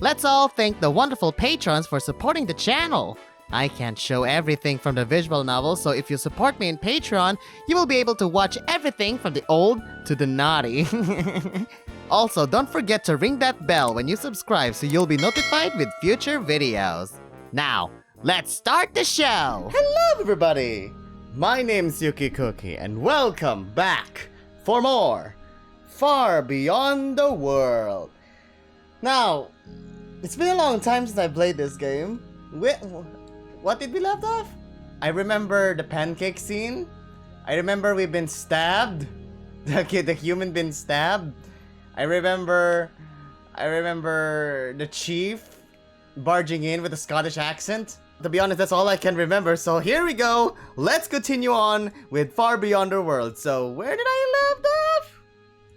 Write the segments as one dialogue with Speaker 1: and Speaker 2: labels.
Speaker 1: Let's all thank the wonderful patrons for supporting the channel. I can't show everything from the visual novel, so if you support me in Patreon, you will be able to watch everything from the old to the naughty. Also, don't forget to ring that bell when you subscribe so you'll be notified with future videos. Now, let's start the show! Hello everybody! My name's UkeKooki and welcome back for more Far Beyond the World. Now, it's been a long time since I played this game. What did we left off? I remember the pancake scene. I remember we've been stabbed. The human been stabbed. I remember the chief barging in with a Scottish accent. To be honest, that's all I can remember. So here we go. Let's continue on with Far Beyond the World. So where did I left off?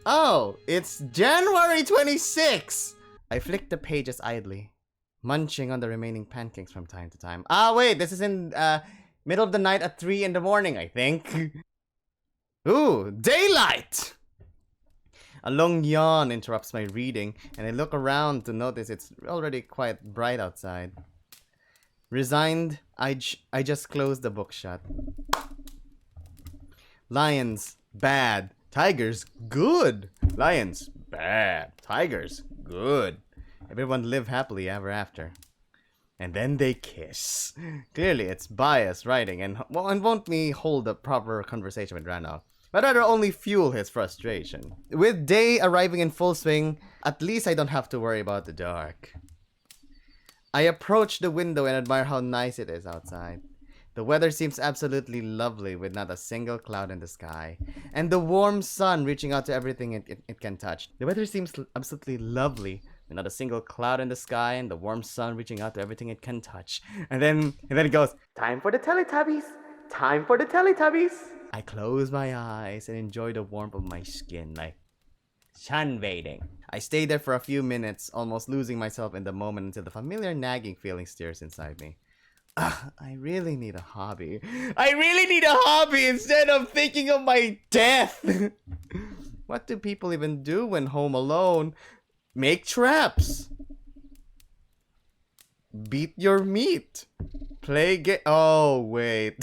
Speaker 1: Oh, it's January 26. I flicked the pages idly, munching on the remaining pancakes from time to time. Ah, wait, this is in middle of the night at 3 in the morning, I think. Ooh, daylight! A long yawn interrupts my reading, and I look around to notice it's already quite bright outside. Resigned, I just closed the book shut. Lions, bad. Tigers, good. Lions, bad. Tigers, good. Everyone live happily ever after. And then they kiss. Clearly, it's biased writing, and won't me hold a proper conversation with Ranok, but rather only fuel his frustration. With day arriving in full swing, at least I don't have to worry about the dark. I approach the window and admire how nice it is outside. The weather seems absolutely lovely with not a single cloud in the sky, and the warm sun reaching out to everything it can touch. The weather seems absolutely lovely with not a single cloud in the sky, and the warm sun reaching out to everything it can touch. And then it goes, time for the Teletubbies! Time for the Teletubbies! I close my eyes and enjoy the warmth of my skin, like sunbathing. I stay there for a few minutes, almost losing myself in the moment until the familiar nagging feeling stirs inside me. I really need a hobby. I really need a hobby instead of thinking of my death. What do people even do when home alone? Make traps. Beat your meat. Play oh, wait.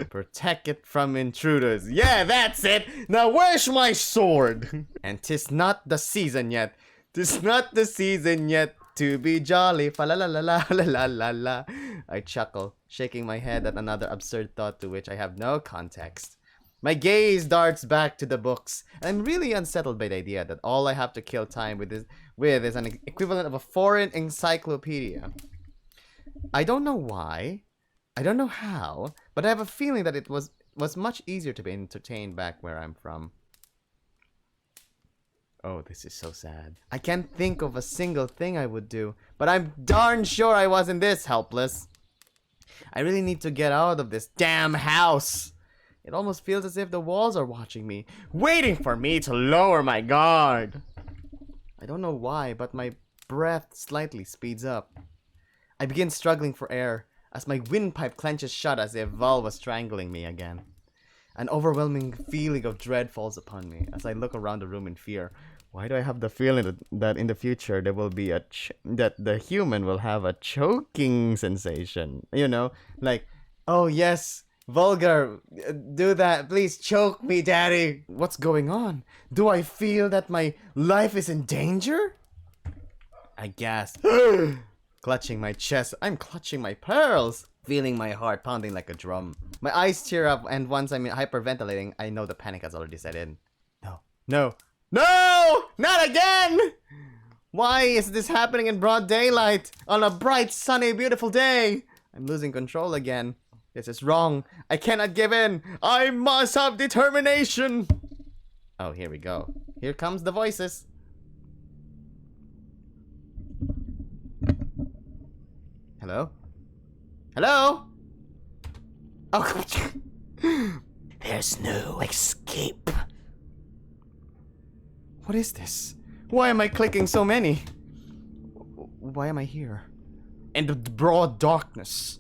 Speaker 1: Protect it from intruders. Yeah, that's it. Now where's my sword? And 'tis not the season yet. 'Tis not the season yet to be jolly. Fa la la la la la la la la. I chuckle, shaking my head at another absurd thought to which I have no context. My gaze darts back to the books, and I'm really unsettled by the idea that all I have to kill time with is an equivalent of a foreign encyclopedia. I don't know why, I don't know how, but I have a feeling that it was much easier to be entertained back where I'm from. Oh, this is so sad. I can't think of a single thing I would do, but I'm darn sure I wasn't this helpless. I really need to get out of this damn house. It almost feels as if the walls are watching me, waiting for me to lower my guard. I don't know why, but my breath slightly speeds up. I begin struggling for air as my windpipe clenches shut as if Val was strangling me again. An overwhelming feeling of dread falls upon me as I look around the room in fear. Why do I have the feeling that in the future there will be that the human will have a choking sensation? You know, like, oh yes, Vulgor, do that. Please choke me, daddy. What's going on? Do I feel that my life is in danger? I gasp, clutching my chest. I'm clutching my pearls, feeling my heart pounding like a drum. My eyes tear up, and once I'm hyperventilating, I know the panic has already set in. No! Not again! Why is this happening in broad daylight on a bright, sunny, beautiful day? I'm losing control again. This is wrong. I cannot give in. I must have determination. Oh, here we go. Here comes the voices. Hello? Hello? Oh, there's no escape. What is this? Why am I clicking so many? Why am I here? In the broad darkness.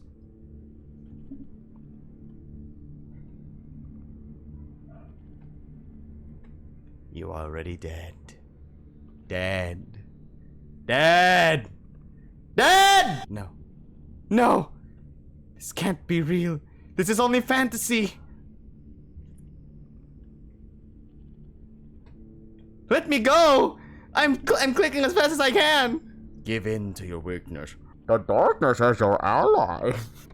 Speaker 1: You already dead. Dead. dead! No. No! This can't be real. This is only fantasy. Let me go! I'm clicking as fast as I can! Give in to your weakness. The darkness is your ally.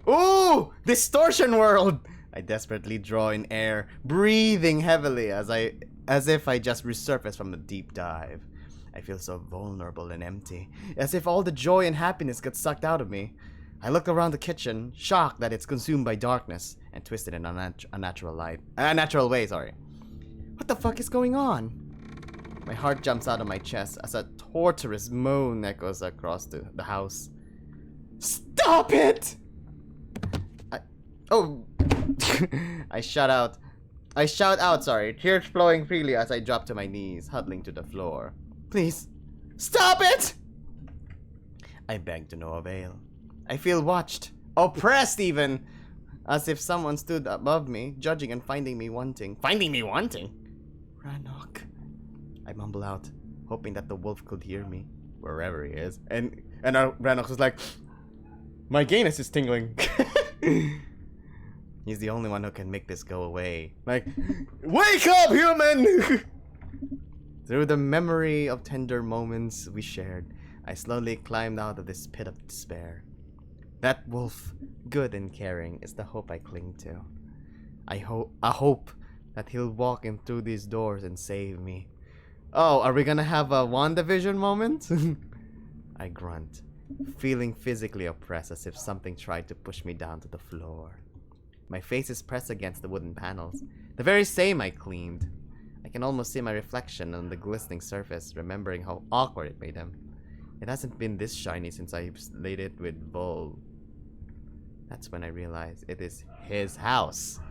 Speaker 1: Ooh! Distortion world! I desperately draw in air, breathing heavily as if I just resurfaced from a deep dive. I feel so vulnerable and empty, as if all the joy and happiness got sucked out of me. I look around the kitchen, shocked that it's consumed by darkness and twisted in a natural way, sorry. What the fuck is going on? My heart jumps out of my chest as a torturous moan echoes across the house. Stop it! I shout out, sorry, tears flowing freely as I drop to my knees, huddling to the floor. Please, stop it! I beg to no avail. I feel watched, oppressed even, as if someone stood above me, judging and finding me wanting. Finding me wanting? Ranok. I mumble out, hoping that the wolf could hear me, wherever he is. And Ranok was like, my gayness is tingling. He's the only one who can make this go away. Like, wake up, human! Through the memory of tender moments we shared, I slowly climbed out of this pit of despair. That wolf, good and caring, is the hope I cling to. I hope that he'll walk in through these doors and save me. Oh, are we gonna have a WandaVision moment? I grunt, feeling physically oppressed as if something tried to push me down to the floor. My face is pressed against the wooden panels, the very same I cleaned. I can almost see my reflection on the glistening surface, remembering how awkward it made them. It hasn't been this shiny since I slayed it with Vulgor. That's when I realize it is his house,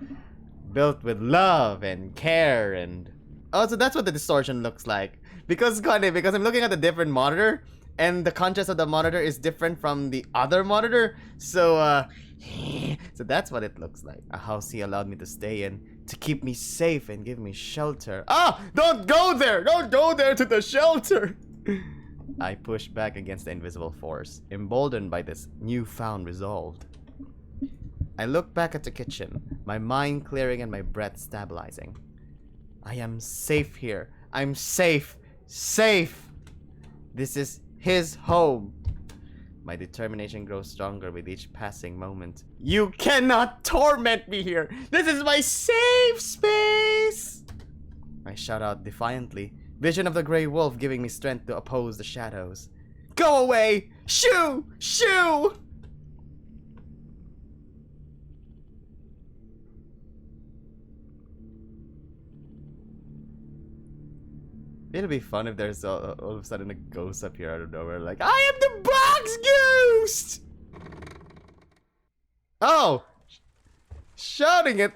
Speaker 1: built with love and care and... Oh, so that's what the distortion looks like. Because I'm looking at a different monitor, and the contrast of the monitor is different from the other monitor. So, so that's what it looks like. A house he allowed me to stay in, to keep me safe and give me shelter. Ah! Don't go there! Don't go there to the shelter! I push back against the invisible force, emboldened by this newfound resolve. I look back at the kitchen, my mind clearing and my breath stabilizing. I am safe here. I'm safe. Safe! This is his home. My determination grows stronger with each passing moment. You cannot torment me here! This is my safe space! I shout out defiantly, vision of the grey wolf giving me strength to oppose the shadows. Go away! Shoo! Shoo! It'll be fun if there's all of a sudden a ghost up here out of nowhere, like, I am the box ghost! Oh! Shouting it!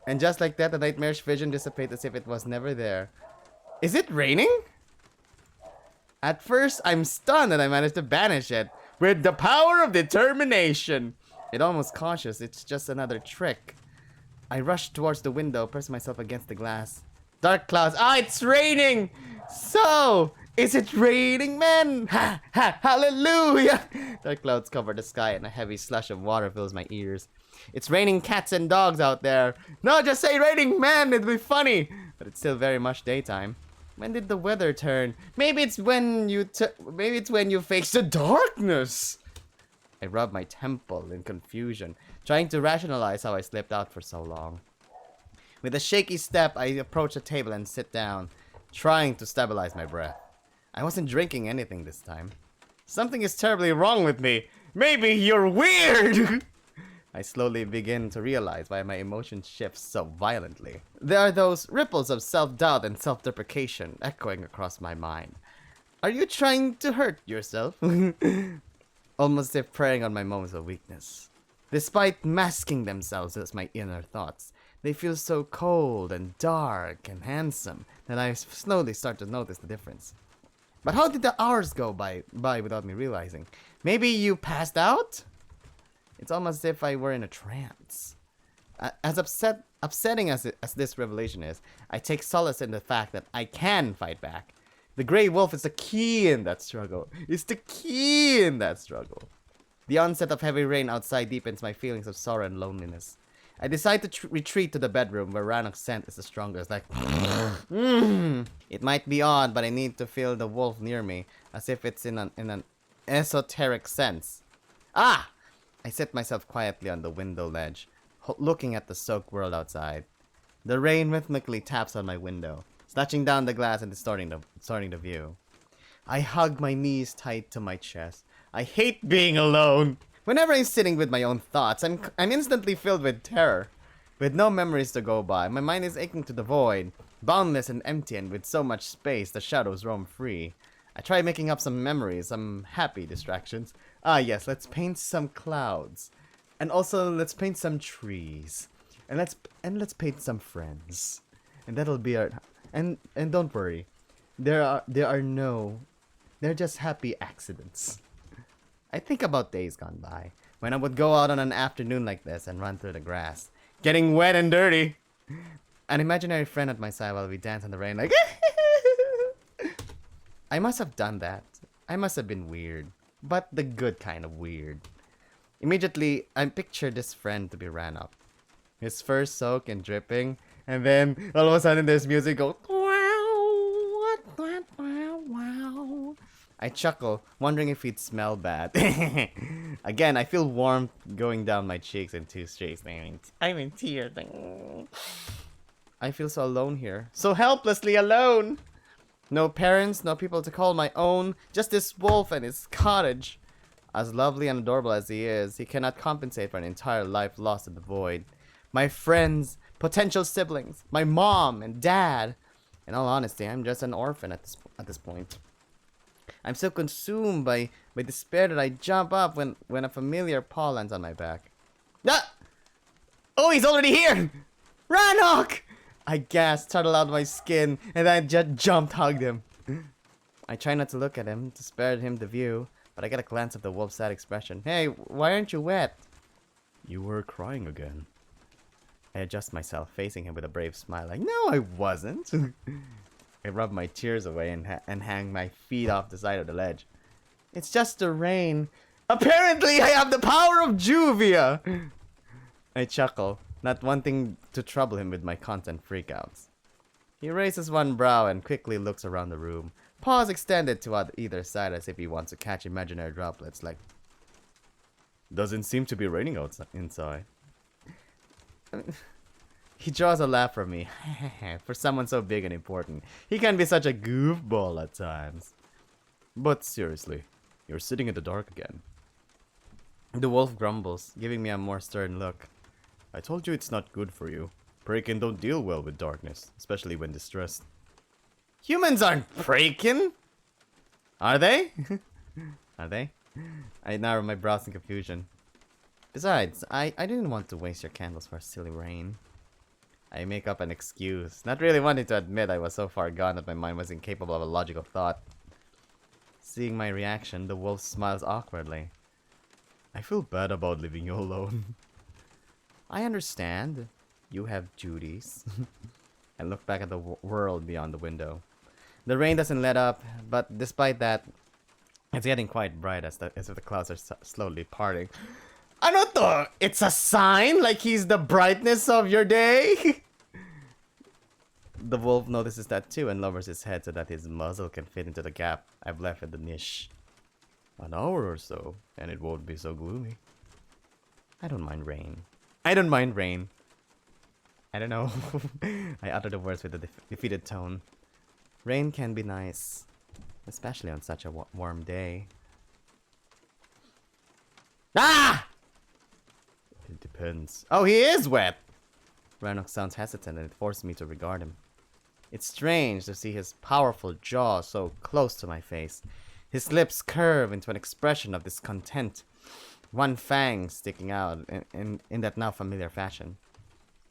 Speaker 1: And just like that, the nightmarish vision dissipates as if it was never there. Is it raining? At first, I'm stunned that I managed to banish it with the power of determination. It almost cautious, it's just another trick. I rush towards the window, press myself against the glass. Dark clouds. Ah, it's raining! So, is it raining, man? Ha! Ha! Hallelujah! Dark clouds cover the sky and a heavy slush of water fills my ears. It's raining cats and dogs out there. No, just say raining man, it'll be funny. But it's still very much daytime. When did the weather turn? Maybe it's when you face the darkness. I rub my temple in confusion, trying to rationalize how I slipped out for so long. With a shaky step, I approach the table and sit down, trying to stabilize my breath. I wasn't drinking anything this time. Something is terribly wrong with me. Maybe you're weird! I slowly begin to realize why my emotions shift so violently. There are those ripples of self-doubt and self-deprecation echoing across my mind. Are you trying to hurt yourself? Almost as if preying on my moments of weakness. Despite masking themselves as my inner thoughts, they feel so cold and dark and handsome that I slowly start to notice the difference. But how did the hours go by without me realizing? Maybe you passed out? It's almost as if I were in a trance. As upsetting as this revelation is, I take solace in the fact that I can fight back.
Speaker 2: The gray wolf is the key in that struggle. It's the key in that struggle. The onset of heavy rain outside deepens my feelings of sorrow and loneliness. I decide to retreat to the bedroom where Ranok's scent is the strongest. Like, it might be odd, but I need to feel the wolf near me, as if it's in an esoteric sense. Ah! I sit myself quietly on the window ledge, looking at the soaked world outside. The rain rhythmically taps on my window, snatching down the glass and distorting the view. I hug my knees tight to my chest. I hate being alone. Whenever I'm sitting with my own thoughts, I'm instantly filled with terror. With no memories to go by, my mind is aching to the void, boundless and empty, and with so much space, the shadows roam free. I try making up some memories, some happy distractions. Ah yes, let's paint some clouds. And also, let's paint some trees. And let's paint some friends. And that'll be our... And don't worry. They're just happy accidents. I think about days gone by, when I would go out on an afternoon like this and run through the grass, getting wet and dirty. An imaginary friend at my side while we dance in the rain like... I must have done that. I must have been weird. But the good kind of weird. Immediately, I pictured this friend to be Ranok. His fur soaked and dripping, and then all of a sudden there's music go... Wow. I chuckle, wondering if he'd smell bad. Again, I feel warmth going down my cheeks in two streaks. I'm in tears. I feel so alone here. So helplessly alone! No parents, no people to call my own. Just this wolf and his cottage. As lovely and adorable as he is, he cannot compensate for an entire life lost in the void. My friends, potential siblings, my mom and dad. In all honesty, I'm just an orphan at this point. I'm so consumed by despair that I jump up when a familiar paw lands on my back. Ah! Oh, he's already here! Ranok! I gasped, startled out of my skin, and I just hugged him. I try not to look at him, to spare him the view, but I get a glance of the wolf's sad expression. Hey, why aren't you wet? You were crying again. I adjust myself, facing him with a brave smile, like, no, I wasn't. I rub my tears away and hang my feet off the side of the ledge. It's just the rain. Apparently, I have the power of Juvia! I chuckle, not wanting to trouble him with my content freakouts. He raises one brow and quickly looks around the room, paws extended to either side as if he wants to catch imaginary droplets, like... Doesn't seem to be raining inside. He draws a laugh from me. For someone so big and important, he can be such a goofball at times. But seriously, you're sitting in the dark again. The wolf grumbles, giving me a more stern look. I told you it's not good for you. Praken don't deal well with darkness, especially when distressed. Humans aren't Praken! Are they? Are they? I narrow my brows in confusion. Besides, I didn't want to waste your candles for silly rain. I make up an excuse, not really wanting to admit I was so far gone that my mind was incapable of a logical thought. Seeing my reaction, the wolf smiles awkwardly. I feel bad about leaving you alone. I understand. You have duties. I look back at the world beyond the window. The rain doesn't let up, but despite that, it's getting quite bright as if the clouds are slowly parting. Ano to? It's a sign? Like he's the brightness of your day? The wolf notices that too and lowers his head so that his muzzle can fit into the gap I've left in the niche. An hour or so, and it won't be so gloomy. I don't mind rain. I don't mind rain. I don't know. I utter the words with a defeated tone. Rain can be nice, especially on such a warm day. Ah! It depends. Oh, he is wet! Ranok sounds hesitant and it forces me to regard him. It's strange to see his powerful jaw so close to my face. His lips curve into an expression of discontent. One fang sticking out in that now familiar fashion.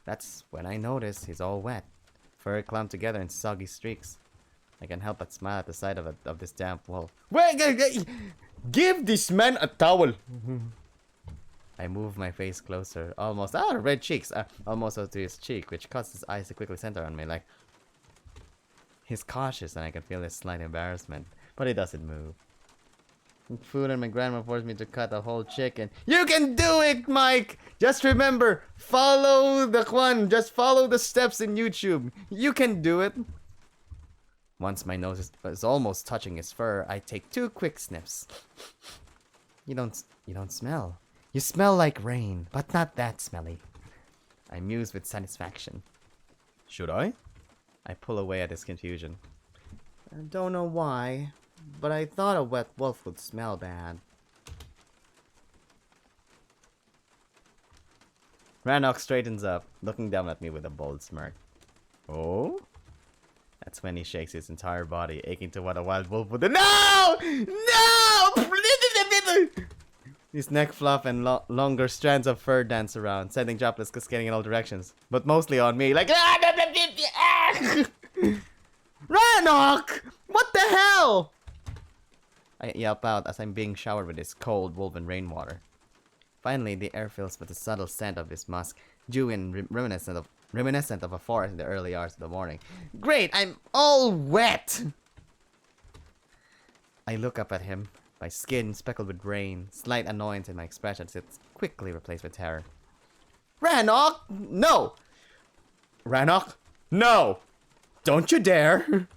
Speaker 2: That's when I notice he's all wet. Fur clumped together in soggy streaks. I can't help but smile at the sight of this damp wolf. Wait! Give this man a towel! I move my face closer, almost red cheeks, almost to his cheek, which causes his eyes to quickly center on me, like... He's cautious and I can feel his slight embarrassment, but he doesn't move. Food and my grandma forced me to cut a whole chicken. You can do it, Mike! Just remember, follow the Kwan. Just follow the steps in YouTube. You can do it. Once my nose is almost touching his fur, I take 2 quick sniffs. You don't smell. You smell like rain, but not that smelly. I muse with satisfaction. Should I? I pull away at his confusion. I don't know why, but I thought a wet wolf would smell bad. Ranok straightens up, looking down at me with a bold smirk. Oh? That's when he shakes his entire body, aching to what a wild wolf would do. No! No! His neck fluff and longer strands of fur dance around, sending droplets cascading in all directions, but mostly on me, like Ranok! What the hell? I yelp out as I'm being showered with this cold wolven rainwater. Finally, the air fills with the subtle scent of his musk, dewy and reminiscent of a forest in the early hours of the morning. Great, I'm all wet! I look up at him, my skin speckled with rain, slight annoyance in my expressions. It's quickly replaced with terror. Ranok! No! Ranok! No! Don't you dare!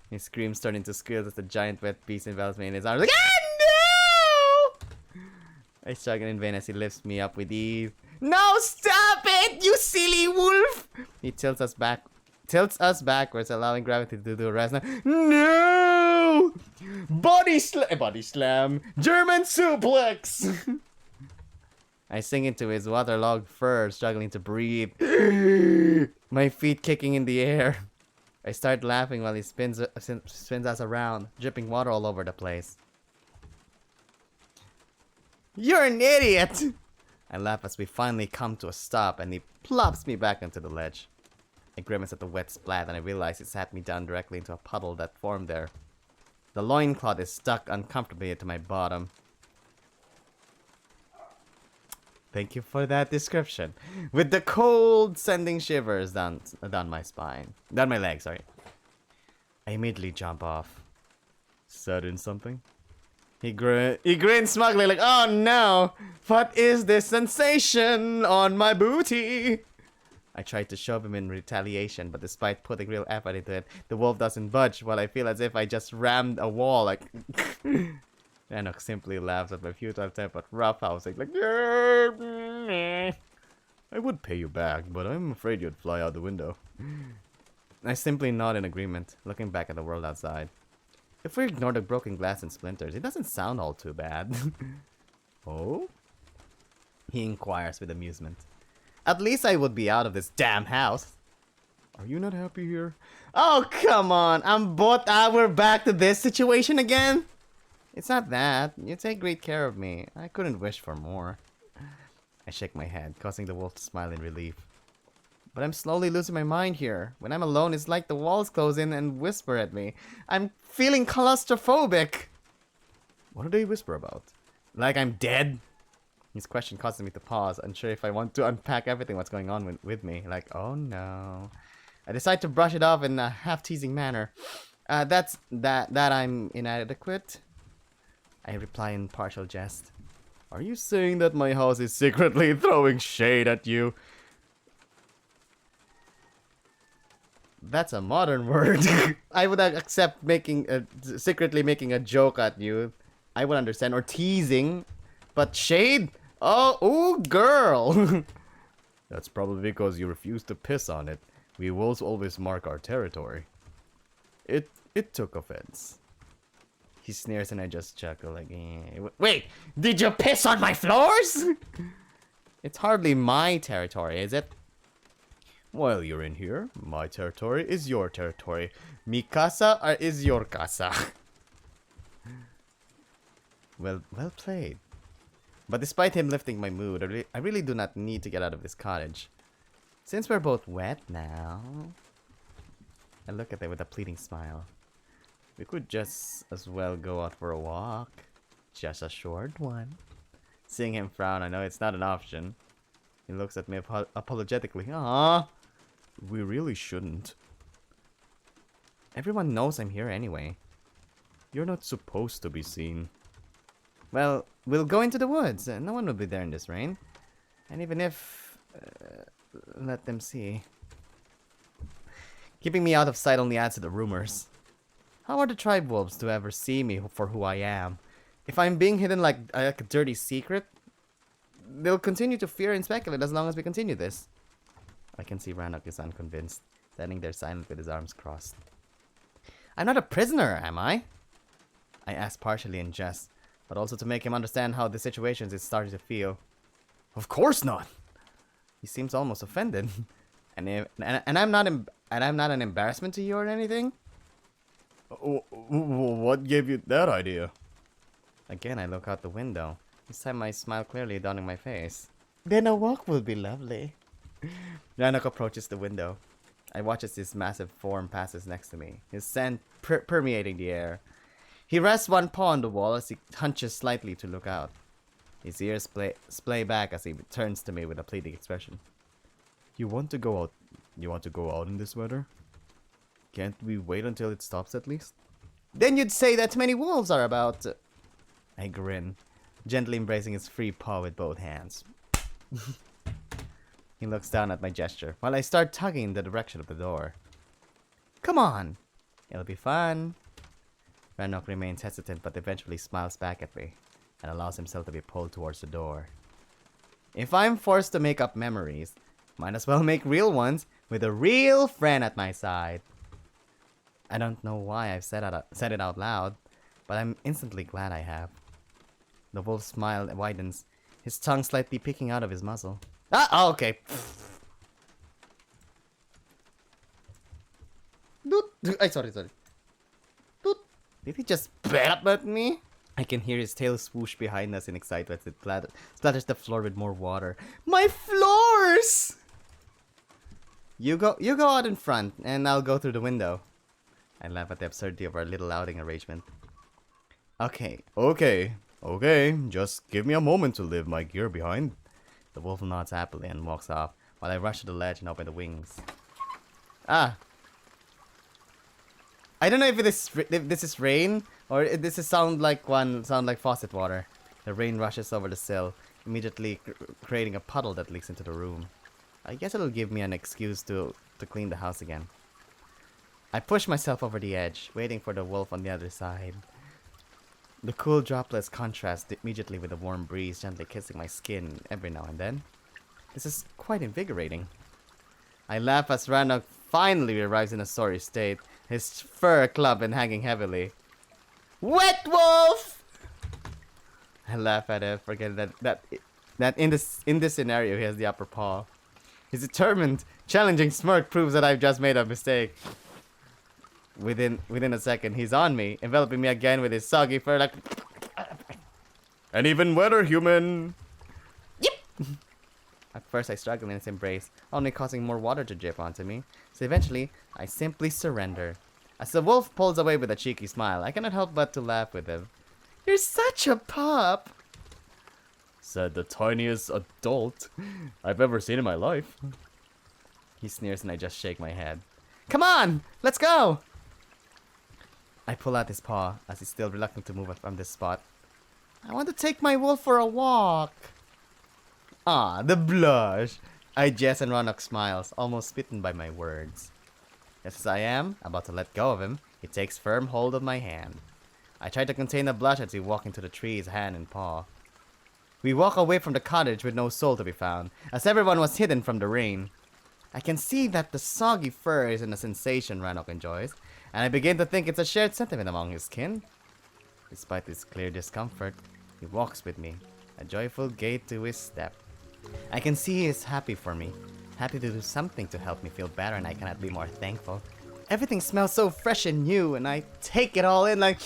Speaker 2: He screams, turning to squeals as the giant wet beast envelops me in his arms. Like, ah, no! I struggle in vain as he lifts me up with ease. No, stop it, you silly wolf! He tilts us backwards, allowing gravity to do the rest. No! Body slam! German suplex! I sink into his waterlogged fur, struggling to breathe. My feet kicking in the air. I start laughing while he spins us around, dripping water all over the place. You're an idiot! I laugh as we finally come to a stop and he plops me back onto the ledge. I grimace at the wet splat and I realize he sat me down directly into a puddle that formed there. The loincloth is stuck uncomfortably to my bottom. Thank you for that description. With the cold sending shivers down my legs, sorry. I immediately jump off. Sudden something? He grins smugly like, oh no! What is this sensation on my booty? I tried to shove him in retaliation, but despite putting real effort into it, the wolf doesn't budge while I feel as if I just rammed a wall like... Ranok simply laughs at my futile attempt at roughhousing like... I would pay you back, but I'm afraid you'd fly out the window. I simply nod in agreement, looking back at the world outside. If we ignore the broken glass and splinters, it doesn't sound all too bad. Oh? He inquires with amusement. At least I would be out of this damn house. Are you not happy here? Oh, come on! We're back to this situation again? It's not that. You take great care of me. I couldn't wish for more. I shake my head, causing the wolf to smile in relief. But I'm slowly losing my mind here. When I'm alone, it's like the walls close in and whisper at me. I'm feeling claustrophobic. What do they whisper about? Like I'm dead? His question causes me to pause, unsure if I want to unpack everything what's going on with me. Like, oh no. I decide to brush it off in a half-teasing manner. That I'm inadequate? I reply in partial jest. Are you saying that my house is secretly throwing shade at you? That's a modern word. I would accept secretly making a joke at you. I would understand. Or teasing. But shade? Oh, ooh, girl. That's probably because you refuse to piss on it. We wolves always mark our territory. It took offense. He sneers and I just chuckle like, eh. Wait, did you piss on my floors? It's hardly my territory, is it? While you're in here, my territory is your territory. Mi casa is your casa. Well played. But despite him lifting my mood, I really do not need to get out of this cottage. Since we're both wet now... I look at it with a pleading smile. We could just as well go out for a walk. Just a short one. Seeing him frown, I know it's not an option. He looks at me apologetically. We really shouldn't. Everyone knows I'm here anyway. You're not supposed to be seen. Well, we'll go into the woods. No one will be there in this rain. And even if... let them see. Keeping me out of sight only adds to the rumors. How are the tribe wolves to ever see me for who I am? If I'm being hidden like a dirty secret, they'll continue to fear and speculate as long as we continue this. I can see Ranok is unconvinced, standing there silent with his arms crossed. I'm not a prisoner, am I? I asked partially in jest, but also to make him understand how the situation is starting to feel. Of course not. He seems almost offended. and I'm not an embarrassment to you or anything? What gave you that idea? Again, I look out the window. This time I smile clearly dawning my face. Then a walk will be lovely. Ranok approaches the window. I watch as this massive form passes next to me, his scent permeating the air. He rests one paw on the wall as he hunches slightly to look out. His ears splay back as he turns to me with a pleading expression. You want to go out in this weather? Can't we wait until it stops at least? Then you'd say that many wolves are about. I grin, gently embracing his free paw with both hands. He looks down at my gesture, while I start tugging in the direction of the door. Come on! It'll be fun. Ranok remains hesitant but eventually smiles back at me, and allows himself to be pulled towards the door. If I'm forced to make up memories, might as well make real ones with a real friend at my side. I don't know why I've said it out loud, but I'm instantly glad I have. The wolf's smile widens, his tongue slightly peeking out of his muzzle. Ah, okay. Sorry. Did he just bet up at me? I can hear his tail swoosh behind us in excitement as it splatters the floor with more water. My floors! You go out in front, and I'll go through the window. I laugh at the absurdity of our little outing arrangement. Okay. Just give me a moment to leave my gear behind. The wolf nods happily and walks off, while I rush to the ledge and open the wings. Ah. I don't know if this is rain, or if this is sound like faucet water. The rain rushes over the sill, immediately creating a puddle that leaks into the room. I guess it'll give me an excuse to clean the house again. I push myself over the edge, waiting for the wolf on the other side. The cool droplets contrast immediately with the warm breeze gently kissing my skin every now and then. This is quite invigorating. I laugh as Ranok finally arrives in a sorry state, his fur clubbed and hanging heavily. Wet wolf! I laugh at it, forgetting that in this scenario he has the upper paw. His determined, challenging smirk proves that I've just made a mistake. Within a second, he's on me, enveloping me again with his soggy fur like... An even wetter human! Yep! At first, I struggle in his embrace, only causing more water to drip onto me. So eventually, I simply surrender. As the wolf pulls away with a cheeky smile, I cannot help but to laugh with him. You're such a pup! Said the tiniest adult I've ever seen in my life. He sneers and I just shake my head. Come on! Let's go! I pull out his paw as he's still reluctant to move from this spot. I want to take my wolf for a walk. Ah, the blush. I jest and Ranok smiles, almost smitten by my words. Just as I am about to let go of him, he takes firm hold of my hand. I try to contain the blush as we walk into the trees, hand in paw. We walk away from the cottage with no soul to be found, as everyone was hidden from the rain. I can see that the soggy fur isn't a sensation Ranok enjoys, and I begin to think it's a shared sentiment among his kin. Despite this clear discomfort, he walks with me, a joyful gait to his step. I can see he is happy for me, happy to do something to help me feel better, and I cannot be more thankful. Everything smells so fresh and new, and I take it all in like...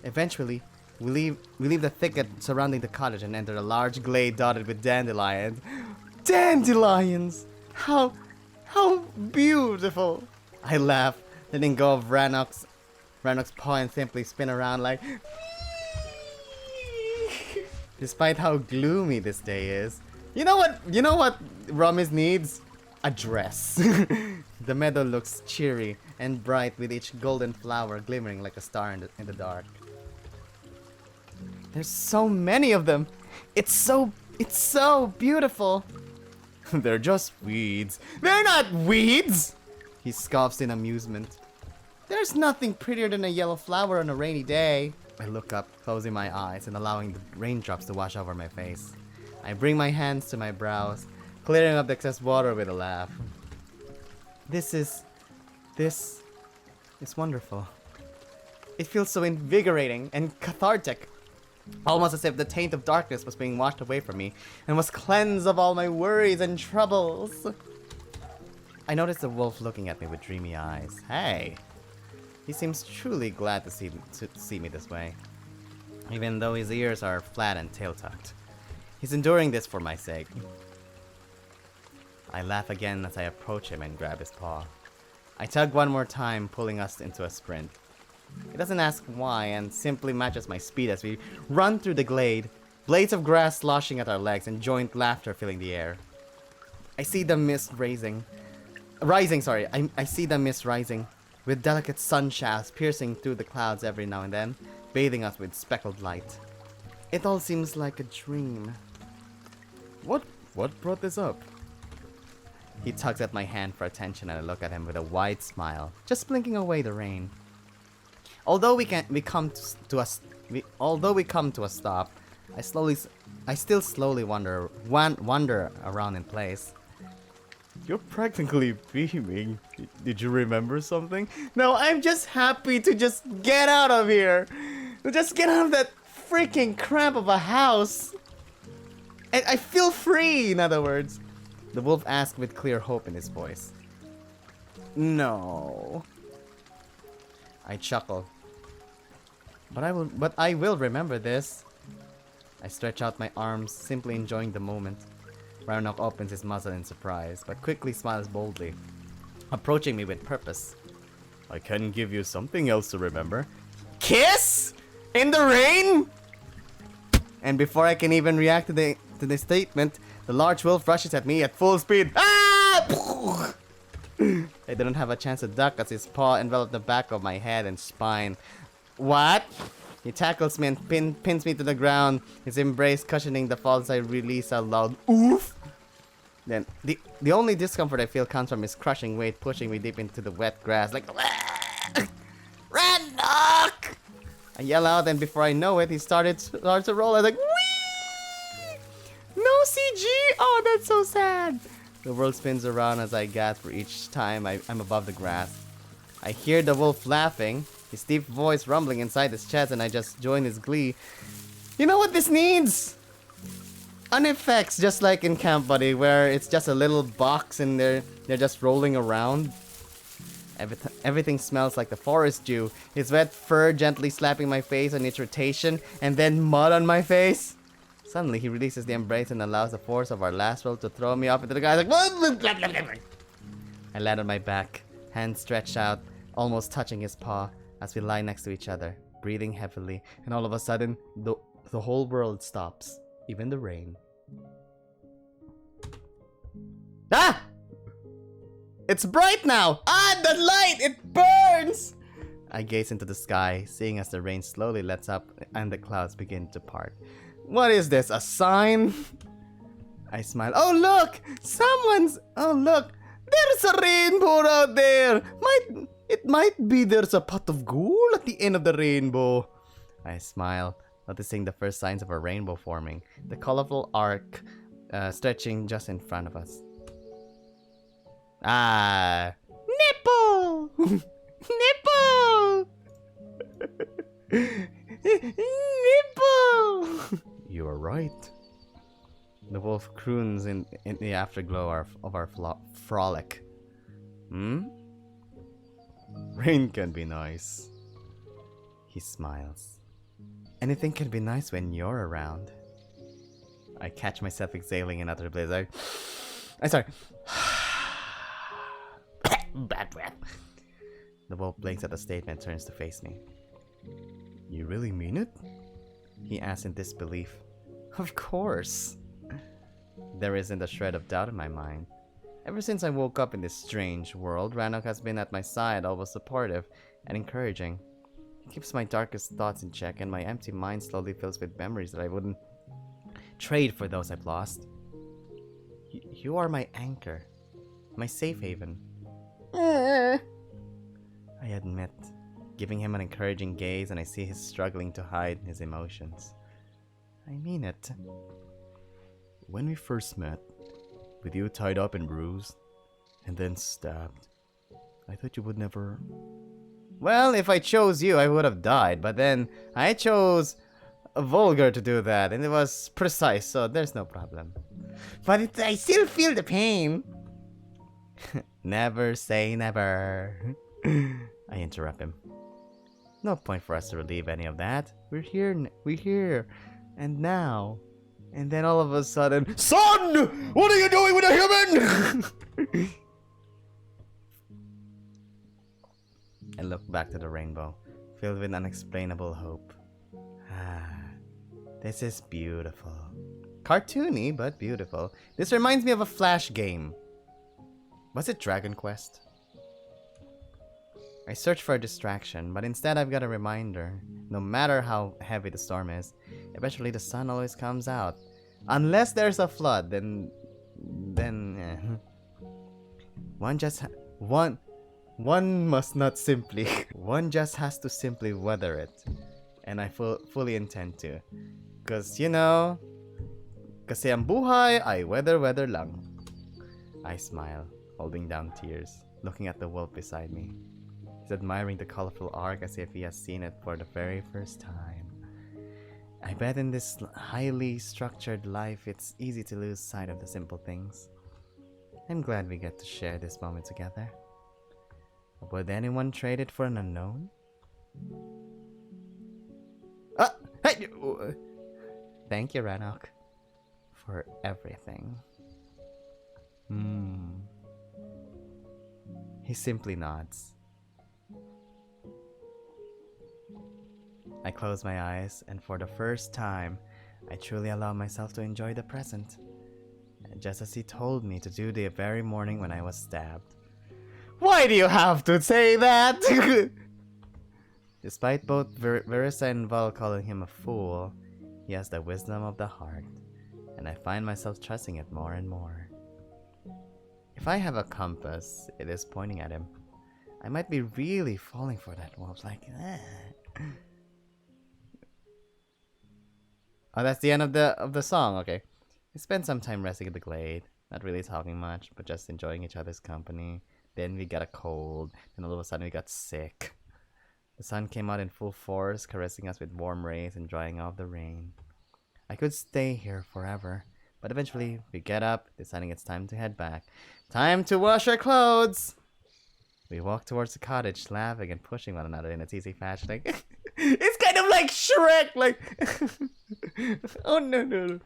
Speaker 2: Eventually, we leave the thicket surrounding the cottage and enter a large glade dotted with dandelions. Dandelions! How beautiful! I laugh, letting go of Ranok's paw and simply spin around like... Despite how gloomy this day is. You know what Ramis needs? a dress. The meadow looks cheery and bright with each golden flower glimmering like a star in the dark. There's so many of them. It's so beautiful. They're just weeds. They're not weeds! He scoffs in amusement. There's nothing prettier than a yellow flower on a rainy day. I look up, closing my eyes and allowing the raindrops to wash over my face. I bring my hands to my brows, clearing up the excess water with a laugh. This is wonderful. It feels so invigorating and cathartic. Almost as if the taint of darkness was being washed away from me and was cleansed of all my worries and troubles. I noticed the wolf looking at me with dreamy eyes. Hey! He seems truly glad to see me this way. Even though his ears are flat and tail-tucked. He's enduring this for my sake. I laugh again as I approach him and grab his paw. I tug one more time, pulling us into a sprint. He doesn't ask why and simply matches my speed as we run through the glade, blades of grass sloshing at our legs and joint laughter filling the air. I see the mist rising, with delicate sun shafts piercing through the clouds every now and then, bathing us with speckled light. It all seems like a dream. What brought this up? He tugs at my hand for attention and I look at him with a wide smile, just blinking away the rain. Although we come to a stop, I still slowly wander around in place. You're practically beaming. Did you remember something? No, I'm just happy to just get out of here. To just get out of that freaking cramp of a house. I feel free, in other words. The wolf asked with clear hope in his voice. No. I chuckle. But I will remember this. I stretch out my arms, simply enjoying the moment. Ranok opens his muzzle in surprise, but quickly smiles boldly, approaching me with purpose. I can give you something else to remember. Kiss? In the rain? And before I can even react to the statement, the large wolf rushes at me at full speed. Ah! I didn't have a chance to duck as his paw enveloped the back of my head and spine. What? He tackles me and pins me to the ground, his embrace cushioning the fall as I release a loud oof. Then, the only discomfort I feel comes from his crushing weight pushing me deep into the wet grass like Ranok! I yell out and before I know it, he starts to roll. I was like, whee! No CG! Oh, that's so sad! The world spins around as I gasp for each time I'm above the grass. I hear the wolf laughing, his deep voice rumbling inside his chest, and I just join his glee. You know what this needs? An effects, just like in Camp Buddy, where it's just a little box and they're just rolling around. Everything smells like the forest dew, his wet fur gently slapping my face on each rotation, and then mud on my face. Suddenly, he releases the embrace and allows the force of our last roll to throw me off into the sky like... I land on my back, hands stretched out, almost touching his paw, as we lie next to each other, breathing heavily, and all of a sudden, the whole world stops, even the rain. Ah! It's bright now! Ah, the light! It burns! I gaze into the sky, seeing as the rain slowly lets up and the clouds begin to part. What is this, a sign? I smile. Oh look! Oh look! There's a rainbow out there! It might be there's a pot of gold at the end of the rainbow. I smile, noticing the first signs of a rainbow forming, the colorful arc stretching just in front of us. Ah! Nipple! Nipple! Nipple! You are right. The wolf croons in the afterglow of our frolic. Hmm? Rain can be nice. He smiles. Anything can be nice when you're around. I catch myself exhaling another blizzard. I start. Bad breath. The wolf blinks at the statement and turns to face me. You really mean it? He asks in disbelief. Of course. There isn't a shred of doubt in my mind. Ever since I woke up in this strange world, Ranok has been at my side, always supportive and encouraging. He keeps my darkest thoughts in check, and my empty mind slowly fills with memories that I wouldn't trade for those I've lost. You are my anchor, my safe haven. I admit, giving him an encouraging gaze, and I see he's struggling to hide his emotions. I mean it. When we first met, with you tied up and bruised, and then stabbed, I thought you would never... Well, if I chose you, I would have died, but then I chose Vulgor to do that, and it was precise, so there's no problem. But I still feel the pain. Never say never. I interrupt him. No point for us to relieve any of that. We're here, and now. And then all of a sudden, Son! What are you doing with a human? I look back to the rainbow, filled with unexplainable hope. This is beautiful. Cartoony, but beautiful. This reminds me of a Flash game. Was it Dragon Quest? I search for a distraction, but instead I've got a reminder. No matter how heavy the storm is, eventually the sun always comes out. Unless there's a flood, then one just has to simply weather it. And I fully intend to. Cause you know, kasi ang buhay ay weather lang. I smile, holding down tears, looking at the wolf beside me. He's admiring the colorful arc as if he has seen it for the very first time. I bet in this highly structured life, it's easy to lose sight of the simple things. I'm glad we get to share this moment together. Would anyone trade it for an unknown? Hey! Thank you, Ranok, for everything. He simply nods. I close my eyes, and for the first time, I truly allow myself to enjoy the present, just as he told me to do the very morning when I was stabbed. Why do you have to say that? Despite both Verissa and Val calling him a fool, he has the wisdom of the heart, and I find myself trusting it more and more. If I have a compass, it is pointing at him. I might be really falling for that wolf, like Oh, that's the end of the song. Okay, we spent some time resting in the glade, not really talking much, but just enjoying each other's company. Then we got a cold, and all of a sudden we got sick. The sun came out in full force, caressing us with warm rays and drying off the rain. I could stay here forever, but eventually we get up, deciding it's time to head back. Time to wash our clothes! We walk towards the cottage, laughing and pushing one another in a teasy fashion. Like, it's kind of like Shrek, like... Oh no.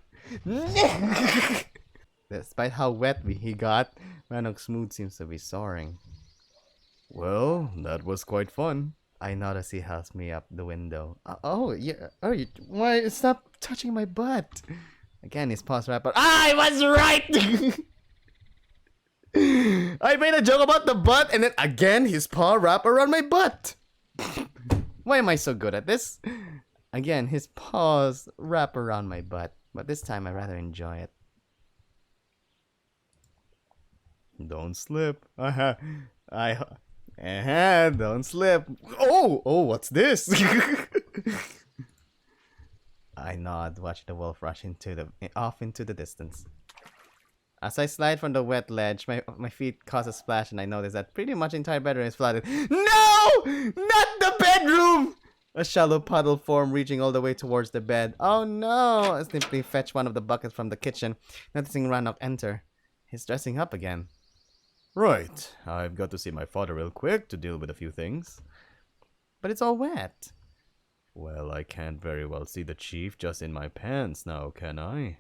Speaker 2: Despite how wet he got, Ranok's mood seems to be soaring. Well, that was quite fun. I nod as he helps me up the window. Oh, yeah. Oh, why? Stop touching my butt. Again, his paws wrap up. I was right! I made a joke about the butt, and then again, his paw wrap around my butt. Why am I so good at this? Again, his paws wrap around my butt, but this time I rather enjoy it. Don't slip. Don't slip. Oh, what's this? I nod, watching the wolf rush off into the distance. As I slide from the wet ledge, my feet cause a splash, and I notice that pretty much the entire bedroom is flooded. No! Not the bedroom! A shallow puddle formed, reaching all the way towards the bed. Oh no! I simply fetch one of the buckets from the kitchen, noticing Ranok enter. He's dressing up again. Right, I've got to see my father real quick to deal with a few things. But it's all wet. Well, I can't very well see the chief just in my pants now, can I?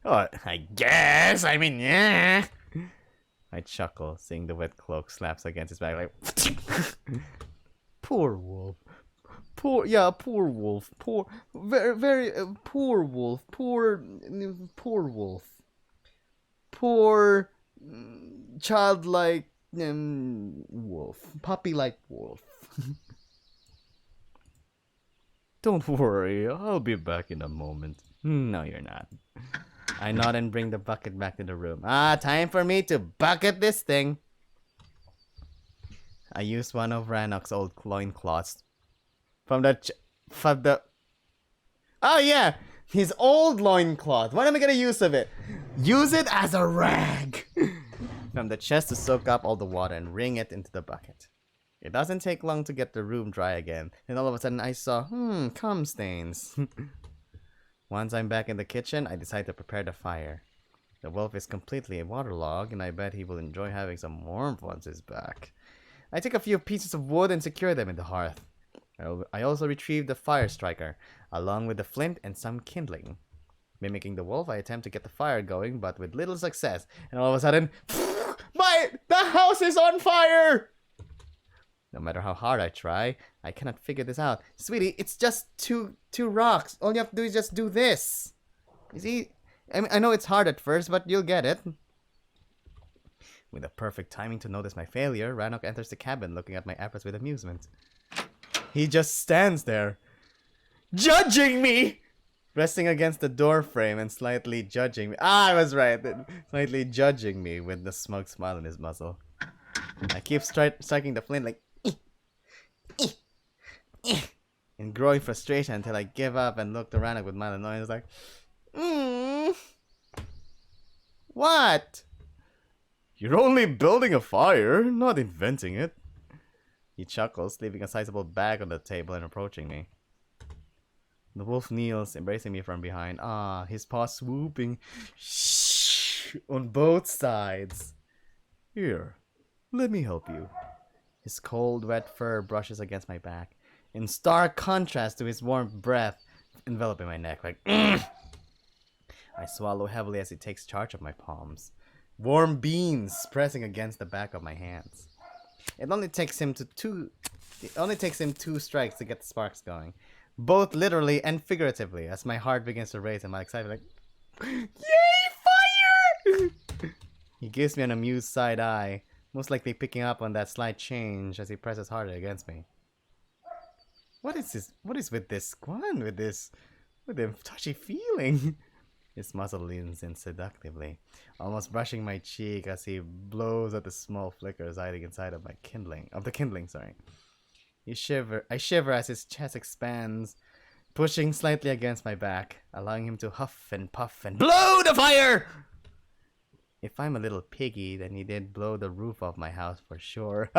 Speaker 2: Oh, I guess. I mean, yeah. I chuckle, seeing the wet cloak slaps against his back like... Poor wolf. Poor wolf. Very, poor wolf. Poor wolf. Poor... childlike wolf. Puppy-like wolf. Don't worry, I'll be back in a moment. No, you're not. I nod and bring the bucket back to the room. Time for me to bucket this thing. I used one of Ranok's old loincloths. Oh yeah! His old loincloth. What am I gonna use of it? Use it as a rag! From the chest to soak up all the water and wring it into the bucket. It doesn't take long to get the room dry again. And all of a sudden I saw, cum stains. Once I'm back in the kitchen, I decide to prepare the fire. The wolf is completely waterlogged, and I bet he will enjoy having some warmth once he's back. I take a few pieces of wood and secure them in the hearth. I also retrieve the fire striker, along with the flint and some kindling. Mimicking the wolf, I attempt to get the fire going, but with little success. And all of a sudden, the house is on fire! No matter how hard I try, I cannot figure this out. Sweetie, it's just two rocks. All you have to do is just do this. You see? I know it's hard at first, but you'll get it. With the perfect timing to notice my failure, Ranok enters the cabin, looking at my efforts with amusement. He just stands there, judging me! Resting against the door frame and slightly judging me. I was right. Slightly judging me with the smug smile on his muzzle. I keep striking the flint like in growing frustration until I give up and look to Ranok with mild annoyance like, What? You're only building a fire, not inventing it. He chuckles, leaving a sizable bag on the table and approaching me. The wolf kneels, embracing me from behind. His paws swooping on both sides. Here, let me help you. His cold, wet fur brushes against my back, in stark contrast to his warm breath enveloping my neck. Like, I swallow heavily as he takes charge of my palms. Warm beans pressing against the back of my hands. It only takes him 2 strikes to get the sparks going, both literally and figuratively, as my heart begins to race and my excitement like, yay, fire! He gives me an amused side eye, most likely picking up on that slight change as he presses harder against me. What is this? What is with this Quan? With the touchy feeling? His muzzle leans in seductively, almost brushing my cheek as he blows at the small flickers hiding inside of the kindling. I shiver as his chest expands, pushing slightly against my back, allowing him to huff and puff and blow the fire! If I'm a little piggy, then he did blow the roof off my house for sure.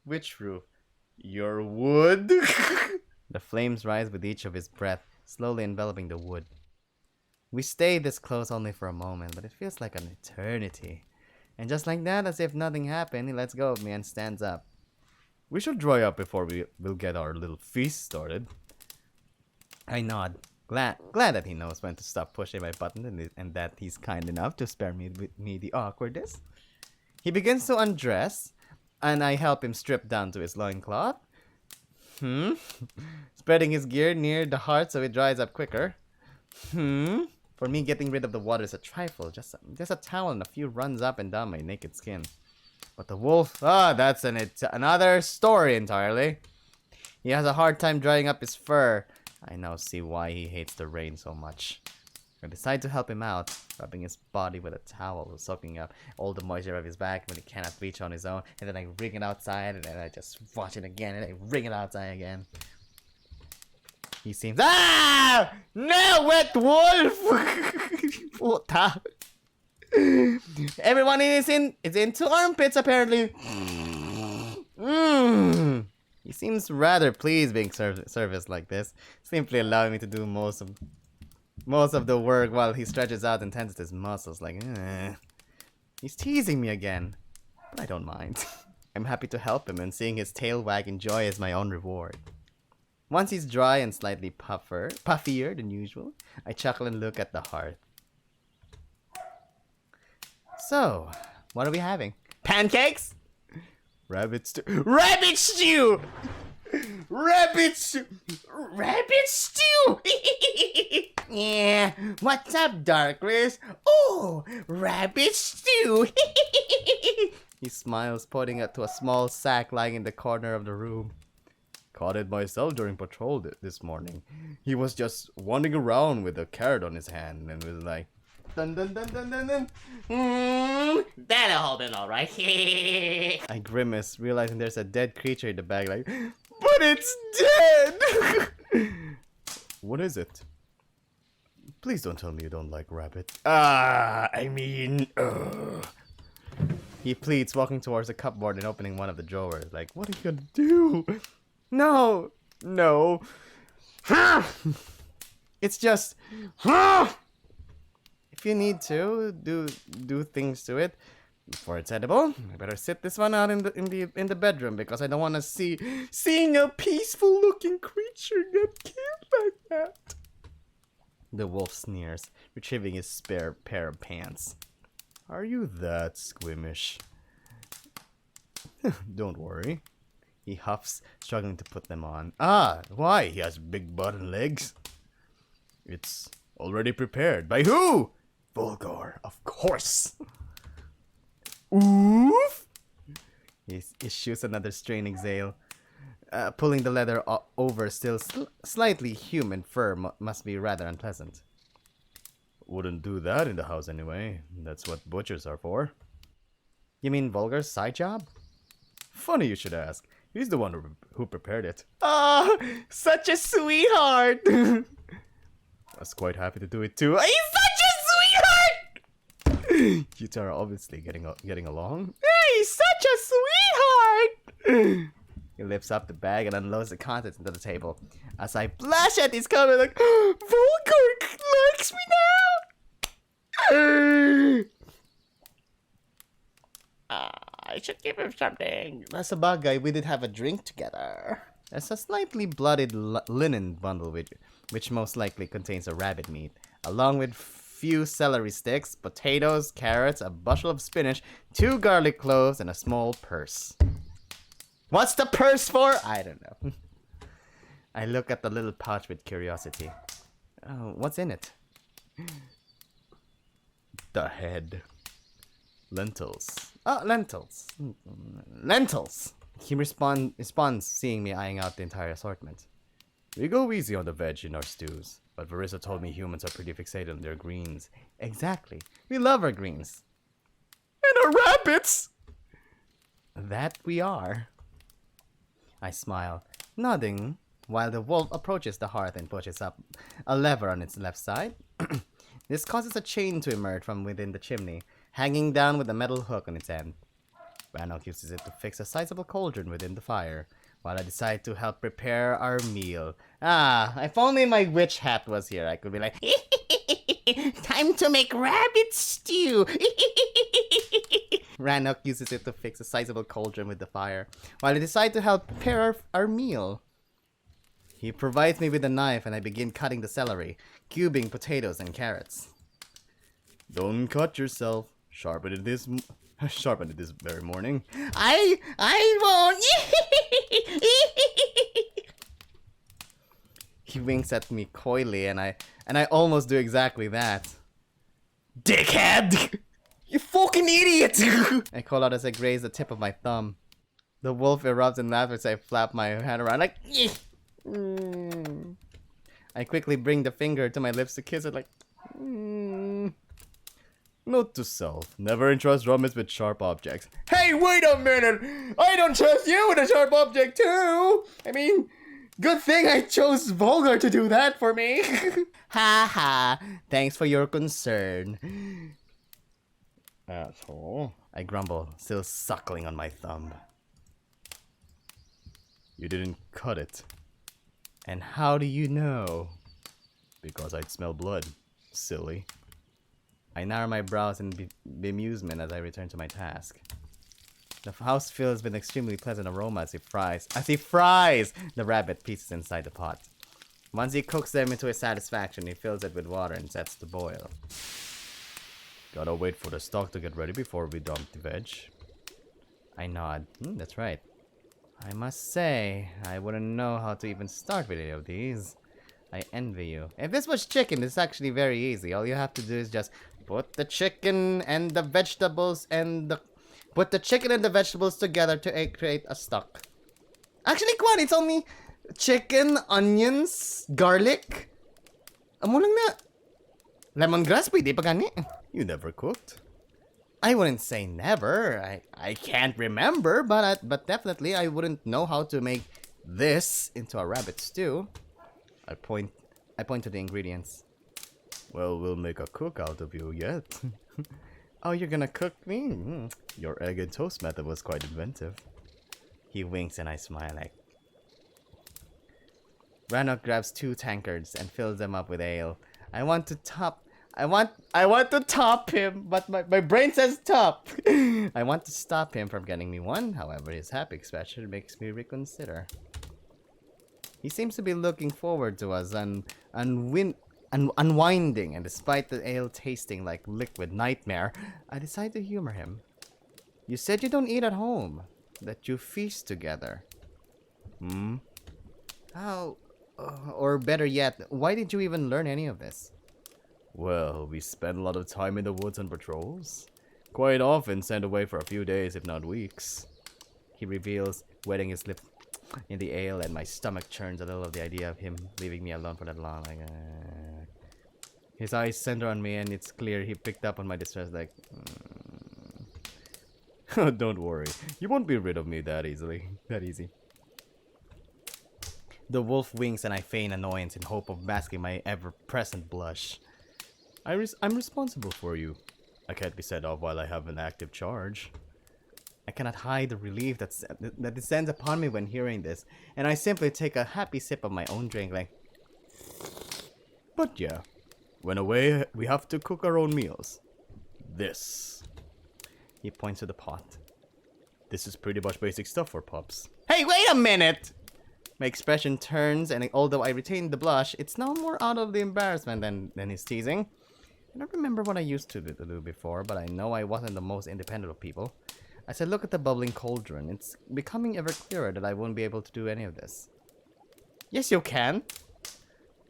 Speaker 2: Which roof? Your wood? The flames rise with each of his breath, slowly enveloping the wood. We stay this close only for a moment, but it feels like an eternity. And just like that, as if nothing happened, he lets go of me and stands up. We should dry up before we'll get our little feast started. I nod, glad that he knows when to stop pushing my button and that he's kind enough to spare me the awkwardness. He begins to undress, and I help him strip down to his loincloth. Spreading his gear near the hearth so it dries up quicker. For me, getting rid of the water is a trifle. Just a towel and a few runs up and down my naked skin. But the wolf, that's another story entirely. He has a hard time drying up his fur. I now see why he hates the rain so much. I decide to help him out, rubbing his body with a towel, soaking up all the moisture of his back when he cannot reach on his own. And then I wring it outside, and then I just wash it again, and I wring it outside again. He seems, no, wet wolf! Puta. Everyone is into armpits apparently. He seems rather pleased being serviced like this, simply allowing me to do most of the work while he stretches out and tenses his muscles like, He's teasing me again, but I don't mind. I'm happy to help him, and seeing his tail wag in joy is my own reward. Once he's dry and slightly puffier than usual, I chuckle and look at the hearth. So, what are we having? Pancakes? Rabbit stew. Rabbit stew! Rabbit stew! Rabbit stew! Yeah, what's up, Darkness? Oh, rabbit stew! He smiles, pointing to a small sack lying in the corner of the room. Caught it myself during patrol this morning. He was just wandering around with a carrot on his hand and was like, dun dun dun dun dun dun.
Speaker 1: That'll hold it all right.
Speaker 2: I grimace, realizing there's a dead creature in the bag, like, but it's dead! What is it? Please don't tell me you don't like rabbit. He pleads, walking towards the cupboard and opening one of the drawers. Like, what are you gonna do? No! No! It's just... If you need to, do things to it before it's edible. I better sit this one out in the bedroom because I don't want to seeing a peaceful looking creature get killed like that. The wolf sneers, retrieving his spare pair of pants. Are you that squeamish? Don't worry. He huffs, struggling to put them on. Ah, why? He has big butt and legs. It's already prepared. By who? Vulgor, of course. Oof! He issues another strained exhale. Pulling the leather over still slightly human fur must be rather unpleasant. Wouldn't do that in the house anyway. That's what butchers are for. You mean Vulgar's side job? Funny you should ask. He's the one who prepared it. Ah, such a sweetheart! I was quite happy to do it too. He's such a sweetheart! You two are obviously getting along. He's such a sweetheart! He lifts up the bag and unloads the contents into the table. As I blush at his comment, like, Vulgar likes me now! I should give him something. That's a bug guy. We did have a drink together. There's a slightly bloodied linen bundle which most likely contains a rabbit meat, along with few celery sticks, potatoes, carrots, a bushel of spinach, 2 garlic cloves, and a small purse. What's the purse for? I don't know. I look at the little pouch with curiosity. Oh, what's in it? The head. Lentils. Oh, lentils. Lentils! He responds, seeing me eyeing out the entire assortment. We go easy on the veg in our stews, but Verissa told me humans are pretty fixated on their greens. Exactly. We love our greens. And our rabbits! That we are. I smile, nodding, while the wolf approaches the hearth and pushes up a lever on its left side. This causes a chain to emerge from within the chimney, hanging down with a metal hook on its end. Ranok uses it to fix a sizable cauldron within the fire, while I decide to help prepare our meal. Ah, if only my witch hat was here, I could be like, time to make rabbit stew! Ranok uses it to fix a sizable cauldron with the fire, while I decide to help prepare our meal. He provides me with a knife and I begin cutting the celery, cubing potatoes and carrots. Don't cut yourself. Sharpen it this very morning. I won't. He winks at me coyly and I almost do exactly that. Dickhead! You fucking idiot! I call out as I graze the tip of my thumb. The wolf erupts in laughter as I flap my hand around like, I quickly bring the finger to my lips to kiss it like, Note to self, never entrust rummage with sharp objects. Hey, wait a minute! I don't trust you with a sharp object too! I mean, good thing I chose Vulgor to do that for me. Ha ha, thanks for your concern. Asshole. I grumble, still suckling on my thumb. You didn't cut it. And how do you know? Because I'd smell blood. Silly. I narrow my brows in bemusement as I return to my task. The house fills with an extremely pleasant aroma as he fries the rabbit pieces inside the pot. Once he cooks them into his satisfaction, he fills it with water and sets to boil. Gotta wait for the stock to get ready before we dump the veg. I nod. That's right. I must say, I wouldn't know how to even start with any of these. I envy you. If this was chicken, it's actually very easy. All you have to do is just put the chicken and the vegetables and the... Put the chicken and the vegetables together to create a stock. Actually, Kwan, it's only chicken, onions, garlic. Amo lang na. Lemongrass, pwede pa gani. You never cooked? I wouldn't say never. I can't remember, but definitely I wouldn't know how to make this into a rabbit stew. I point to the ingredients. Well, we'll make a cook out of you yet. Oh, you're gonna cook me? Your egg and toast method was quite inventive. He winks and I smile like. Ranok grabs 2 tankards and fills them up with ale. I want to top him, but my brain says top. I want to stop him from getting me one. However, his happy expression makes me reconsider. He seems to be looking forward to us unwinding, and despite the ale tasting like liquid nightmare, I decide to humor him. You said you don't eat at home, that you feast together. How? Or better yet, why did you even learn any of this? Well, we spend a lot of time in the woods on patrols. Quite often sent away for a few days, if not weeks. He reveals, wetting his lip in the ale, and my stomach churns a little of the idea of him leaving me alone for that long. Like, his eyes center on me, and it's clear he picked up on my distress. Like, don't worry, you won't be rid of me that easy. The wolf winks, and I feign annoyance in hope of masking my ever-present blush. I'm responsible for you. I can't be set off while I have an active charge. I cannot hide the relief that descends upon me when hearing this, and I simply take a happy sip of my own drink like... But yeah, when away, we have to cook our own meals. This. He points to the pot. This is pretty much basic stuff for pups. Hey, wait a minute! My expression turns, and although I retain the blush, it's now more out of the embarrassment than his teasing. I don't remember what I used to do before, but I know I wasn't the most independent of people. As I look at the bubbling cauldron, it's becoming ever clearer that I won't be able to do any of this. Yes, you can.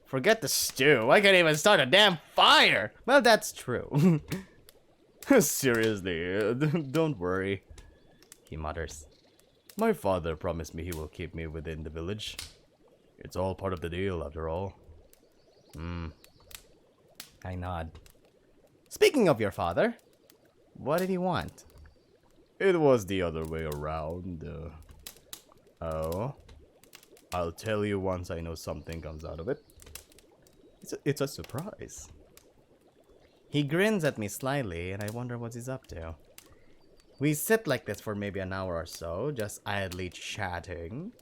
Speaker 2: Forget the stew. I can't even start a damn fire. Well, that's true. Seriously, don't worry. He mutters. My father promised me he will keep me within the village. It's all part of the deal, after all. I nod. Speaking of your father, what did he want? It was the other way around. Oh? I'll tell you once I know something comes out of it. It's a surprise. He grins at me slyly, and I wonder what he's up to. We sit like this for maybe an hour or so, just idly chatting.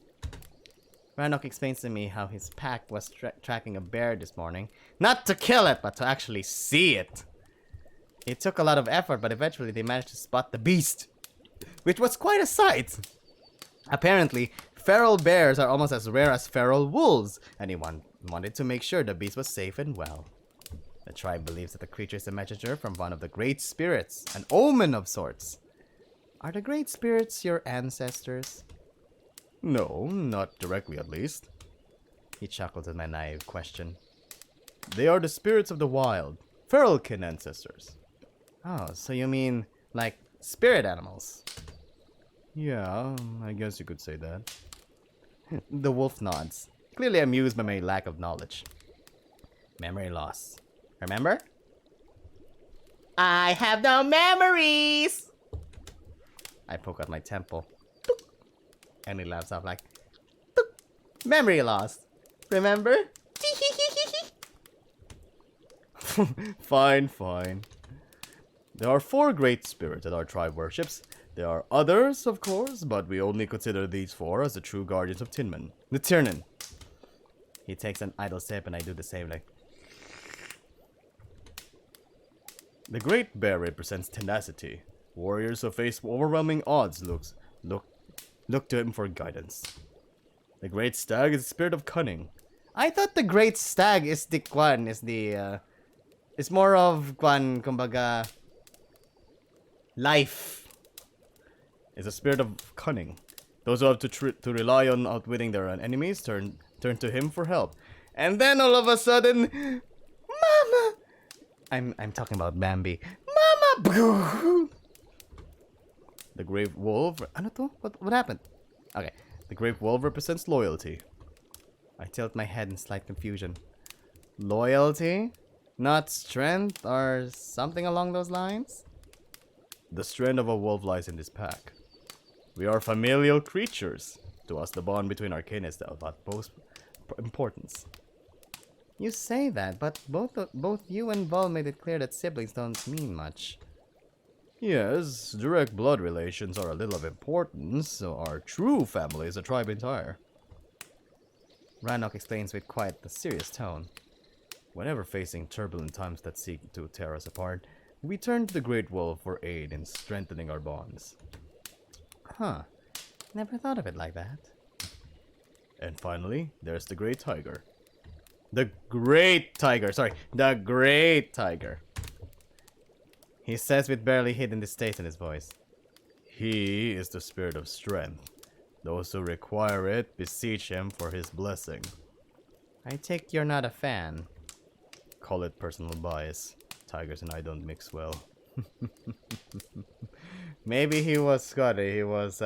Speaker 2: Ranok explains to me how his pack was tracking a bear this morning. Not to kill it, but to actually see it. It took a lot of effort, but eventually they managed to spot the beast, which was quite a sight. Apparently, feral bears are almost as rare as feral wolves, and he wanted to make sure the beast was safe and well. The tribe believes that the creature is a messenger from one of the great spirits, an omen of sorts. Are the great spirits your ancestors? No, not directly at least. He chuckled at my naive question. They are the spirits of the wild, feralkin ancestors. Oh, so you mean like spirit animals? Yeah, I guess you could say that. The wolf nods, clearly amused by my lack of knowledge. Memory loss. Remember? I have no memories! I poke at my temple. And he laughs out like, memory loss. Remember? Fine, fine. There are 4 great spirits that our tribe worships. There are others, of course, but we only consider these 4 as the true guardians of Tinman. The Tirnan. He takes an idle sip and I do the same like. The Great Bear represents tenacity. Warriors who face overwhelming odds look to him for guidance. The Great Stag is the spirit of cunning. I thought the Great Stag is the kwan, it's more of kwan, kumbaga, life. Is a spirit of cunning. Those who have to rely on outwitting their enemies turn to him for help. And then all of a sudden, Mama! I'm talking about Bambi. Mama! The grave wolf. Ano to? What happened? Okay. The grave wolf represents loyalty. I tilt my head in slight confusion. Loyalty? Not strength or something along those lines? The strength of a wolf lies in this pack. We are familial creatures. To us, the bond between our kin is of utmost importance. You say that, but both you and Vol made it clear that siblings don't mean much. Yes, direct blood relations are a little of importance, so our true family is a tribe entire. Ranok explains with quite a serious tone. Whenever facing turbulent times that seek to tear us apart, we turn to the Great Wolf for aid in strengthening our bonds. Huh. Never thought of it like that. And finally, there's the Great Tiger. The Great Tiger! Sorry, the Great Tiger. He says with barely hidden distaste in his voice. He is the spirit of strength. Those who require it beseech him for his blessing. I take you're not a fan. Call it personal bias. Tigers and I don't mix well. Maybe he was Scotty. He was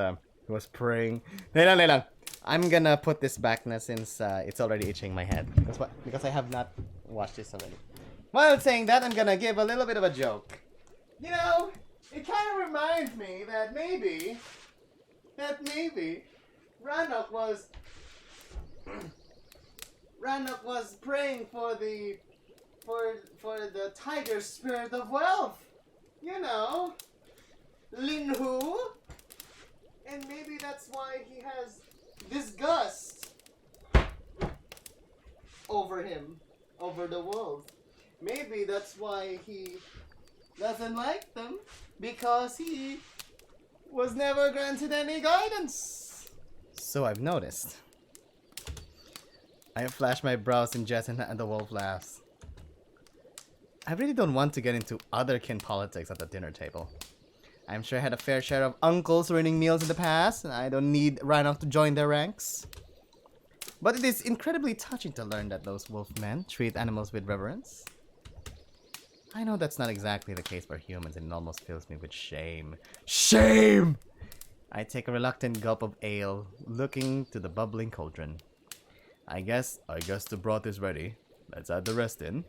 Speaker 2: praying. Lang. I'm gonna put this back now since it's already itching my head. Because I have not watched this already. While saying that, I'm gonna give a little bit of a joke. You know, it kind of reminds me that maybe Ranok was praying for the tiger spirit of wealth. You know, Linhu. And maybe that's why he has disgust over him, over the wolves. Maybe that's why he doesn't like them, because he was never granted any guidance. So I've noticed. I flash my brows in jest and the wolf laughs. I really don't want to get into other kin politics at the dinner table. I'm sure I had a fair share of uncles ruining meals in the past, and I don't need Ranok to join their ranks. But it is incredibly touching to learn that those wolfmen treat animals with reverence. I know that's not exactly the case for humans, and it almost fills me with shame. Shame! I take a reluctant gulp of ale, looking to the bubbling cauldron. I guess the broth is ready. Let's add the rest in.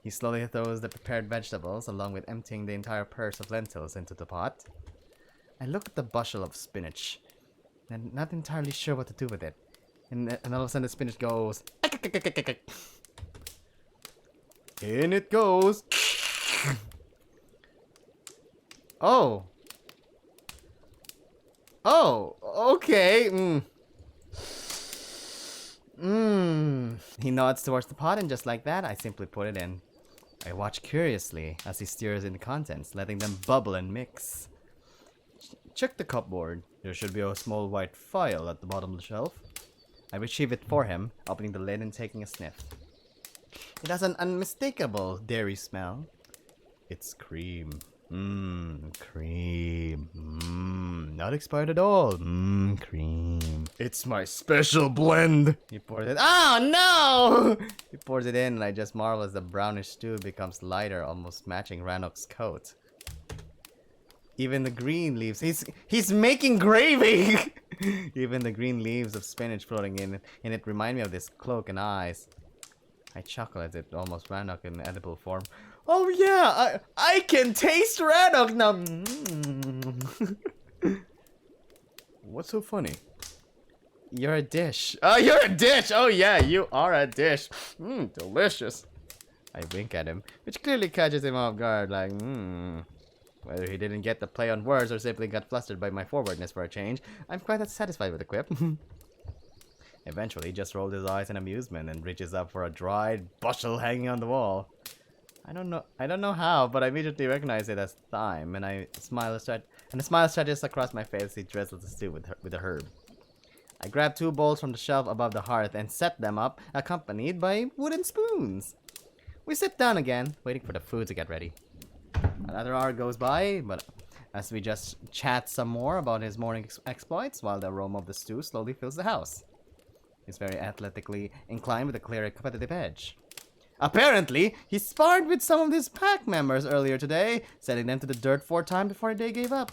Speaker 2: He slowly throws the prepared vegetables, along with emptying the entire purse of lentils into the pot. I look at the bushel of spinach, and not entirely sure what to do with it. And all of a sudden the spinach goes... In it goes! Oh! Oh! Okay! He nods towards the pot, and just like that, I simply put it in. I watch curiously as he stirs in the contents, letting them bubble and mix. Check the cupboard. There should be a small white phial at the bottom of the shelf. I retrieve it for him, opening the lid and taking a sniff. It has an unmistakable dairy smell. It's cream. Cream. Not expired at all. Cream. It's my special blend. He pours it. Oh no! He pours it in, and I just marvel as the brownish stew becomes lighter, almost matching Ranok's coat. Even the green leaves. He's making gravy. Even the green leaves of spinach floating in it remind me of this cloak and eyes. I chuckle as it almost Ranok in edible form. Oh yeah, I can taste Ranok now. What's so funny? You're a dish. Oh, you're a dish. Oh yeah, you are a dish. Delicious. I wink at him, which clearly catches him off guard. Like, Whether he didn't get the play on words or simply got flustered by my forwardness for a change, I'm quite satisfied with the quip. Eventually, he just rolled his eyes in amusement and reaches up for a dried bushel hanging on the wall. I don't know how, but I immediately recognize it as thyme, and a smile stretches across my face as he drizzles the stew with the herb. I grab 2 bowls from the shelf above the hearth and set them up, accompanied by wooden spoons. We sit down again, waiting for the food to get ready. Another hour goes by, but as we just chat some more about his morning exploits while the aroma of the stew slowly fills the house. He's very athletically inclined with a clear competitive edge. Apparently, he sparred with some of his pack members earlier today, sending them to the dirt 4 times before they gave up.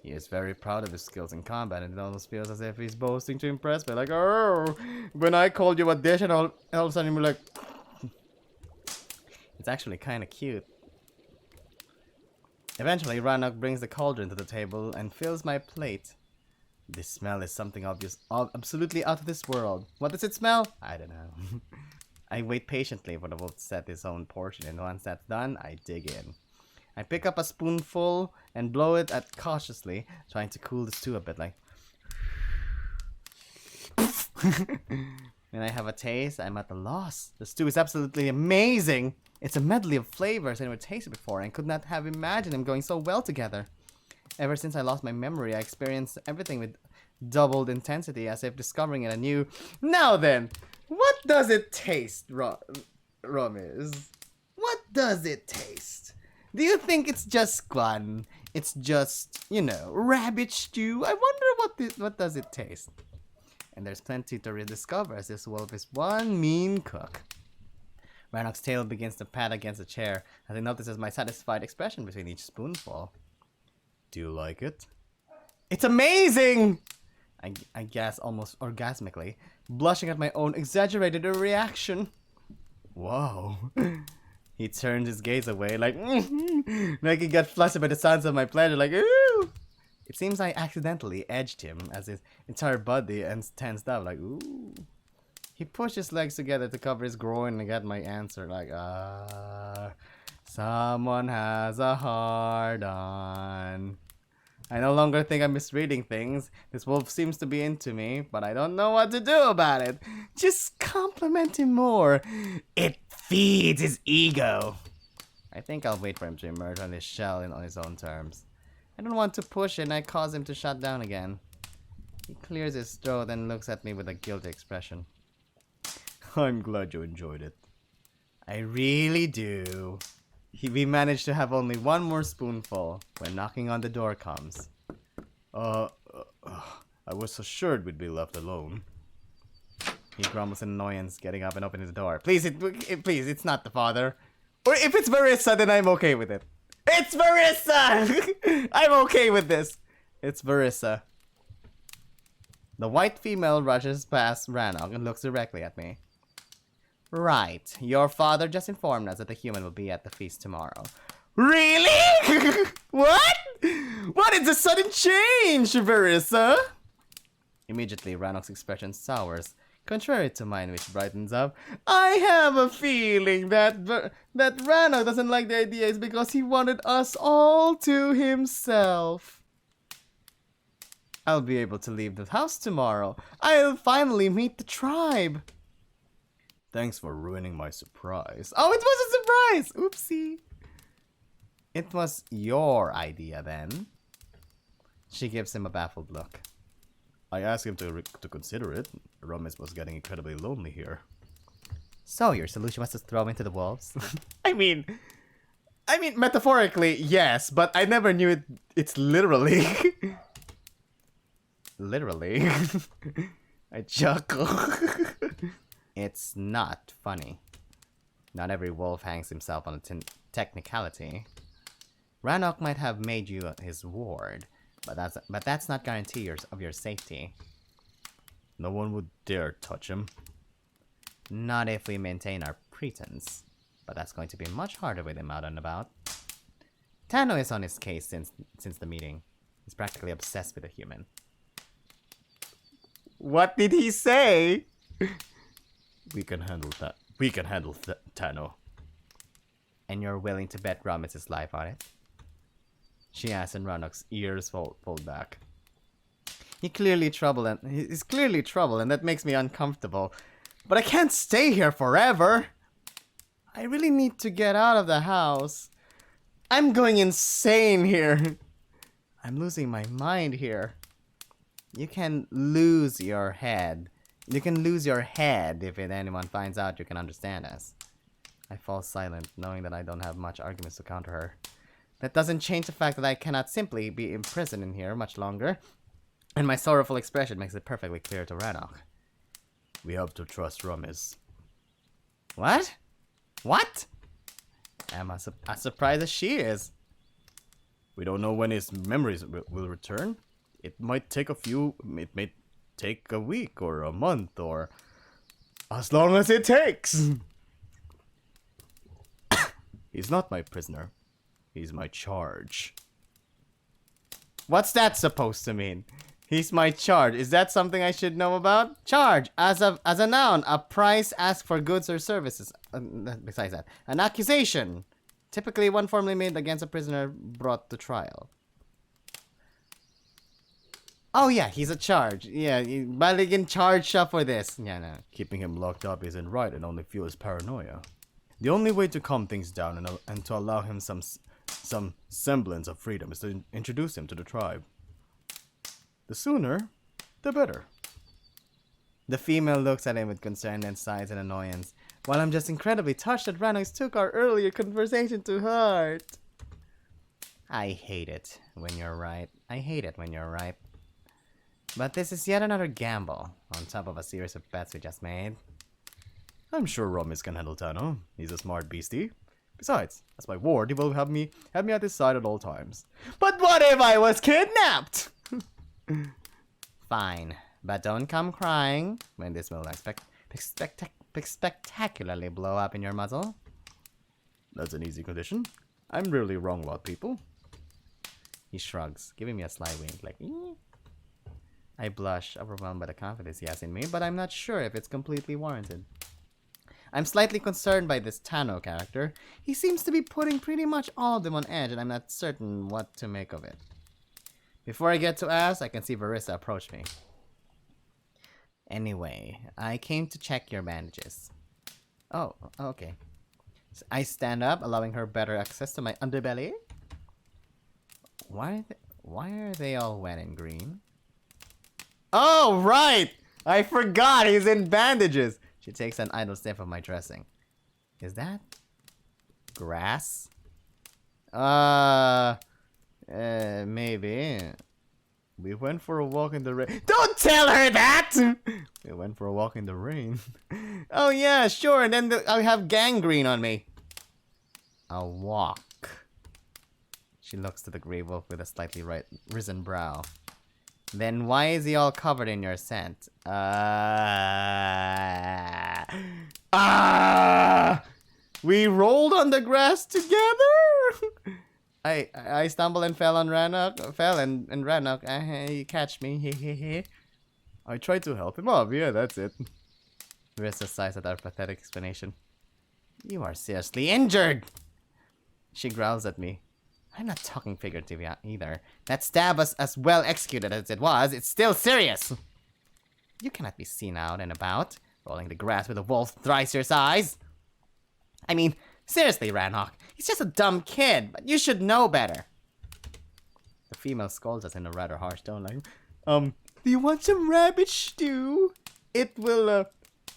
Speaker 2: He is very proud of his skills in combat, and it almost feels as if he's boasting to impress me. Like, oh, when I called you a dish, and all of a sudden you're like... It's actually kind of cute. Eventually, Ranok brings the cauldron to the table and fills my plate. This smell is something obvious, absolutely out of this world. What does it smell? I don't know. I wait patiently for the wolf to set his own portion, and once that's done, I dig in. I pick up a spoonful and blow it at cautiously, trying to cool the stew a bit, like... When I have a taste, I'm at a loss. The stew is absolutely amazing! It's a medley of flavors I never tasted before, and could not have imagined them going so well together. Ever since I lost my memory, I experienced everything with doubled intensity, as if discovering it anew. Now then, what does it taste, Romiz? What does it taste? Do you think it's just fun? It's just, you know, rabbit stew? I wonder what does it taste? And there's plenty to rediscover, as this wolf is one mean cook. Ranok's tail begins to pat against the chair as he notices my satisfied expression between each spoonful. Do you like it? It's amazing! I guess almost orgasmically, blushing at my own exaggerated reaction. Whoa. He turned his gaze away like he got flustered by the sounds of my pleasure, like ooh. It seems I accidentally edged him as his entire body and tensed up, like ooh. He pushed his legs together to cover his groin and got my answer, like someone has a hard on. I no longer think I'm misreading things. This wolf seems to be into me, but I don't know what to do about it. Just compliment him more. It feeds his ego. I think I'll wait for him to emerge on his shell and on his own terms. I don't want to push it, and I cause him to shut down again. He clears his throat and looks at me with a guilty expression. I'm glad you enjoyed it. I really do. We managed to have only one more spoonful when knocking on the door comes. I was assured we'd be left alone. He grumbles in annoyance, getting up and opening the door. Please, please, it's not the father. Or if it's Verissa, then I'm okay with it. It's Verissa! I'm okay with this. It's Verissa. The white female rushes past Ranok and looks directly at me. Right. Your father just informed us that the human will be at the feast tomorrow. Really? What? What is the sudden change, Verissa? Immediately, Ranok's expression sours, contrary to mine, which brightens up. I have a feeling that Ranok doesn't like the idea is because he wanted us all to himself. I'll be able to leave the house tomorrow. I'll finally meet the tribe. Thanks for ruining my surprise. Oh, it was a surprise! Oopsie. It was your idea then. She gives him a baffled look. I asked him to consider it. Romis was getting incredibly lonely here. So your solution was to throw him into the wolves? I mean, metaphorically, yes, but I never knew it's literally. Literally. I chuckle. It's not funny. Not every wolf hangs himself on a technicality. Ranok might have made you his ward, but that's not guarantee of your safety. No one would dare touch him. Not if we maintain our pretense, but that's going to be much harder with him out and about. Tano is on his case since the meeting. He's practically obsessed with a human. What did he say? We can handle that. We can handle Tano. And you're willing to bet Rames's life on it? She asks, and Ranok's ears fold back. He's clearly troubled, and that makes me uncomfortable. But I can't stay here forever. I really need to get out of the house. I'm going insane here. I'm losing my mind here. You can lose your head. You can lose your head if anyone finds out you can understand us. I fall silent, knowing that I don't have much arguments to counter her. That doesn't change the fact that I cannot simply be imprisoned in here much longer. And my sorrowful expression makes it perfectly clear to Ranok. We have to trust Ramis. What? What? Am I as surprised as she is? We don't know when his memories will return. It might take it may take a week or a month or as long as it takes. He's not my prisoner. He's my charge. What's that supposed to mean? He's my charge. Is that something I should know about? Charge, as a noun, a price asked for goods or services. Besides that, an accusation, typically one formally made against a prisoner brought to trial. Oh yeah, he's a charge. Yeah, Baligan charged up for this. Yeah, no. Keeping him locked up isn't right and only fuels paranoia. The only way to calm things down and to allow him some semblance of freedom is to introduce him to the tribe. The sooner, the better. The female looks at him with concern and sighs in annoyance, while I'm just incredibly touched that Ranok took our earlier conversation to heart. I hate it when you're right. I hate it when you're right. But this is yet another gamble, on top of a series of bets we just made. I'm sure Ramis can handle Tano. He's a smart beastie. Besides, as my ward, he will have me at his side at all times. But what if I was kidnapped? Fine, but don't come crying when this will spectacularly blow up in your muzzle. That's an easy condition. I'm really wrong about people. He shrugs, giving me a sly wink like, eh. I blush, overwhelmed by the confidence he has in me, but I'm not sure if it's completely warranted. I'm slightly concerned by this Tano character. He seems to be putting pretty much all of them on edge, and I'm not certain what to make of it. Before I get to ask, I can see Verissa approach me. Anyway, I came to check your bandages. Oh, okay. So I stand up, allowing her better access to my underbelly. Why are they all wet and green? Oh, right! I forgot he's in bandages! She takes an idle sniff of my dressing. Is that grass? Maybe. We went for a walk in the rain. Don't tell her that! We went for a walk in the rain. Oh yeah, sure, and then I have gangrene on me. A walk. She looks to the grey wolf with a slightly risen brow. Then why is he all covered in your scent? We rolled on the grass together. I stumbled and fell on Ranok. And Ranok, he catch me. I tried to help him up. Yeah, that's it. Marissa sighs at our pathetic explanation. You are seriously injured. She growls at me. I'm not talking figuratively either. That stab was as well executed as it was. It's still serious. You cannot be seen out and about, rolling the grass with a wolf thrice your size. I mean, seriously, Ranok. He's just a dumb kid, but you should know better. The female scolds us in a rather harsh tone, like, do you want some rabbit stew? It will,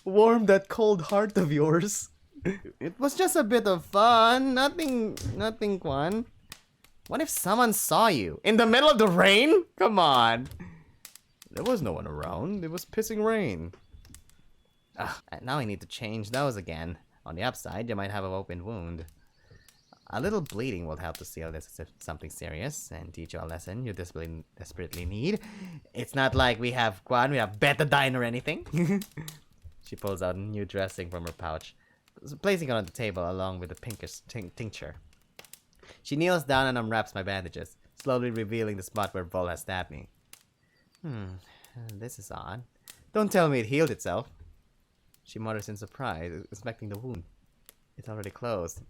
Speaker 2: warm that cold heart of yours. It was just a bit of fun. Nothing fun. What if someone saw you? In the middle of the rain? Come on. There was no one around. It was pissing rain. Ugh, now I need to change those again. On the upside, you might have an open wound. A little bleeding will help to seal this as if something serious and teach you a lesson you desperately need. It's not like we have betadine or anything. She pulls out new dressing from her pouch, placing it on the table along with the pinkish tincture. She kneels down and unwraps my bandages, slowly revealing the spot where Vol has stabbed me. This is odd. Don't tell me it healed itself. She mutters in surprise, inspecting the wound. It's already closed.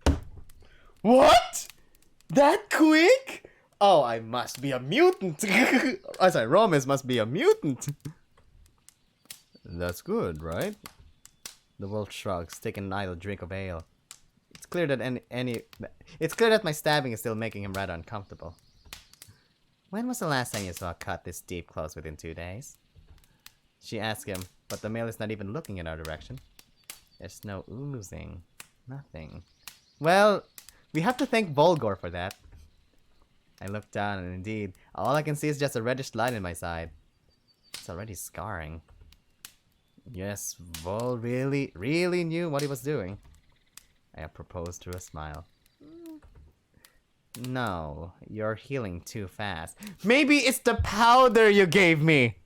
Speaker 2: What? That quick? Oh, I must be a mutant. Oh, sorry, Ramis must be a mutant. That's good, right? The wolf shrugs, taking an idle drink of ale. It's clear that my stabbing is still making him rather uncomfortable. When was the last time you saw a cut this deep close within 2 days? She asks him, but the male is not even looking in our direction. There's no oozing. Nothing. Well, we have to thank Vulgor for that. I look down, and indeed, all I can see is just a reddish line in my side. It's already scarring. Yes, Vol really knew what he was doing. I proposed through a smile. No, you're healing too fast. Maybe it's the powder you gave me!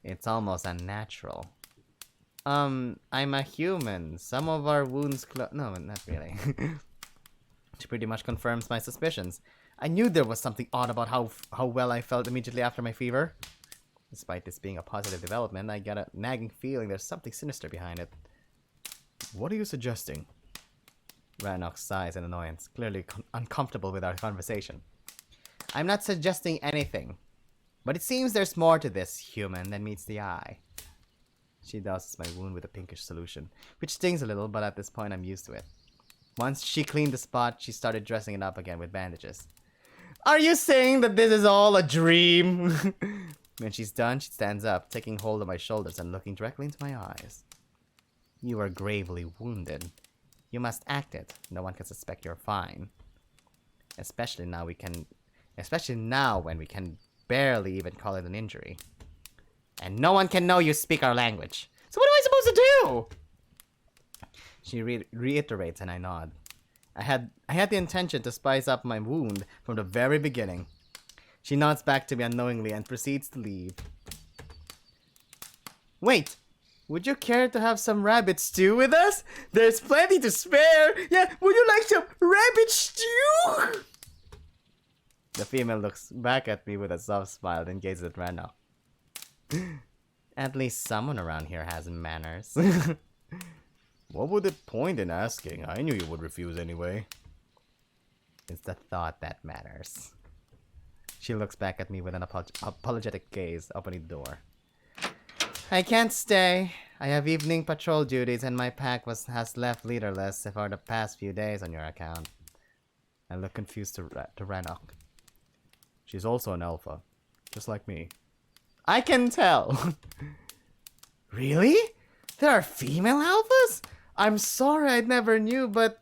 Speaker 2: It's almost unnatural. I'm a human. Some of our wounds no, not really. She pretty much confirms my suspicions. I knew there was something odd about how well I felt immediately after my fever. Despite this being a positive development, I got a nagging feeling there's something sinister behind it. What are you suggesting? Ranok sighs in annoyance, clearly uncomfortable with our conversation. I'm not suggesting anything, but it seems there's more to this human than meets the eye. She douses my wound with a pinkish solution, which stings a little, but at this point I'm used to it. Once she cleaned the spot, she started dressing it up again with bandages. Are you saying that this is all a dream? When she's done, she stands up, taking hold of my shoulders and looking directly into my eyes. You are gravely wounded. You must act it. No one can suspect you're fine. Especially now when we can barely even call it an injury. And no one can know you speak our language. So what am I supposed to do? She reiterates and I nod. I had the intention to spice up my wound from the very beginning. She nods back to me unknowingly and proceeds to leave. Wait! Would you care to have some rabbit stew with us? There's plenty to spare! Yeah, would you like some rabbit stew? The female looks back at me with a soft smile and gazes at Ranok. At least someone around here has manners. What would the point in asking? I knew you would refuse anyway. It's the thought that matters. She looks back at me with an apologetic gaze, opening the door. I can't stay. I have evening patrol duties and my pack has left leaderless for the past few days on your account. I look confused to Ranok. She's also an alpha, just like me. I can tell. Really? There are female alphas? I'm sorry I never knew, but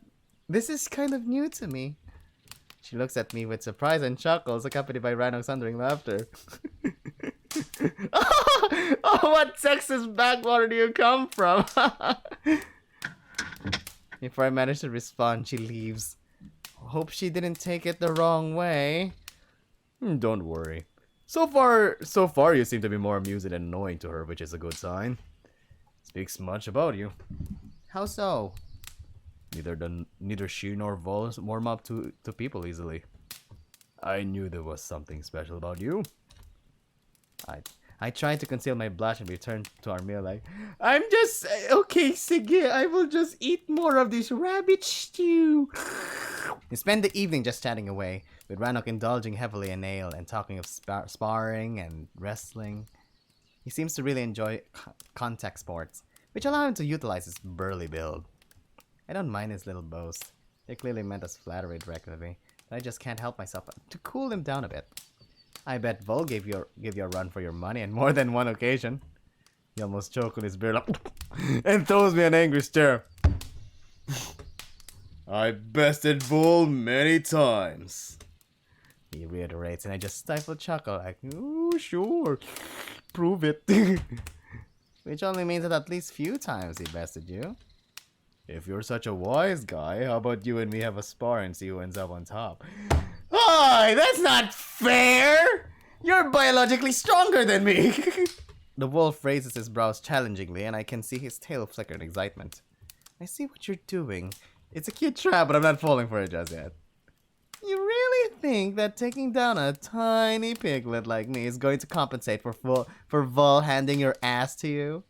Speaker 2: this is kind of new to me. She looks at me with surprise and chuckles, accompanied by Ranok's thundering laughter. Oh, what sexist backwater do you come from? Before I manage to respond, she leaves. Hope she didn't take it the wrong way. Don't worry. So far you seem to be more amusing and annoying to her, which is a good sign. Speaks much about you. How so? Neither she nor Vol warm up to people easily. I knew there was something special about you. I tried to conceal my blush and returned to our meal like, I'm just... Okay, sige, I will just eat more of this rabbit stew. We spent the evening just chatting away, with Ranok indulging heavily in ale and talking of sparring and wrestling. He seems to really enjoy contact sports, which allow him to utilize his burly build. I don't mind his little boast. They clearly meant as flattery directly, but I just can't help myself to cool him down a bit. I bet Vol gave you a run for your money on more than one occasion. He almost choked on his beard and throws me an angry stare. I bested Vol many times. He reiterates and I just stifle a chuckle like, oh sure, prove it. Which only means that at least few times he bested you. If you're such a wise guy, how about you and me have a spar and see who ends up on top? Oh, that's not fair! You're biologically stronger than me! The wolf raises his brows challengingly and I can see his tail flicker in excitement. I see what you're doing. It's a cute trap, but I'm not falling for it just yet. You really think that taking down a tiny piglet like me is going to compensate for Vol handing your ass to you?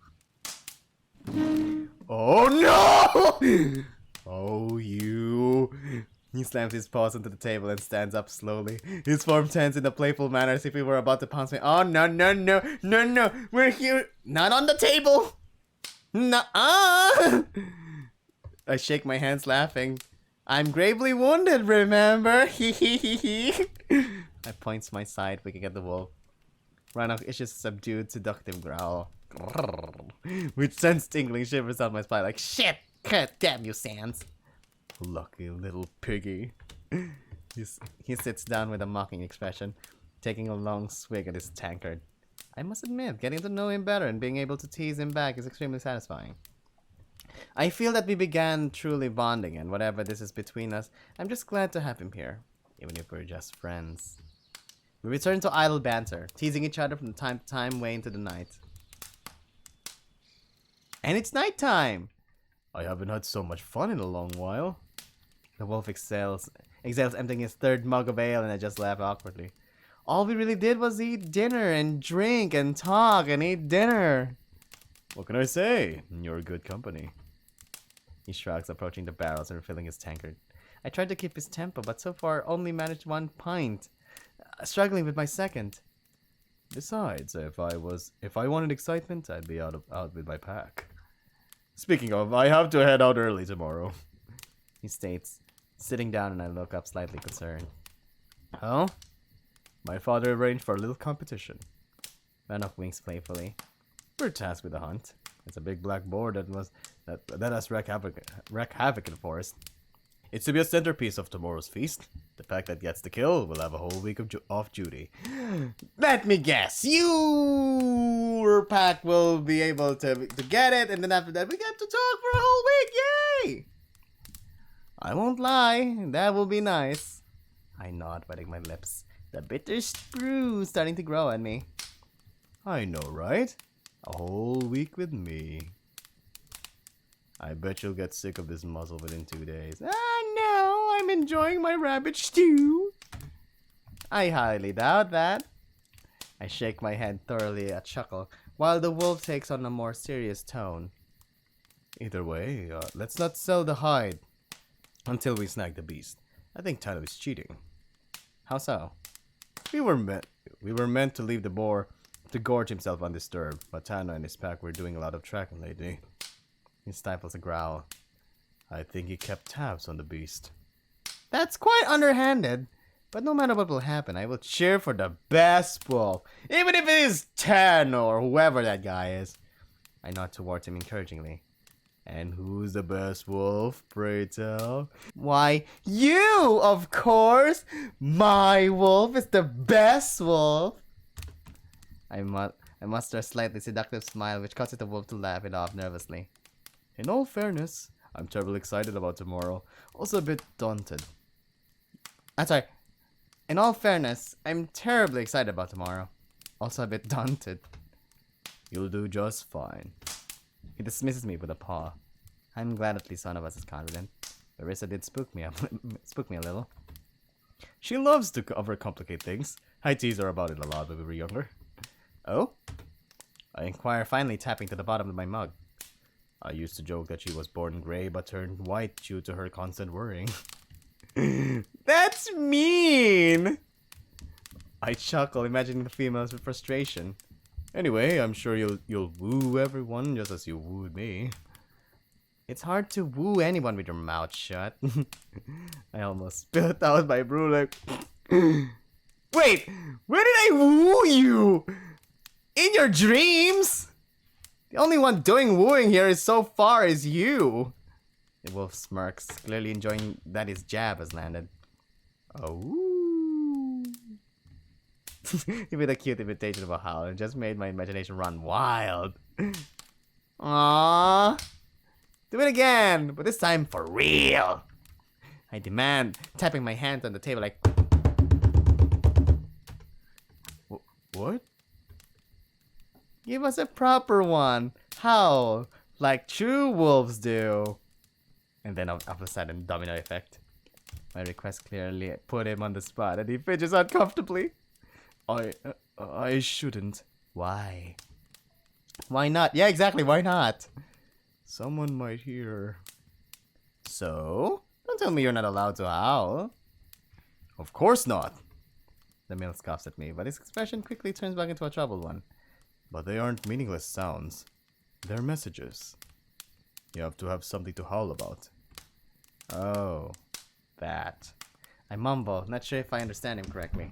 Speaker 2: Oh no! Oh, you. He slams his paws onto the table and stands up slowly, his form tense in a playful manner as if he were about to pounce me. Oh, no. We're here. Not on the table. Nuh-uh. I shake my hands laughing. I'm gravely wounded, remember? I point to my side, winking at the wolf. Ranok issues a subdued, seductive growl, which sends tingling shivers down my spine like, shit! God damn you, Sans! Lucky little piggy. He sits down with a mocking expression, taking a long swig at his tankard. I must admit, getting to know him better and being able to tease him back is extremely satisfying. I feel that we began truly bonding, and whatever this is between us, I'm just glad to have him here, even if we're just friends. We return to idle banter, teasing each other from time to time way into the night. And it's nighttime! I haven't had so much fun in a long while. The wolf exhales, emptying his third mug of ale, and I just laugh awkwardly. All we really did was eat dinner and drink and talk and eat dinner. What can I say? You're good company. He shrugs, approaching the barrels and refilling his tankard. I tried to keep his tempo, but so far only managed 1 pint, struggling with my second. Besides, if I wanted excitement, I'd be out with my pack. Speaking of, I have to head out early tomorrow. He states, sitting down, and I look up slightly concerned. Oh? My father arranged for a little competition. Ranok winks playfully. We're tasked with a hunt. It's a big black boar that has wreak havoc in the forest. It's to be a centerpiece of tomorrow's feast. The pack that gets the kill will have a whole week of off duty. Let me guess. Your pack will be able to get it, and then after that we get to talk for a whole week. Yay! I won't lie. That will be nice. I nod, wetting my lips. The bitter sprue starting to grow on me. I know, right? A whole week with me. I bet you'll get sick of this muzzle within 2 days. Ah, no, I'm enjoying my rabbit stew. I highly doubt that. I shake my head thoroughly a chuckle, while the wolf takes on a more serious tone. Either way, let's not sell the hide until we snag the beast. I think Tano is cheating. How so? We were meant to leave the boar to gorge himself undisturbed, but Tano and his pack were doing a lot of tracking lately. He stifles a growl. I think he kept tabs on the beast. That's quite underhanded, but no matter what will happen, I will cheer for the best wolf, even if it is Tano or whoever that guy is. I nod towards him encouragingly. And who's the best wolf, pray tell? Why, you, of course! My wolf is the best wolf! I muster a slightly seductive smile, which causes the wolf to laugh it off nervously. In all fairness, I'm terribly excited about tomorrow. Also a bit daunted. I'm sorry. In all fairness, I'm terribly excited about tomorrow. Also a bit daunted. You'll do just fine. He dismisses me with a paw. I'm glad at least one of us is confident. Verissa did spook me a little. She loves to overcomplicate things. I tease her about it a lot when we were younger. Oh? I inquire, finally tapping to the bottom of my mug. I used to joke that she was born gray but turned white due to her constant worrying. That's mean! I chuckle, imagining the females with frustration. Anyway, I'm sure you'll woo everyone just as you wooed me. It's hard to woo anyone with your mouth shut. I almost spit out my brew like... Wait! Where did I woo you? In your dreams? The only one doing wooing here is so far is you. The wolf smirks, clearly enjoying that his jab has landed. Oh. He made a cute imitation of a howl and just made my imagination run wild. Aww. Do it again, but this time for real. I demand, tapping my hands on the table like... What? Give us a proper one. Howl, like true wolves do. And then all of a sudden, domino effect. My request clearly put him on the spot and he fidgets uncomfortably. I shouldn't. Why? Why not? Yeah, exactly, why not? Someone might hear. So? Don't tell me you're not allowed to howl. Of course not. The male scoffs at me, but his expression quickly turns back into a troubled one. But they aren't meaningless sounds. They're messages. You have to have something to howl about. Oh, that. I mumble, not sure if I understand him correctly.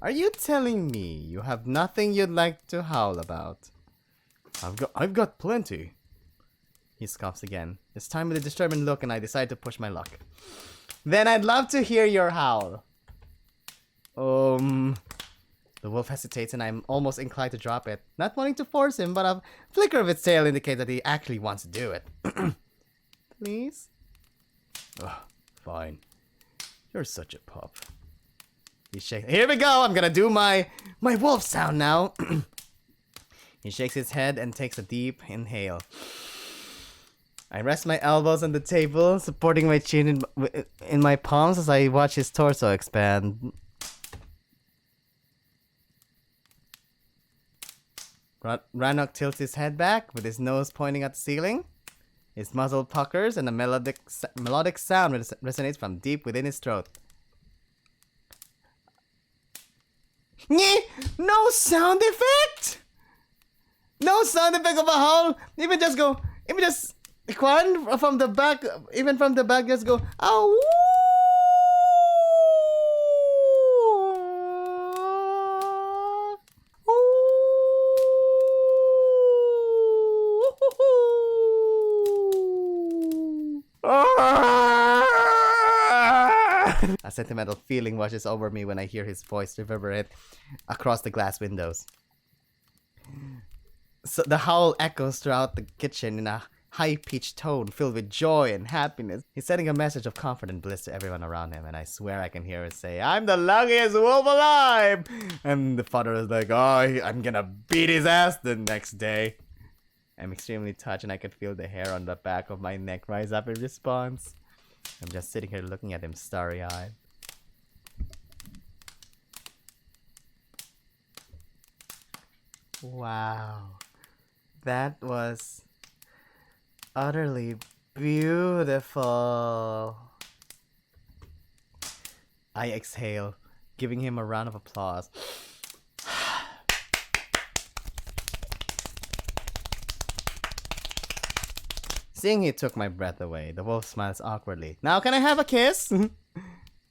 Speaker 2: Are you telling me you have nothing you'd like to howl about? I've got plenty. He scoffs again, this time with a determined look, and I decide to push my luck. Then I'd love to hear your howl. The wolf hesitates and I'm almost inclined to drop it. Not wanting to force him, but a flicker of its tail indicates that he actually wants to do it. Please? Oh, fine. You're such a pup. He shakes. Here we go! I'm gonna do my wolf sound now. He shakes his head and takes a deep inhale. I rest my elbows on the table, supporting my chin in my palms as I watch his torso expand. Ranok tilts his head back, with his nose pointing at the ceiling. His muzzle puckers, and a melodic sound resonates from deep within his throat. No sound effect! No sound effect of a howl! Even just from the back, just go, ow! A sentimental feeling washes over me when I hear his voice reverberate across the glass windows. So the howl echoes throughout the kitchen in a high-pitched tone filled with joy and happiness. He's sending a message of comfort and bliss to everyone around him, and I swear I can hear it say, "I'm the luckiest wolf alive!" And the father is like, "Oh, I'm gonna beat his ass the next day." I'm extremely touched, and I could feel the hair on the back of my neck rise up in response. I'm just sitting here looking at him starry-eyed. Wow. That was utterly beautiful. I exhale, giving him a round of applause. Seeing he took my breath away, the wolf smiles awkwardly. "Now can I have a kiss?"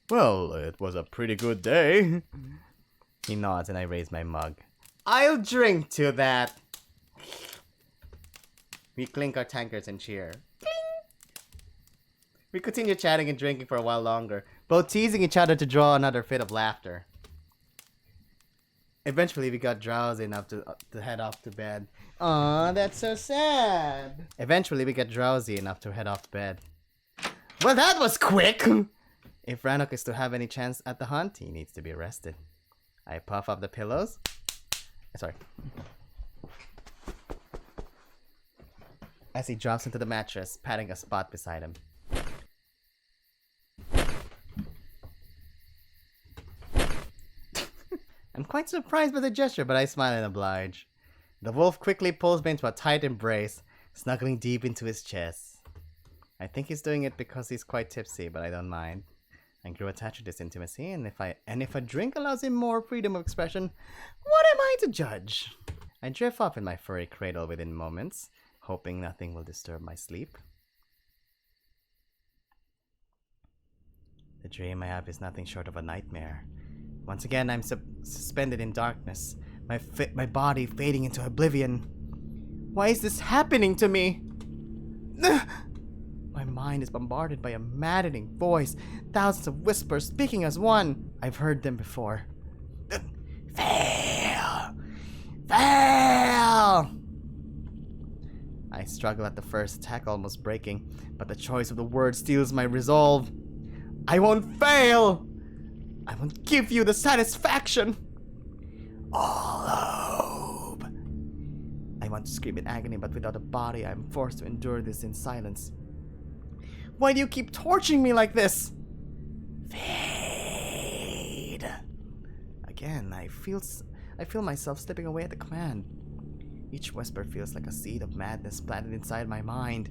Speaker 2: "Well, it was a pretty good day." He nods and I raise my mug. "I'll drink to that." We clink our tankards and cheer. We continue chatting and drinking for a while longer, both teasing each other to draw another fit of laughter. Eventually, we got drowsy enough to head off to bed. Aw, that's so sad. Eventually, we got drowsy enough to head off to bed. Well, that was quick! If Ranok is to have any chance at the hunt, he needs to be rested. I puff up the pillows. Sorry. As he drops into the mattress, patting a spot beside him. I'm quite surprised by the gesture, but I smile and oblige. The wolf quickly pulls me into a tight embrace, snuggling deep into his chest. I think he's doing it because he's quite tipsy, but I don't mind. I grew attached to this intimacy, and if a drink allows him more freedom of expression, what am I to judge? I drift off in my furry cradle within moments, hoping nothing will disturb my sleep. The dream I have is nothing short of a nightmare. Once again, I'm suspended in darkness, my body fading into oblivion. Why is this happening to me? My mind is bombarded by a maddening voice, thousands of whispers speaking as one. I've heard them before. Fail! Fail! I struggle at the first attack, almost breaking, but the choice of the word steals my resolve. I won't fail! I won't give you the satisfaction! All hope! I want to scream in agony, but without a body, I am forced to endure this in silence. Why do you keep torturing me like this? Fade! Again, I feel myself slipping away at the command. Each whisper feels like a seed of madness planted inside my mind.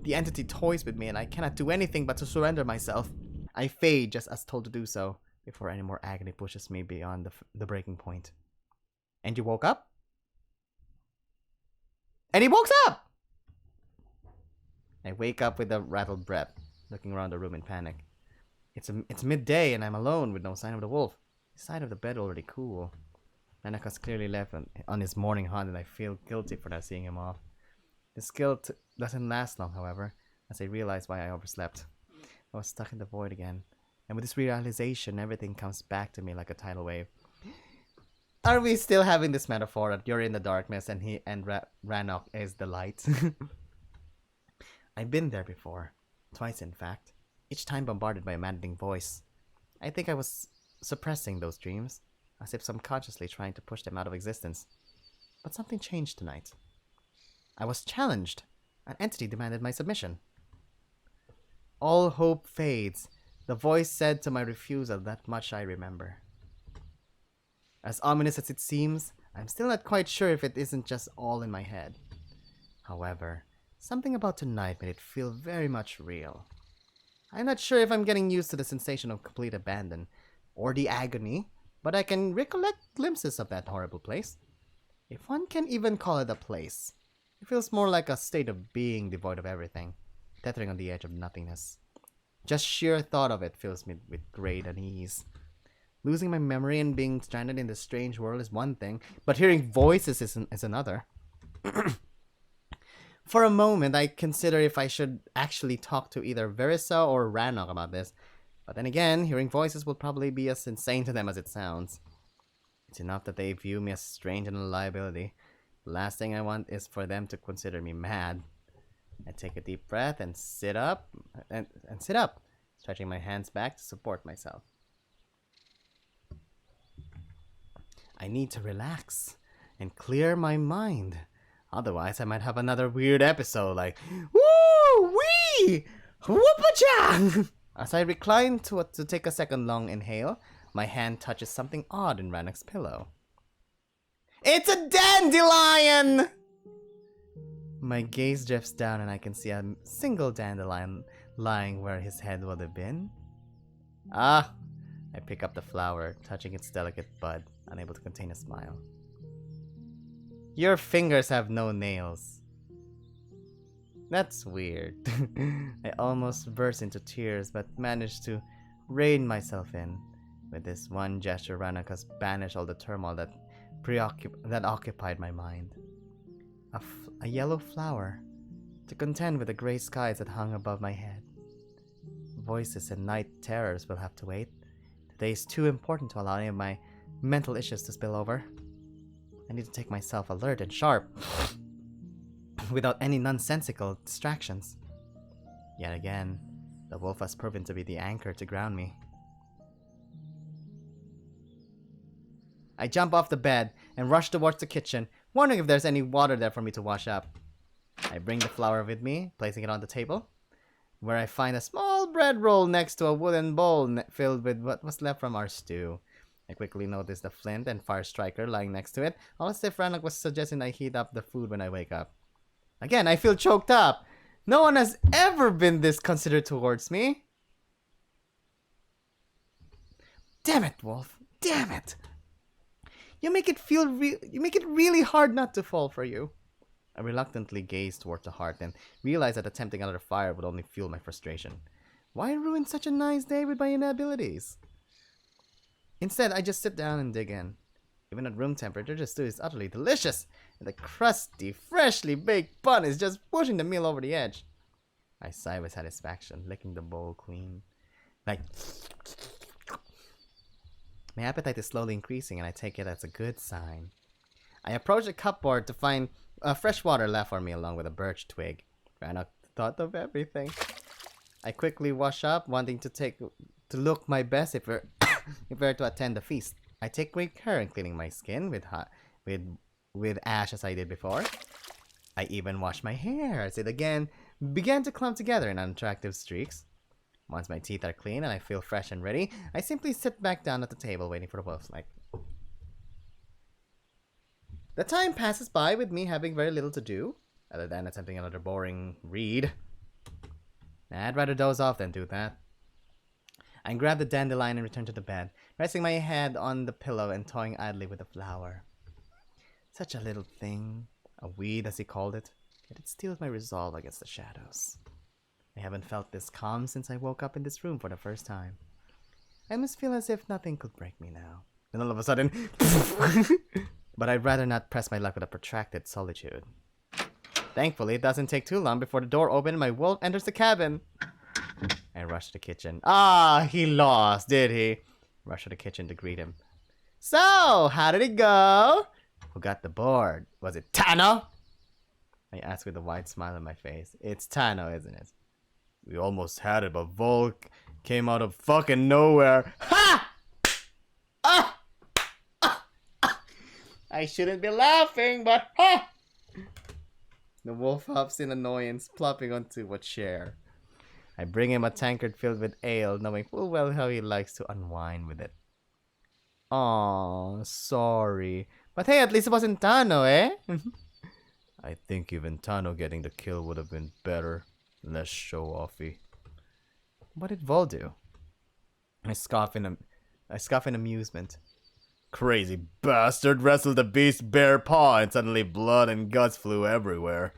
Speaker 2: The entity toys with me, and I cannot do anything but to surrender myself. I fade just as told to do so, before any more agony pushes me beyond the breaking point. And you woke up? And he woke up! I wake up with a rattled breath, looking around the room in panic. It's midday and I'm alone with no sign of the wolf. His side of the bed already cool. Ranok has clearly left on his morning hunt, and I feel guilty for not seeing him off. This guilt doesn't last long, however, as I realize why I overslept. I was stuck in the void again. And with this realization, everything comes back to me like a tidal wave. Are we still having this metaphor that you're in the darkness and Ranok is the light? I've been there before. Twice, in fact. Each time bombarded by a maddening voice. I think I was suppressing those dreams, as if subconsciously trying to push them out of existence. But something changed tonight. I was challenged. An entity demanded my submission. All hope fades. The voice said to my refusal, that much I remember. As ominous as it seems, I'm still not quite sure if it isn't just all in my head. However, something about tonight made it feel very much real. I'm not sure if I'm getting used to the sensation of complete abandon, or the agony, but I can recollect glimpses of that horrible place. If one can even call it a place. It feels more like a state of being devoid of everything, tethering on the edge of nothingness. Just sheer thought of it fills me with great unease. Losing my memory and being stranded in this strange world is one thing, but hearing voices is another. For a moment, I consider if I should actually talk to either Verissa or Ranok about this. But then again, hearing voices will probably be as insane to them as it sounds. It's enough that they view me as strange and a liability. The last thing I want is for them to consider me mad. I take a deep breath and sit up, stretching my hands back to support myself. I need to relax and clear my mind. Otherwise, I might have another weird episode like, woo-wee, whoop-a-cha! As I recline to take a second long inhale, my hand touches something odd in Ranok's pillow. It's a dandelion! My gaze drifts down and I can see a single dandelion lying where his head would have been. Ah! I pick up the flower, touching its delicate bud, unable to contain a smile. Your fingers have no nails. That's weird. I almost burst into tears, but managed to rein myself in. With this one gesture, Ranok has banished all the turmoil that occupied my mind. A yellow flower, to contend with the gray skies that hung above my head. Voices and night terrors will have to wait. Today is too important to allow any of my mental issues to spill over. I need to take myself alert and sharp, without any nonsensical distractions. Yet again, the wolf has proven to be the anchor to ground me. I jump off the bed and rush towards the kitchen, wondering if there's any water there for me to wash up. I bring the flower with me, placing it on the table, where I find a small bread roll next to a wooden bowl filled with what was left from our stew. I quickly notice the flint and fire striker lying next to it, almost as if Ranok was suggesting I heat up the food when I wake up. Again, I feel choked up. No one has ever been this considerate towards me. Damn it, Wolf. Damn it. You make it really hard not to fall for you. I reluctantly gaze towards the hearth and realize that attempting another fire would only fuel my frustration. Why ruin such a nice day with my inabilities? Instead, I just sit down and dig in. Even at room temperature, the stew is utterly delicious, and the crusty, freshly baked bun is just pushing the meal over the edge. I sigh with satisfaction, licking the bowl clean. My appetite is slowly increasing, and I take it as a good sign. I approach the cupboard to find fresh water left for me along with a birch twig. Ranok thought of everything. I quickly wash up, wanting to look my best if we're to attend the feast. I take great care in cleaning my skin with ash as I did before. I even wash my hair as it again began to clump together in unattractive streaks. Once my teeth are clean and I feel fresh and ready, I simply sit back down at the table waiting for the wolf's light. The time passes by with me having very little to do, other than attempting another boring read. I'd rather doze off than do that. I grab the dandelion and return to the bed, resting my head on the pillow and toying idly with the flower. Such a little thing, a weed as he called it, yet it steals my resolve against the shadows. I haven't felt this calm since I woke up in this room for the first time. I must feel as if nothing could break me now. Then all of a sudden, but I'd rather not press my luck with a protracted solitude. Thankfully, it doesn't take too long before the door opens and my wolf enters the cabin. I rushed to the kitchen. Ah, he lost, did he? Rushed to the kitchen to greet him. So, how did it go? Who got the board? Was it Tano? I asked with a wide smile on my face. It's Tano, isn't it? We almost had it, but Volk came out of fucking nowhere. Ha! Ah! I shouldn't be laughing, but ha! The wolf hops in annoyance, plopping onto a chair. I bring him a tankard filled with ale, knowing full well how he likes to unwind with it. Aw, sorry. But hey, at least it wasn't Tano, eh? I think even Tano getting the kill would have been better. Less show-offy. What did Vol do? I scoff in amusement. Crazy bastard wrestled the beast bare paw and suddenly blood and guts flew everywhere.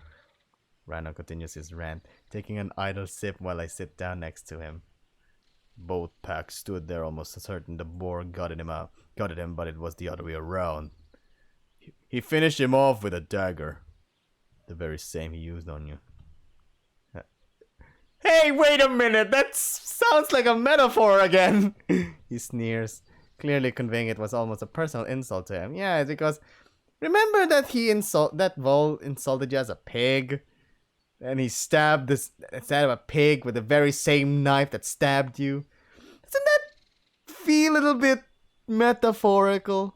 Speaker 2: Ranok continues his rant, taking an idle sip while I sit down next to him. Both packs stood there almost certain the boar gutted him, but it was the other way around. He finished him off with a dagger. The very same he used on you. Hey, wait a minute! That sounds like a metaphor again! He sneers, clearly conveying it was almost a personal insult to him. Yeah, it's because remember that Vol insulted you as a pig? And he stabbed instead of a pig with the very same knife that stabbed you. Doesn't that feel a little bit metaphorical?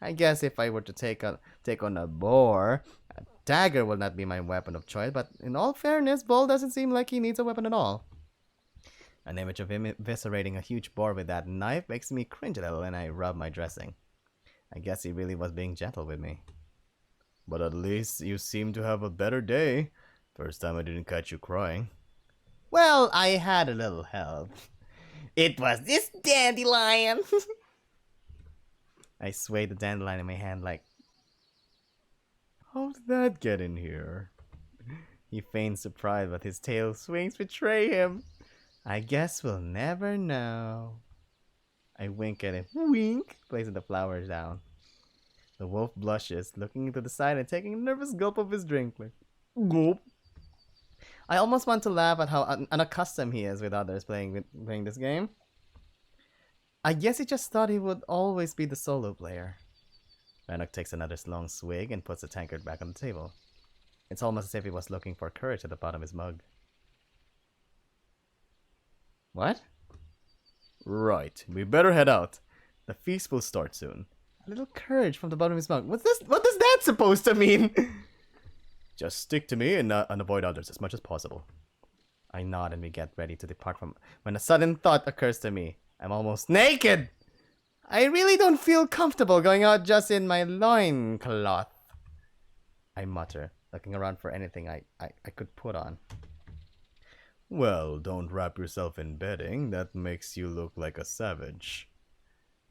Speaker 2: I guess if I were to take on a boar, a dagger will not be my weapon of choice, but in all fairness, Bull doesn't seem like he needs a weapon at all. An image of him eviscerating a huge boar with that knife makes me cringe a little and I rub my dressing. I guess he really was being gentle with me. But at least you seem to have a better day. First time I didn't catch you crying. Well, I had a little help. It was this dandelion. I swayed the dandelion in my hand like, how did that get in here? He feigns surprise, but his tail swings betray him. I guess we'll never know. I wink at him. Wink, placing the flowers down. The wolf blushes, looking to the side and taking a nervous gulp of his drink. Like, gulp. I almost want to laugh at how unaccustomed he is with others playing this game. I guess he just thought he would always be the solo player. Ranok takes another long swig and puts the tankard back on the table. It's almost as if he was looking for courage at the bottom of his mug. What? Right, we better head out. The feast will start soon. A little courage from the bottom of his mug. What does that supposed to mean? Just stick to me and avoid others as much as possible. I nod and we get ready to depart when a sudden thought occurs to me. I'm almost naked! I really don't feel comfortable going out just in my loincloth. I mutter, looking around for anything I could put on. Well, don't wrap yourself in bedding. That makes you look like a savage.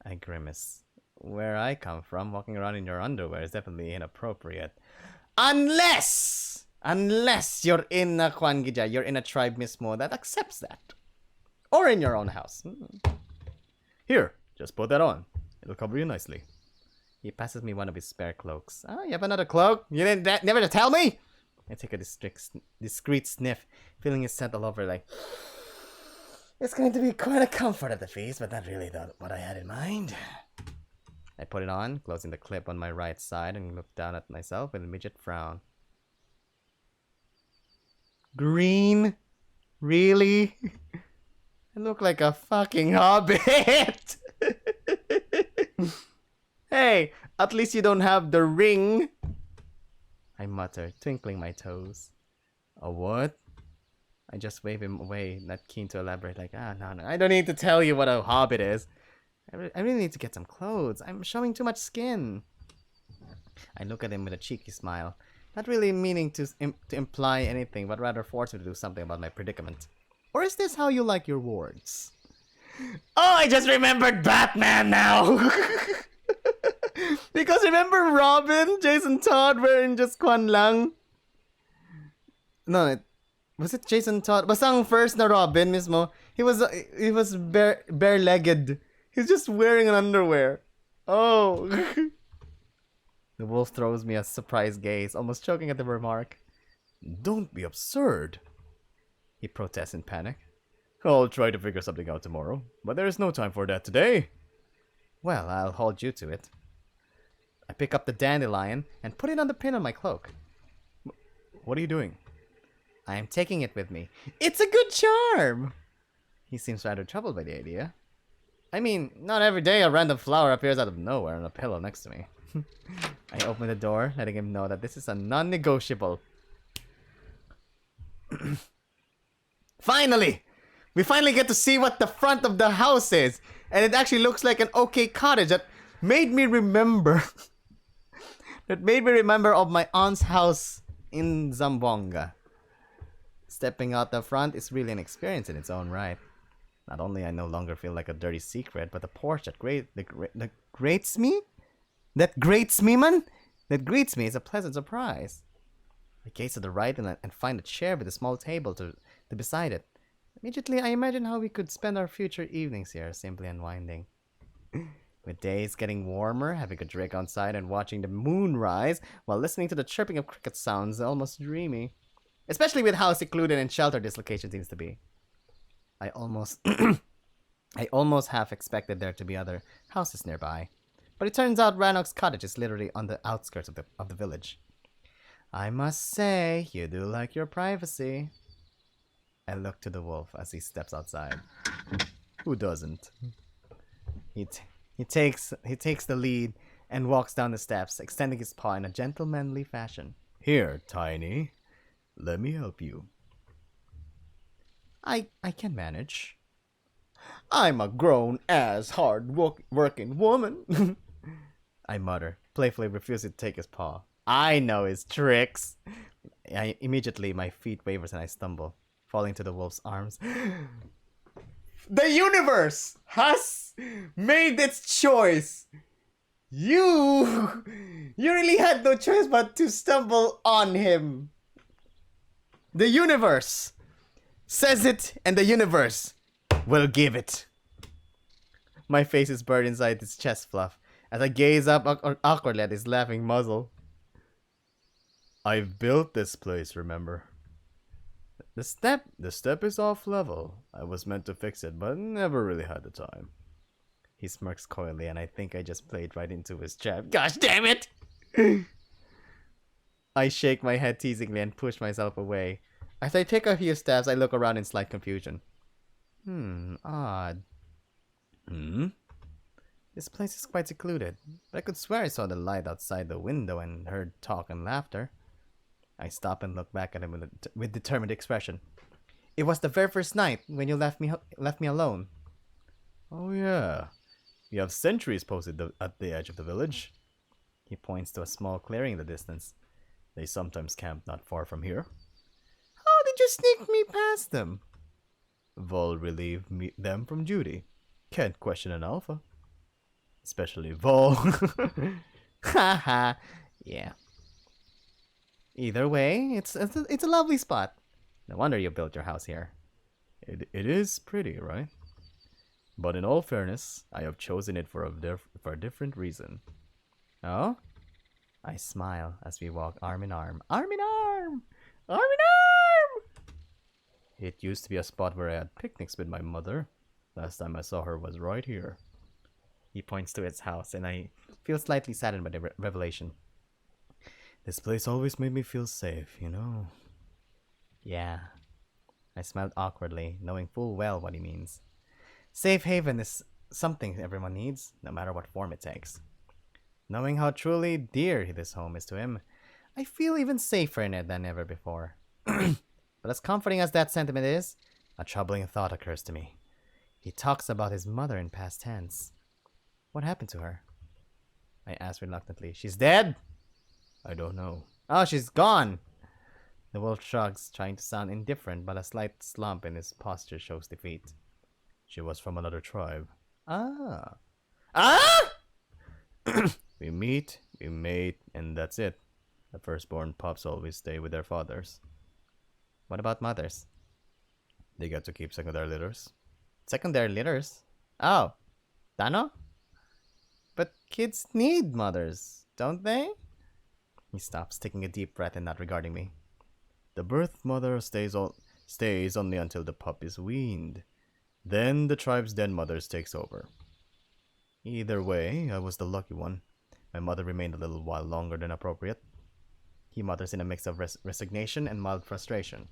Speaker 2: I grimace. Where I come from, walking around in your underwear is definitely inappropriate. Unless you're in a Kwangija, you're in a tribe mismo that accepts that. Or in your own house. Here, just put that on. It'll cover you nicely. He passes me one of his spare cloaks. Oh, you have another cloak? You didn't never tell me? I take a discreet sniff, feeling his scent all over like... It's going to be quite a comfort at the feast, but not really what I had in mind. I put it on, closing the clip on my right side, and look down at myself with a midget frown. Green? Really? I look like a fucking hobbit! Hey, at least you don't have the ring! I mutter, twinkling my toes. A what? I just wave him away, not keen to elaborate like, no, I don't need to tell you what a hobbit is. I really need to get some clothes. I'm showing too much skin. I look at him with a cheeky smile, not really meaning to imply anything, but rather force him to do something about my predicament. Or is this how you like your wards? Oh, I just remembered Batman now! Because remember Robin, Jason Todd wearing just kwan lang? No, was it Jason Todd? Basta ang first na Robin mismo, he was bare-legged. He's just wearing an underwear. Oh. The wolf throws me a surprised gaze, almost choking at the remark. Don't be absurd. He protests in panic. I'll try to figure something out tomorrow, but there is no time for that today. Well, I'll hold you to it. I pick up the dandelion and put it on the pin on my cloak. What are you doing? I am taking it with me. It's a good charm! He seems rather troubled by the idea. I mean, not every day a random flower appears out of nowhere on a pillow next to me. I open the door, letting him know that this is a non-negotiable. Finally! We finally get to see what the front of the house is! And it actually looks like an okay cottage that made me remember... that made me remember of my aunt's house in Zamboanga. Stepping out the front is really an experience in its own right. Not only I no longer feel like a dirty secret, but the porch that grates me? That grates me, man? That greets me is a pleasant surprise. I gaze to the right and find a chair with a small table to beside it. Immediately, I imagine how we could spend our future evenings here, simply unwinding. With days getting warmer, having a drink outside and watching the moon rise while listening to the chirping of cricket sounds almost dreamy. Especially with how secluded and sheltered this location seems to be. I almost half expected there to be other houses nearby. But it turns out Ranok's cottage is literally on the outskirts of the village. I must say, you do like your privacy. I look to the wolf as he steps outside. Who doesn't? He takes the lead and walks down the steps, extending his paw in a gentlemanly fashion. Here, Tiny. Let me help you. I can manage. I'm a grown-ass, hard-working woman. I mutter, playfully refusing to take his paw. I know his tricks. Immediately, my feet wavers and I stumble, falling to the wolf's arms. The universe has made its choice. You really had no choice but to stumble on him. The universe says it, and the universe will give it. My face is buried inside his chest fluff as I gaze up awkwardly at his laughing muzzle. I've built this place, remember? The step is off level. I was meant to fix it, but never really had the time. He smirks coyly, and I think I just played right into his trap. Gosh damn it! I shake my head teasingly and push myself away. As I take a few steps, I look around in slight confusion. Odd. This place is quite secluded, but I could swear I saw the light outside the window and heard talk and laughter. I stop and look back at him with determined expression. It was the very first night when you left me alone. Oh yeah. We have sentries posted at the edge of the village. He points to a small clearing in the distance. They sometimes camp not far from here. How did you sneak me past them? Vol relieved them from duty. Can't question an alpha. Especially Vol. Haha. Yeah. Either way, it's a lovely spot. No wonder you built your house here. It is pretty, right? But in all fairness, I have chosen it for a different reason. Oh? I smile as we walk arm in arm. Arm in arm! Arm in arm! It used to be a spot where I had picnics with my mother. Last time I saw her was right here. He points to its house, and I feel slightly saddened by the revelation. This place always made me feel safe, you know? Yeah. I smiled awkwardly, knowing full well what he means. Safe haven is something everyone needs, no matter what form it takes. Knowing how truly dear this home is to him, I feel even safer in it than ever before. But as comforting as that sentiment is, a troubling thought occurs to me. He talks about his mother in past tense. What happened to her? I ask reluctantly. She's dead? I don't know. Oh, she's gone! The wolf shrugs, trying to sound indifferent, but a slight slump in his posture shows defeat. She was from another tribe. Ah! Ah! We meet, we mate, and that's it. The firstborn pups always stay with their fathers. What about mothers? They get to keep secondary litters. Secondary litters? Oh. Tano? But kids need mothers, don't they? He stops, taking a deep breath and not regarding me. The birth mother stays stays only until the pup is weaned. Then the tribe's den mothers takes over. Either way, I was the lucky one. My mother remained a little while longer than appropriate. He mutters in a mix of resignation and mild frustration.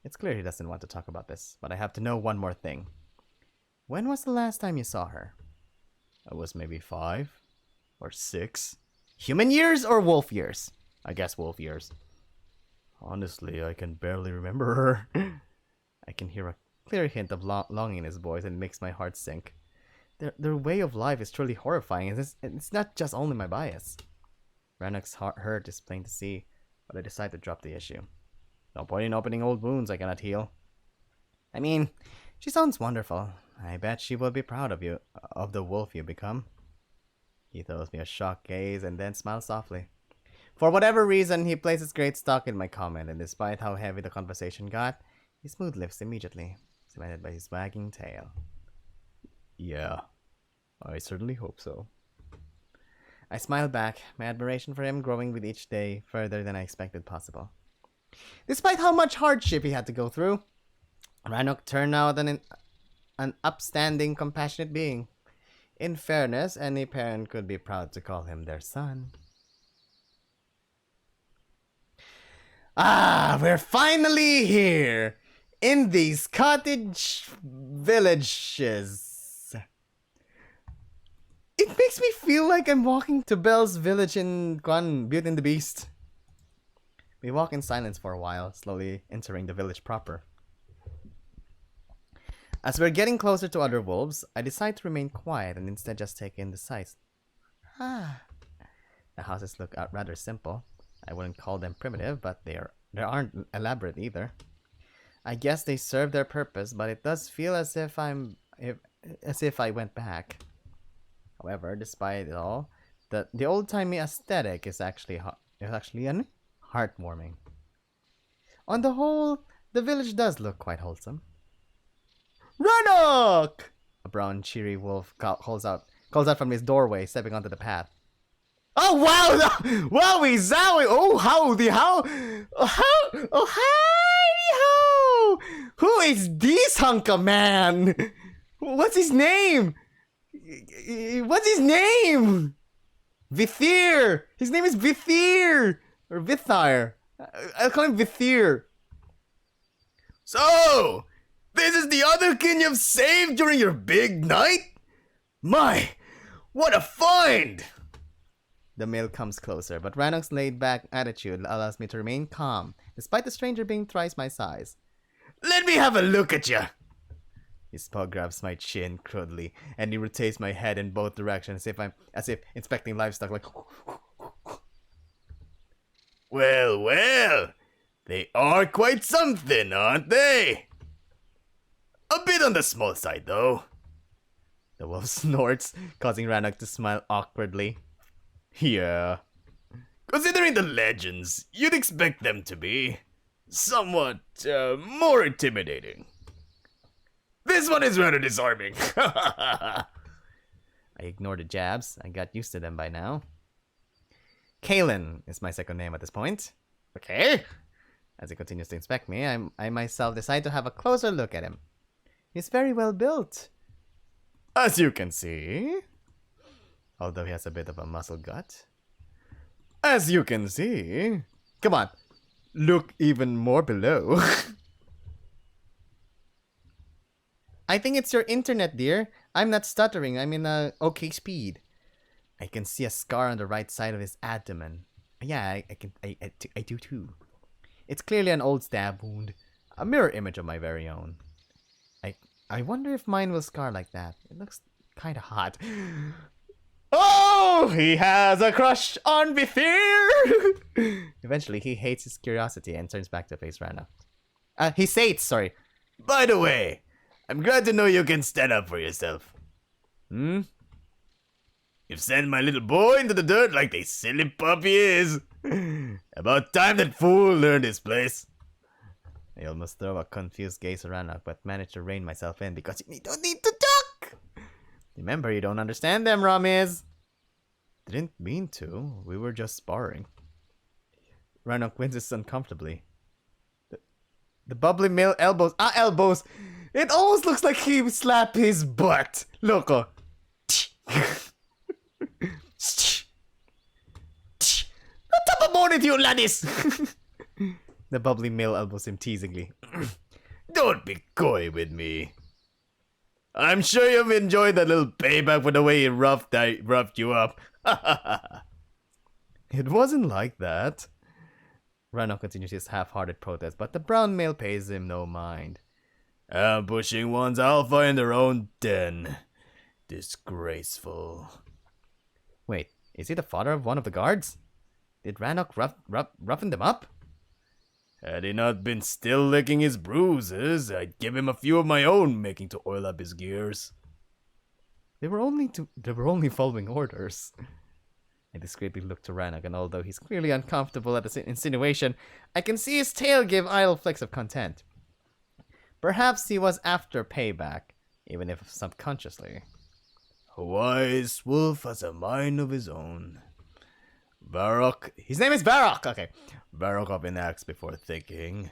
Speaker 2: It's clear he doesn't want to talk about this, but I have to know one more thing. When was the last time you saw her? I was maybe 5 or 6. Human years or wolf years? I guess wolf years. Honestly, I can barely remember her. I can hear a clear hint of longing in his voice and it makes my heart sink. Their way of life is truly horrifying, and it's not just only my bias. Ranok's hurt is plain to see, but I decide to drop the issue. No point in opening old wounds I cannot heal. I mean, she sounds wonderful. I bet she will be proud of you, of the wolf you become. He throws me a shocked gaze and then smiles softly. For whatever reason, he places great stock in my comment, and despite how heavy the conversation got, he smooth lifts immediately, cemented by his wagging tail. Yeah, I certainly hope so. I smile back, my admiration for him growing with each day further than I expected possible. Despite how much hardship he had to go through, Ranok turned out an upstanding, compassionate being. In fairness, any parent could be proud to call him their son. Ah, we're finally here! In these cottage villages. It makes me feel like I'm walking to Belle's village in Beauty and the Beast. We walk in silence for a while, slowly entering the village proper. As we're getting closer to other wolves, I decide to remain quiet and instead just take in the sights. The houses look rather simple. I wouldn't call them primitive, but they aren't elaborate either. I guess they serve their purpose, but it does feel as if I went back. However, despite it all, the old-timey aesthetic is actually heartwarming. On the whole, the village does look quite wholesome. Ranok! A brown, cheery wolf calls out from his doorway, stepping onto the path. Oh wow! Wowie zowie! Oh howdy how! Oh howdy ho! Who is this hunk of man? What's his name? What's his name? Vithir! His name is Vithir! Or Vithir. I'll call him Vithir. So, this is the other kin you've saved during your big night? My, what a find! The male comes closer, but Ranok's laid-back attitude allows me to remain calm, despite the stranger being thrice my size. Let me have a look at ya! His paw grabs my chin crudely, and he rotates my head in both directions as if inspecting livestock like... Well, well, they are quite something, aren't they? A bit on the small side, though. The wolf snorts, causing Ranok to smile awkwardly. Yeah. Considering the legends, you'd expect them to be somewhat more intimidating. This one is rather disarming. I ignore the jabs. I got used to them by now. Kalen is my second name at this point. Okay. As he continues to inspect me, I myself decide to have a closer look at him. He's very well built, as you can see. Although he has a bit of a muscle gut. As you can see. Come on. Look even more below. I think it's your internet, dear. I'm not stuttering. I'm in okay speed. I can see a scar on the right side of his abdomen. Yeah, I do too. It's clearly an old stab wound. A mirror image of my very own. I wonder if mine will scar like that. It looks kind of hot. Oh, he has a crush on Vithir! Eventually, he hates his curiosity and turns back to face Ranok. He sates, sorry. By the way, I'm glad to know you can stand up for yourself. You've sent my little boy into the dirt like the silly pup he is. About time that fool learned his place. I almost throw a confused gaze at Ranok, but managed to rein myself in because you don't need to talk. Remember, you don't understand them, Ramiz. Didn't mean to. We were just sparring. Ranok winces uncomfortably. The bubbly male elbows. Elbows! It almost looks like he slapped his butt. Look. Oh. Top of morning to you, laddies! The bubbly male elbows him teasingly. Don't be coy with me. I'm sure you've enjoyed that little payback for the way he roughed you up. It wasn't like that. Ranok continues his half-hearted protest, but the brown male pays him no mind. Ambushing one's alpha in their own den. Disgraceful. Wait, is he the father of one of the guards? Did Ranok roughen them up? Had he not been still licking his bruises, I'd give him a few of my own making to oil up his gears. They were only following orders. I discreetly looked to Ranok, and although he's clearly uncomfortable at the insinuation, I can see his tail give idle flicks of content. Perhaps he was after payback, even if subconsciously. A wise wolf has a mind of his own. Varrock. His name is Varrock! Okay. Varrock often acts before thinking.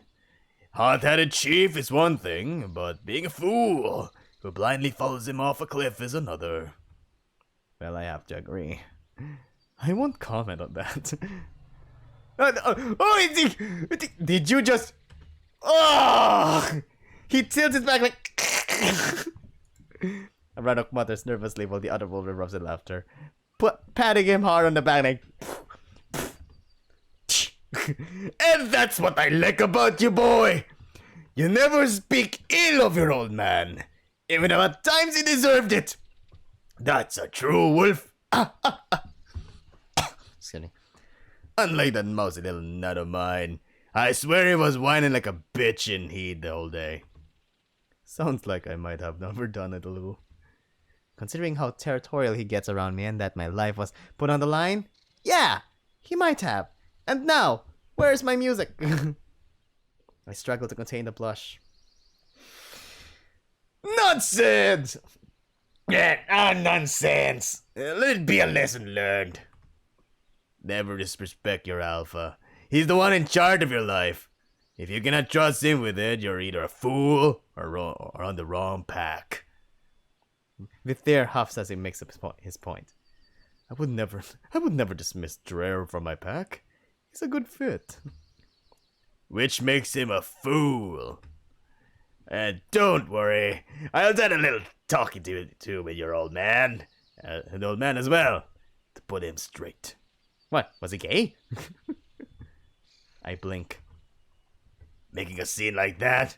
Speaker 2: Hot-headed chief is one thing, but being a fool who blindly follows him off a cliff is another. Well, I have to agree. I won't comment on that. Did you just... Oh! He tilts his back like... Ranok mutters nervously while the other wolf erupts in laughter, patting him hard on the back like... And that's what I like about you, boy! You never speak ill of your old man, even though at times he deserved it. That's a true wolf. Excuse me. Unlike that mousy little nut of mine, I swear he was whining like a bitch in heat the whole day. Sounds like I might have never done it a little. Considering how territorial he gets around me and that my life was put on the line, yeah, he might have. And now, where's my music? I struggle to contain the blush. Nonsense! Nonsense! Let it be a lesson learned. Never disrespect your alpha. He's the one in charge of your life. If you cannot trust him with it, you're either a fool or on the wrong pack. Vithir huffs as he makes up his point. I would never dismiss Dreher from my pack. He's a good fit. Which makes him a fool. And don't worry, I'll do a little talking to with your old man. An old man as well, to put him straight. What, was he gay? I blink. Making a scene like that?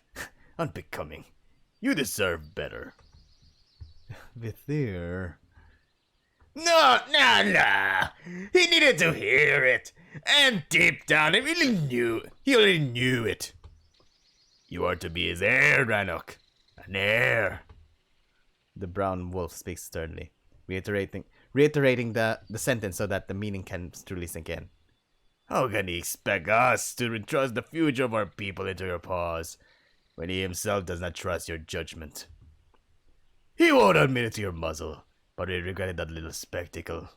Speaker 2: Unbecoming. You deserve better. Vithir. No. He needed to hear it. And deep down, he already knew it. You are to be his heir, Ranok. An heir. The brown wolf speaks sternly, reiterating the sentence so that the meaning can truly sink in. How can he expect us to entrust the future of our people into your paws, when he himself does not trust your judgment? He won't admit it to your muzzle, but he regretted that little spectacle.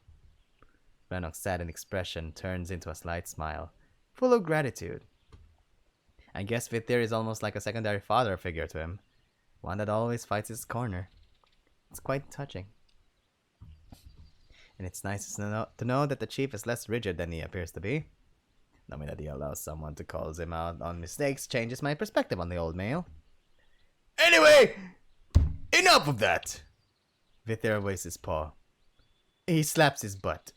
Speaker 2: Ranok's saddened expression turns into a slight smile, full of gratitude. I guess Vithir is almost like a secondary father figure to him, one that always fights his corner. It's quite touching. And it's nice to know that the chief is less rigid than he appears to be. Knowing that he allows someone to call him out on mistakes changes my perspective on the old male. Anyway, enough of that! Vithir waves his paw. He slaps his butt.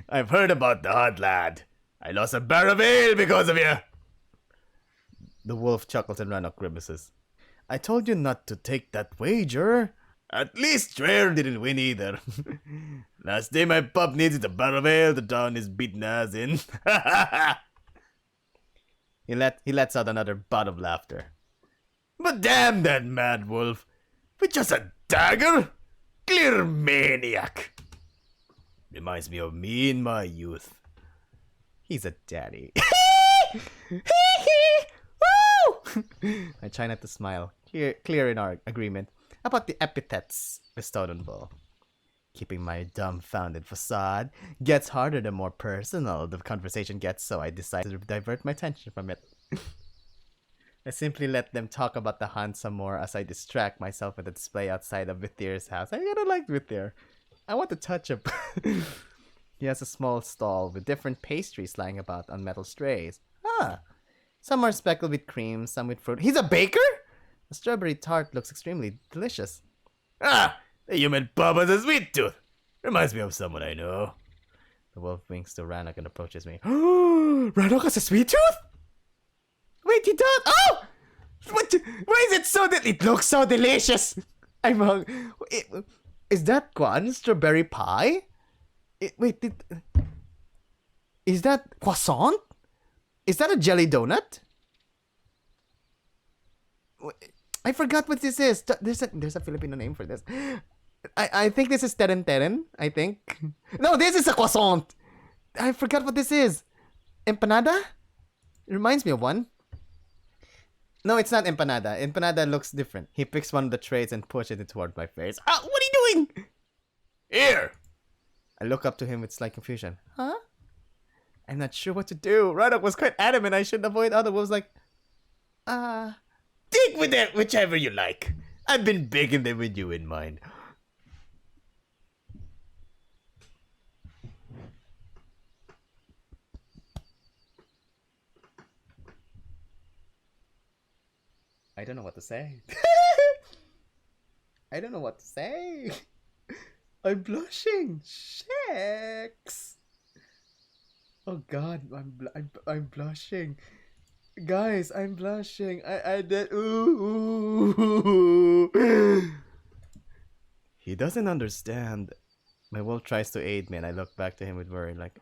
Speaker 2: I've heard about the hot lad. I lost a barrel of ale because of you. The wolf chuckles and Ranok grimaces. I told you not to take that wager. At least Dreher didn't win either. Last day my pup needed a barrel of ale to drown his beaten ass in. He lets out another bout of laughter. But damn that mad wolf. With just a dagger? Clear maniac. Reminds me of me in my youth. He's a daddy. I try not to smile, clear in our agreement about the epithets bestowed on Bull. Keeping my dumbfounded facade gets harder the more personal the conversation gets, so I decide to divert my attention from it. I simply let them talk about the hunt some more as I distract myself with the display outside of Vithir's house. I kinda like Vithir. I want to touch him. He has a small stall with different pastries lying about on metal trays. Ah, some are speckled with cream, some with fruit. He's a baker? A strawberry tart looks extremely delicious.
Speaker 3: Ah, the human pup has a sweet tooth. Reminds me of someone I know.
Speaker 2: The wolf winks to Ranok and approaches me.
Speaker 3: Ranok has a sweet tooth?
Speaker 2: Wait, he does? Oh!
Speaker 3: What? Why is it so that it looks so delicious?
Speaker 2: I'm hung. Is that Kwan strawberry pie? Is that croissant? Is that a jelly donut? I forgot what this is. There's a Filipino name for this. I think this is teren teren. I think. No, this is a croissant. I forgot what this is. Empanada? It reminds me of one. No, it's not empanada. Empanada looks different. He picks one of the trays and pushes it toward my face. Ah, what are you doing?
Speaker 3: Here.
Speaker 2: I look up to him with slight confusion. Huh? I'm not sure what to do. Ranok was quite adamant I should avoid other wolves like...
Speaker 3: Take with it whichever you like. I've been baking them with you in mind.
Speaker 2: I don't know what to say. I don't know what to say. I'm blushing. Shucks. Oh God, I'm blushing. Guys, I'm blushing. I did. Ooh. He doesn't understand. My wolf tries to aid me, and I look back to him with worry, like,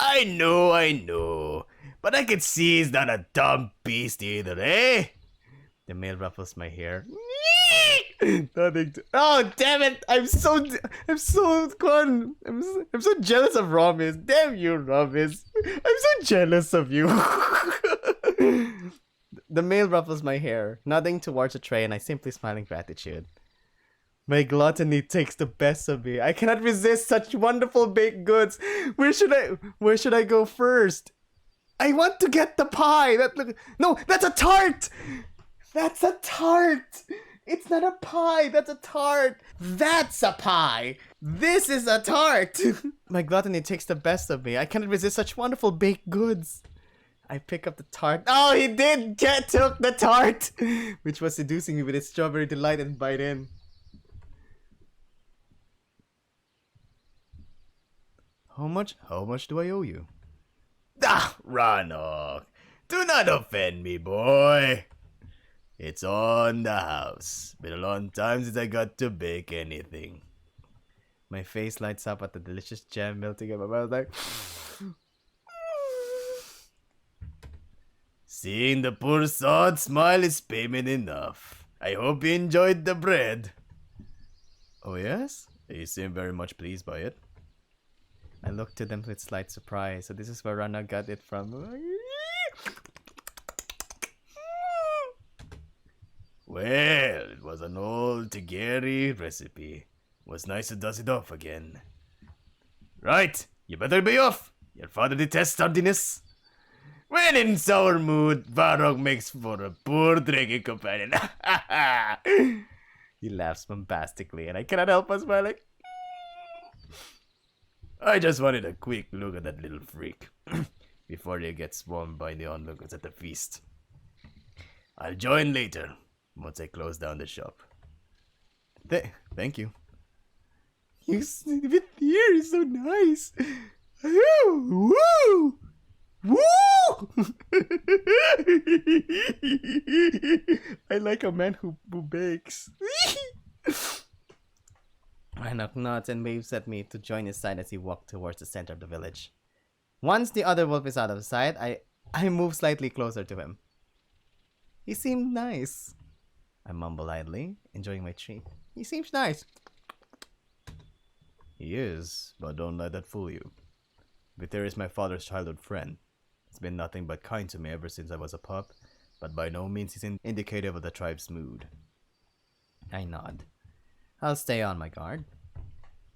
Speaker 3: I know. But I can see he's not a dumb beast either, eh?
Speaker 2: The male ruffles my hair. Nothing to... Oh, damn it! I'm so gone. I'm so jealous of Ramis. Damn you, Ramis. I'm so jealous of you. The male ruffles my hair, nodding towards a tray, and I simply smile in gratitude. My gluttony takes the best of me. I cannot resist such wonderful baked goods. Where should I go first? I want to get the pie. No, that's a tart. That's a tart. It's not a pie. That's a tart. That's a pie. This is a tart. My gluttony takes the best of me. I cannot resist such wonderful baked goods. I pick up the tart. Oh, he did took the tart, which was seducing me with its strawberry delight, and bite in.
Speaker 3: How much do I owe you? Ah, Ranok, do not offend me, boy. It's on the house. Been a long time since I got to bake anything.
Speaker 2: My face lights up at the delicious jam melting in my mouth, like...
Speaker 3: Seeing the poor sod smile is payment enough. I hope you enjoyed the bread.
Speaker 2: Oh yes?
Speaker 3: You seem very much pleased by it.
Speaker 2: I looked to them with slight surprise. So this is where Ranok got it from.
Speaker 3: Well, it was an old Tigeri recipe. Was nice to dust it off again. Right, you better be off. Your father detests tardiness. When in sour mood, Varog makes for a poor drinking companion.
Speaker 2: He laughs bombastically, and I cannot help but smile like...
Speaker 3: I just wanted a quick look at that little freak before they get swarmed by the onlookers at the feast. I'll join later once I close down the shop.
Speaker 2: Thank you. You sit here is so nice. Woo! Woo! Woo! I like a man who bakes. Ranok nods and waves at me to join his side as he walks towards the center of the village. Once the other wolf is out of sight, I move slightly closer to him. He seemed nice. I mumble idly, enjoying my treat. He seems nice.
Speaker 3: He is, but don't let that fool you. Vithir is my father's childhood friend. He's been nothing but kind to me ever since I was a pup, but by no means is indicative of the tribe's mood.
Speaker 2: I nod. I'll stay on my guard.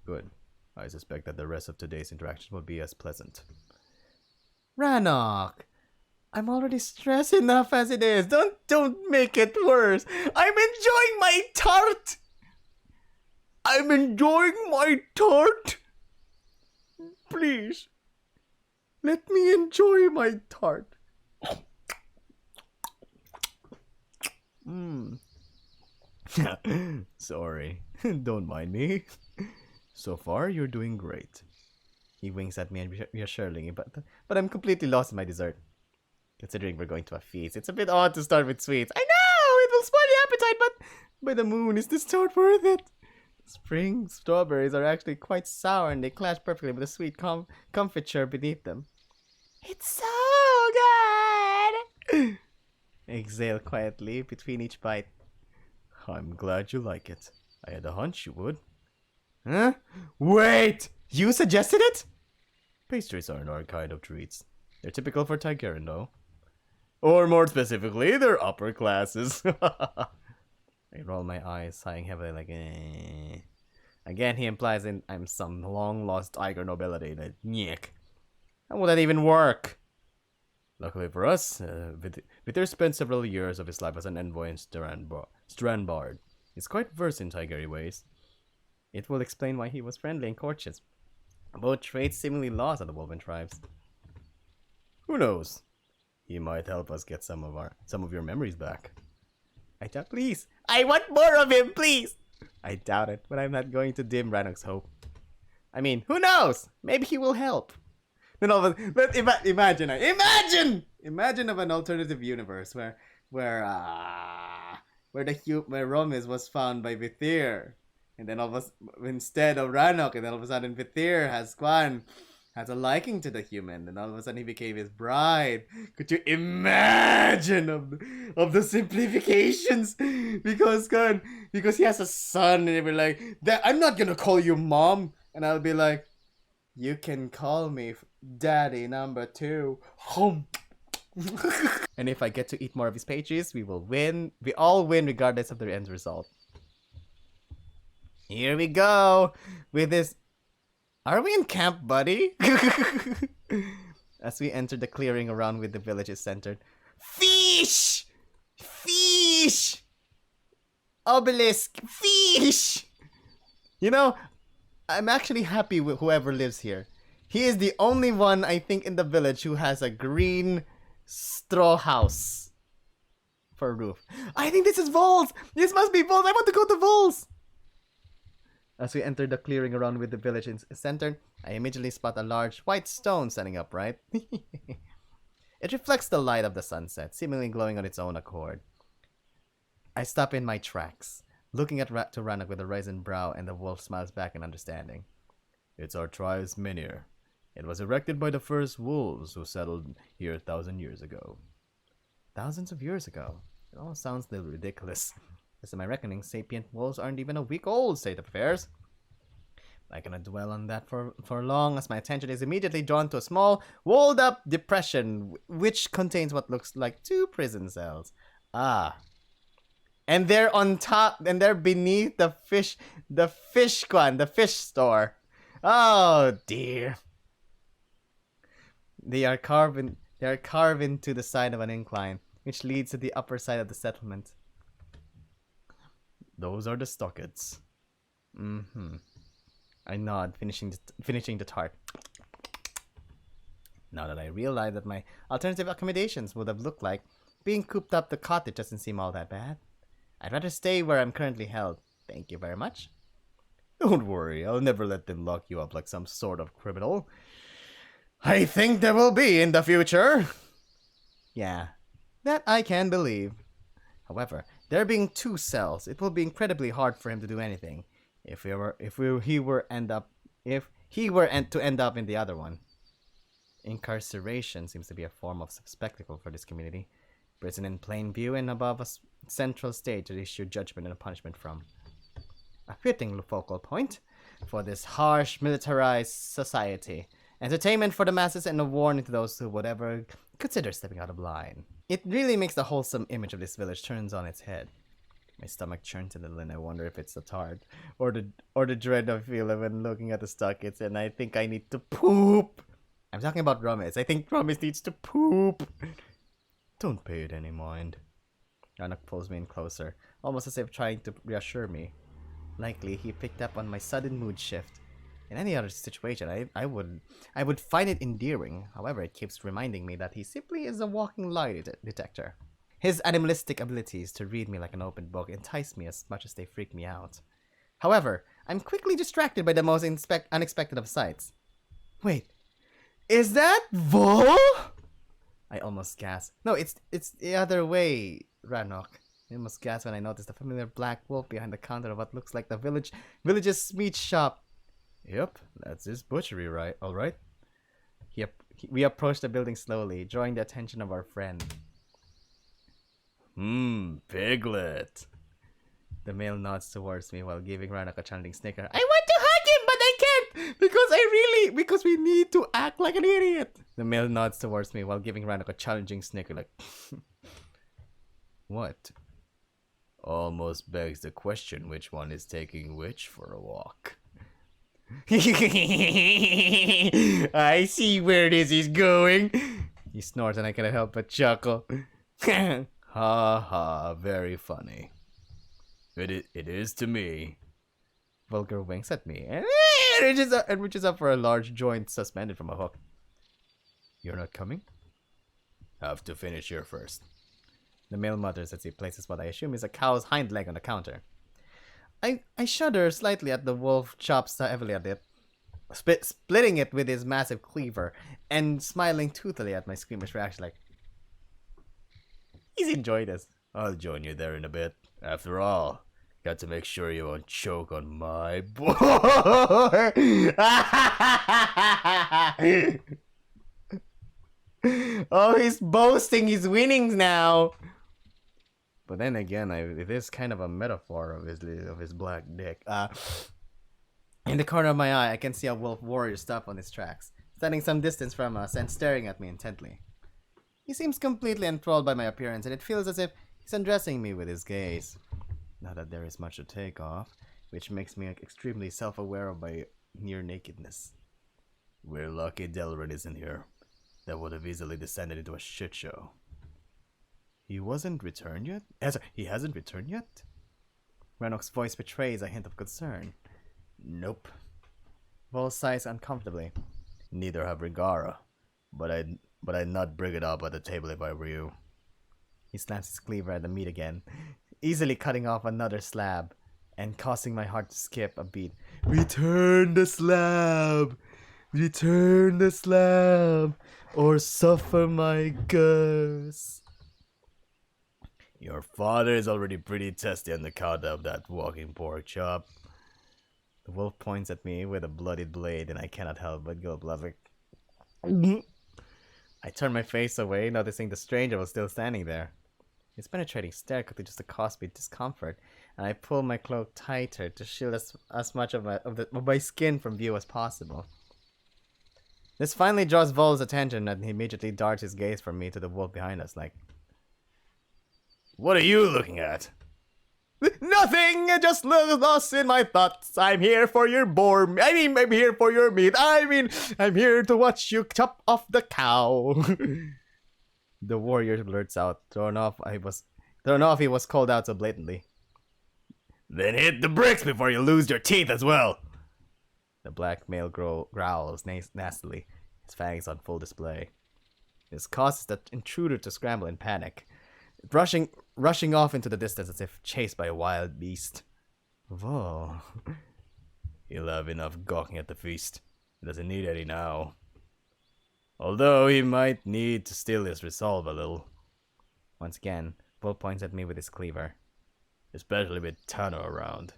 Speaker 3: Good. I suspect that the rest of today's interaction will be as pleasant.
Speaker 2: Ranok! I'm already stressed enough as it is. Don't make it worse. I'm enjoying my tart. I'm enjoying my tart. Please, let me enjoy my tart. Sorry, don't mind me. So far, you're doing great. He winks at me and reassuringly, but I'm completely lost in my dessert. Considering we're going to a feast, it's a bit odd to start with sweets. I know it will spoil the appetite, but by the moon, is this tart worth it? Spring strawberries are actually quite sour, and they clash perfectly with the sweet confiture beneath them. It's so good! Exhale quietly between each bite. I'm glad you like it. I had a hunch you would. Huh? Wait! You suggested it? Pastries aren't our kind of treats. They're typical for Tigerian, though. Or more specifically, they're upper classes. I roll my eyes, sighing heavily like, eh. Again, he implies I'm some long-lost tiger nobility. That nyek. How would that even work? Luckily for us, Vitir spent several years of his life as an envoy in Strandbard. He's quite versed in Tigeri ways. It will explain why he was friendly and courteous. Both traits seemingly lost at the Wolven tribes. Who knows? He might help us get some of your memories back. Please! I want more of him, please! I doubt it, but I'm not going to dim Ranok's hope. I mean, who knows? Maybe he will help. But imagine of an alternative universe where Romis was found by Vitir, and then instead of Ranok, and then all of a sudden Vitir has a liking to the human, and all of a sudden he became his bride. Could you imagine of the simplifications? Because he has a son, and he'll be like, I'm not gonna call you mom, and I'll be like, you can call me daddy number 2. And if I get to eat more of his pages, we will win. We all win regardless of the end result. Here we go with this. Are we in camp, buddy? As we enter the clearing around with the village is centered. Fish! Fish! Obelisk! Fish! You know, I'm actually happy with whoever lives here. He is the only one, I think, in the village who has a green straw house for a roof. I think this is Vols! This must be Vols! I want to go to Vols! As we enter the clearing around with the village in center, I immediately spot a large white stone standing upright. It reflects the light of the sunset, seemingly glowing on its own accord. I stop in my tracks, looking at Ranok with a risen brow, and the wolf smiles back in understanding. It's our tribe's menhir. It was erected by the first wolves who settled here 1,000 years ago. Thousands of years ago? It all sounds a little ridiculous. As in my reckoning, sapient wolves aren't even a week old state of affairs. I cannot dwell on that for long, as my attention is immediately drawn to a small, walled-up depression, which contains what looks like 2 prison cells. Ah. And they're on top, and they're beneath the fish store. Oh dear. They are carved into the side of an incline, which leads to the upper side of the settlement. Those are the stockades. I nod, finishing the tart. Now that I realize that my alternative accommodations would have looked like, being cooped up the cottage doesn't seem all that bad. I'd rather stay where I'm currently held. Thank you very much. Don't worry, I'll never let them lock you up like some sort of criminal. I think there will be in the future. Yeah, that I can believe. However, there being 2 cells, it will be incredibly hard for him to do anything. If he were to end up in the other one. Incarceration seems to be a form of spectacle for this community. Prison in plain view and above a central stage to issue judgment and punishment from. A fitting focal point for this harsh, militarized society. Entertainment for the masses and a warning to those who would ever consider stepping out of line. It really makes the wholesome image of this village turns on its head. My stomach churns a little, and I wonder if it's the tart or the dread I feel when looking at the stockades, and I think I need to poop. I'm talking about Romis. I think Romis needs to poop. Don't pay it any mind. Ranok pulls me in closer, almost as if trying to reassure me. Likely, he picked up on my sudden mood shift. In any other situation, I would find it endearing. However, it keeps reminding me that he simply is a walking lie detector. His animalistic abilities to read me like an open book entice me as much as they freak me out. However, I'm quickly distracted by the most unexpected of sights. Wait, is that Vol? I almost gasp. No, it's the other way, Ranok. I almost gasp when I notice the familiar black wolf behind the counter of what looks like the village's meat shop. Yep, that's his butchery, right? All right. We approach the building slowly, drawing the attention of our friend.
Speaker 3: Piglet.
Speaker 2: The male nods towards me while giving Ranok a challenging snicker. I want to hug him, but I can't because we need to act like an idiot. The male nods towards me while giving Ranok a challenging snicker like, what?
Speaker 3: Almost begs the question which one is taking which for a walk.
Speaker 2: I see where this is going. He snorts and I cannot help but chuckle.
Speaker 3: Ha ha, very funny. It is to me.
Speaker 2: Vulgor winks at me and reaches up for a large joint suspended from a hook. You're not coming?
Speaker 3: Have to finish here first.
Speaker 2: The male mutters as he places what I assume is a cow's hind leg on the counter. I shudder slightly at the wolf chops heavily at it, splitting it with his massive cleaver, and smiling toothily at my squeamish reaction like, he's enjoyed this.
Speaker 3: I'll join you there in a bit. After all, got to make sure you won't choke on my boy.
Speaker 2: Oh, he's boasting his winnings now. But then again, it is kind of a metaphor of his black dick. In the corner of my eye, I can see a wolf warrior stop on his tracks, standing some distance from us and staring at me intently. He seems completely enthralled by my appearance, and it feels as if he's undressing me with his gaze. Not that there is much to take off, which makes me extremely self-aware of my near nakedness.
Speaker 3: We're lucky Delrin isn't here. That would have easily descended into a shit show.
Speaker 2: He hasn't returned yet? Ranok's voice betrays a hint of concern.
Speaker 3: Nope.
Speaker 2: Vol sighs uncomfortably.
Speaker 3: Neither have Rigara. But I'd not bring it up at the table if I were you.
Speaker 2: He slams his cleaver at the meat again, easily cutting off another slab, and causing my heart to skip a beat. Return the slab! Return the slab! Or suffer my curse!
Speaker 3: Your father is already pretty testy on the count of that walking pork chop.
Speaker 2: The wolf points at me with a bloodied blade, and I cannot help but go blubbering. I turn my face away, noticing the stranger was still standing there. His penetrating stare could just cause me discomfort, and I pull my cloak tighter to shield as much of my skin from view as possible. This finally draws Vol's attention, and he immediately darts his gaze from me to the wolf behind us, like,
Speaker 3: what are you looking at?
Speaker 2: nothing! Just lost in my thoughts. I'm here for your I'm here for your meat. I'm here to watch you chop off the cow. The warrior blurts out, thrown off he was called out so blatantly.
Speaker 3: Then hit the bricks before you lose your teeth as well.
Speaker 2: The black male growls nastily, his fangs on full display. This causes the intruder to scramble in panic, rushing off into the distance as if chased by a wild beast. Whoa.
Speaker 3: He'll have enough gawking at the feast. He doesn't need any now. Although he might need to still his resolve a little.
Speaker 2: Once again, Bull points at me with his cleaver.
Speaker 3: Especially with Tano around.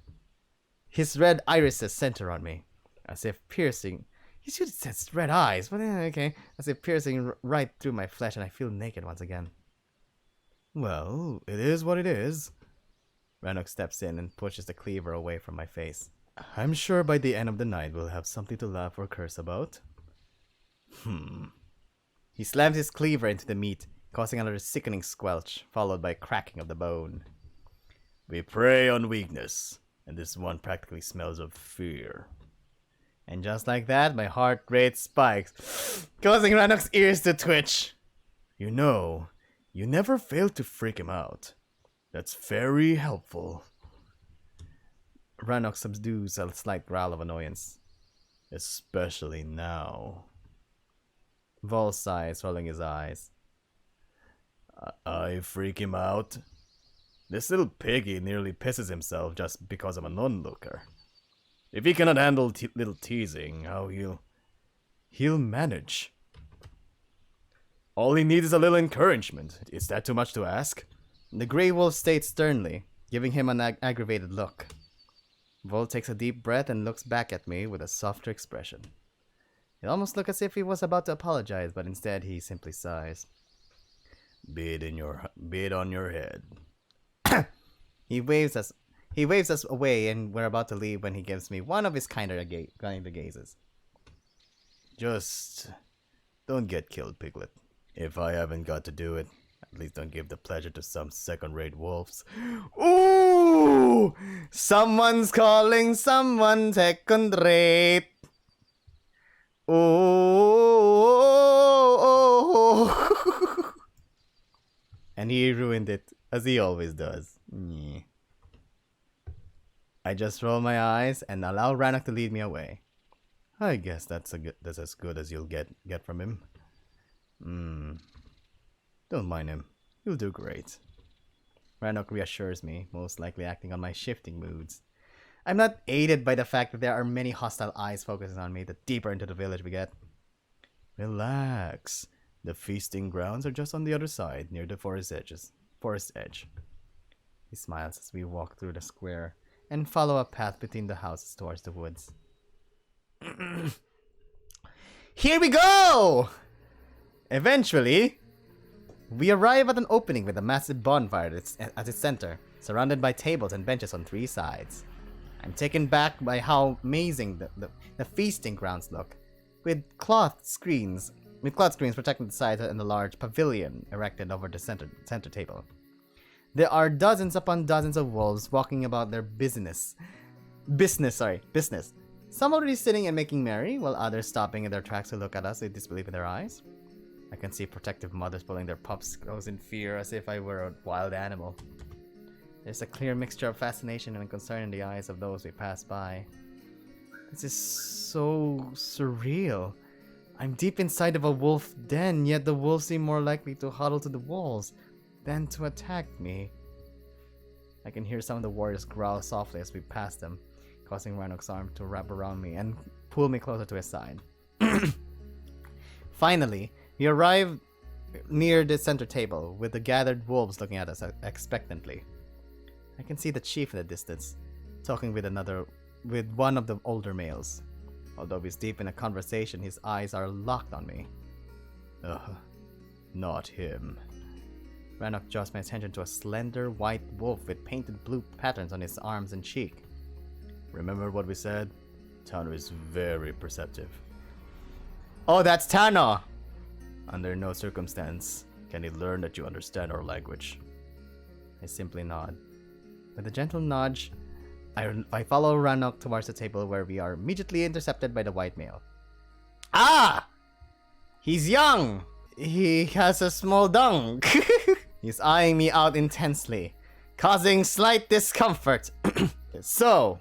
Speaker 2: His red irises center on me, as if piercing. He should have said red eyes, but okay. As if piercing right through my flesh, and I feel naked once again. Well, it is what it is. Ranok steps in and pushes the cleaver away from my face. I'm sure by the end of the night we'll have something to laugh or curse about. He slams his cleaver into the meat, causing another sickening squelch, followed by a cracking of the bone.
Speaker 3: We prey on weakness, and this one practically smells of fear.
Speaker 2: And just like that, my heart rate spikes, causing Ranok's ears to twitch. You
Speaker 3: You never fail to freak him out. That's very helpful.
Speaker 2: Ranok subdues a slight growl of annoyance.
Speaker 3: Especially now.
Speaker 2: Vol sighs, rolling his eyes.
Speaker 3: I freak him out. This little piggy nearly pisses himself just because I'm an onlooker. If he cannot handle little teasing, how he'll manage. All he needs is a little encouragement. Is that too much to ask?
Speaker 2: The Grey Wolf states sternly, giving him an aggravated look. Vol takes a deep breath and looks back at me with a softer expression. It almost looked as if he was about to apologize, but instead he simply sighs.
Speaker 3: Be it on your head.
Speaker 2: He waves us away, and we're about to leave when he gives me one of his kinder gazes.
Speaker 3: Just don't get killed, Piglet. If I haven't got to do it, at least don't give the pleasure to some second-rate wolves.
Speaker 2: Ooh! Someone's calling someone second-rate. Ooh! And he ruined it, as he always does. Yeah. I just roll my eyes and allow Ranok to lead me away.
Speaker 3: I guess that's as good as you'll get from him. Don't mind him. He'll do great.
Speaker 2: Ranok reassures me, most likely acting on my shifting moods. I'm not aided by the fact that there are many hostile eyes focusing on me the deeper into the village we get.
Speaker 3: Relax. The feasting grounds are just on the other side, near the forest edge.
Speaker 2: He smiles as we walk through the square and follow a path between the houses towards the woods. Here we go! Eventually, we arrive at an opening with a massive bonfire at its center, surrounded by tables and benches on three sides. I'm taken back by how amazing the feasting grounds look, with cloth screens protecting the sides and a large pavilion erected over the center table. There are dozens upon dozens of wolves walking about their business. Some already sitting and making merry, while others stopping in their tracks to look at us with disbelief in their eyes. I can see protective mothers pulling their pups close in fear as if I were a wild animal. There's a clear mixture of fascination and concern in the eyes of those we pass by. This is so surreal. I'm deep inside of a wolf den, yet the wolves seem more likely to huddle to the walls than to attack me. I can hear some of the warriors growl softly as we pass them, causing Ranok's arm to wrap around me and pull me closer to his side. Finally, we arrive near the center table, with the gathered wolves looking at us expectantly. I can see the chief in the distance, talking with one of the older males. Although he's deep in a conversation, his eyes are locked on me.
Speaker 3: Not him.
Speaker 2: Ranok draws my attention to a slender white wolf with painted blue patterns on his arms and cheek.
Speaker 3: Remember what we said? Tano is very perceptive.
Speaker 2: Oh, that's Tano!
Speaker 3: Under no circumstance can he learn that you understand our language.
Speaker 2: I simply nod. With a gentle nudge, I follow Ranok towards the table, where we are immediately intercepted by the white male. Ah! He's young! He has a small dung. He's eyeing me out intensely, causing slight discomfort. So,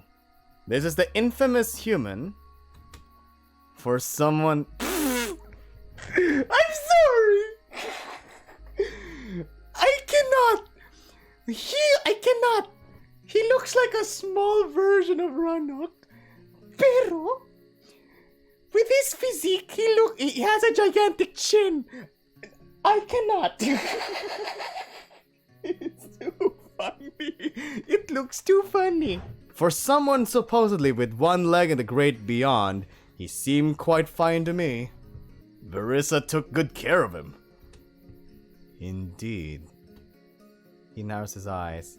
Speaker 2: this is the infamous human for someone... I'm sorry! I cannot! He looks like a small version of Ranok. Pero, with his physique, he has a gigantic chin. I cannot. It's too funny. It looks too funny. For someone supposedly with one leg in the great beyond, he seemed quite fine to me.
Speaker 3: Verissa took good care of him.
Speaker 2: Indeed. He narrows his eyes.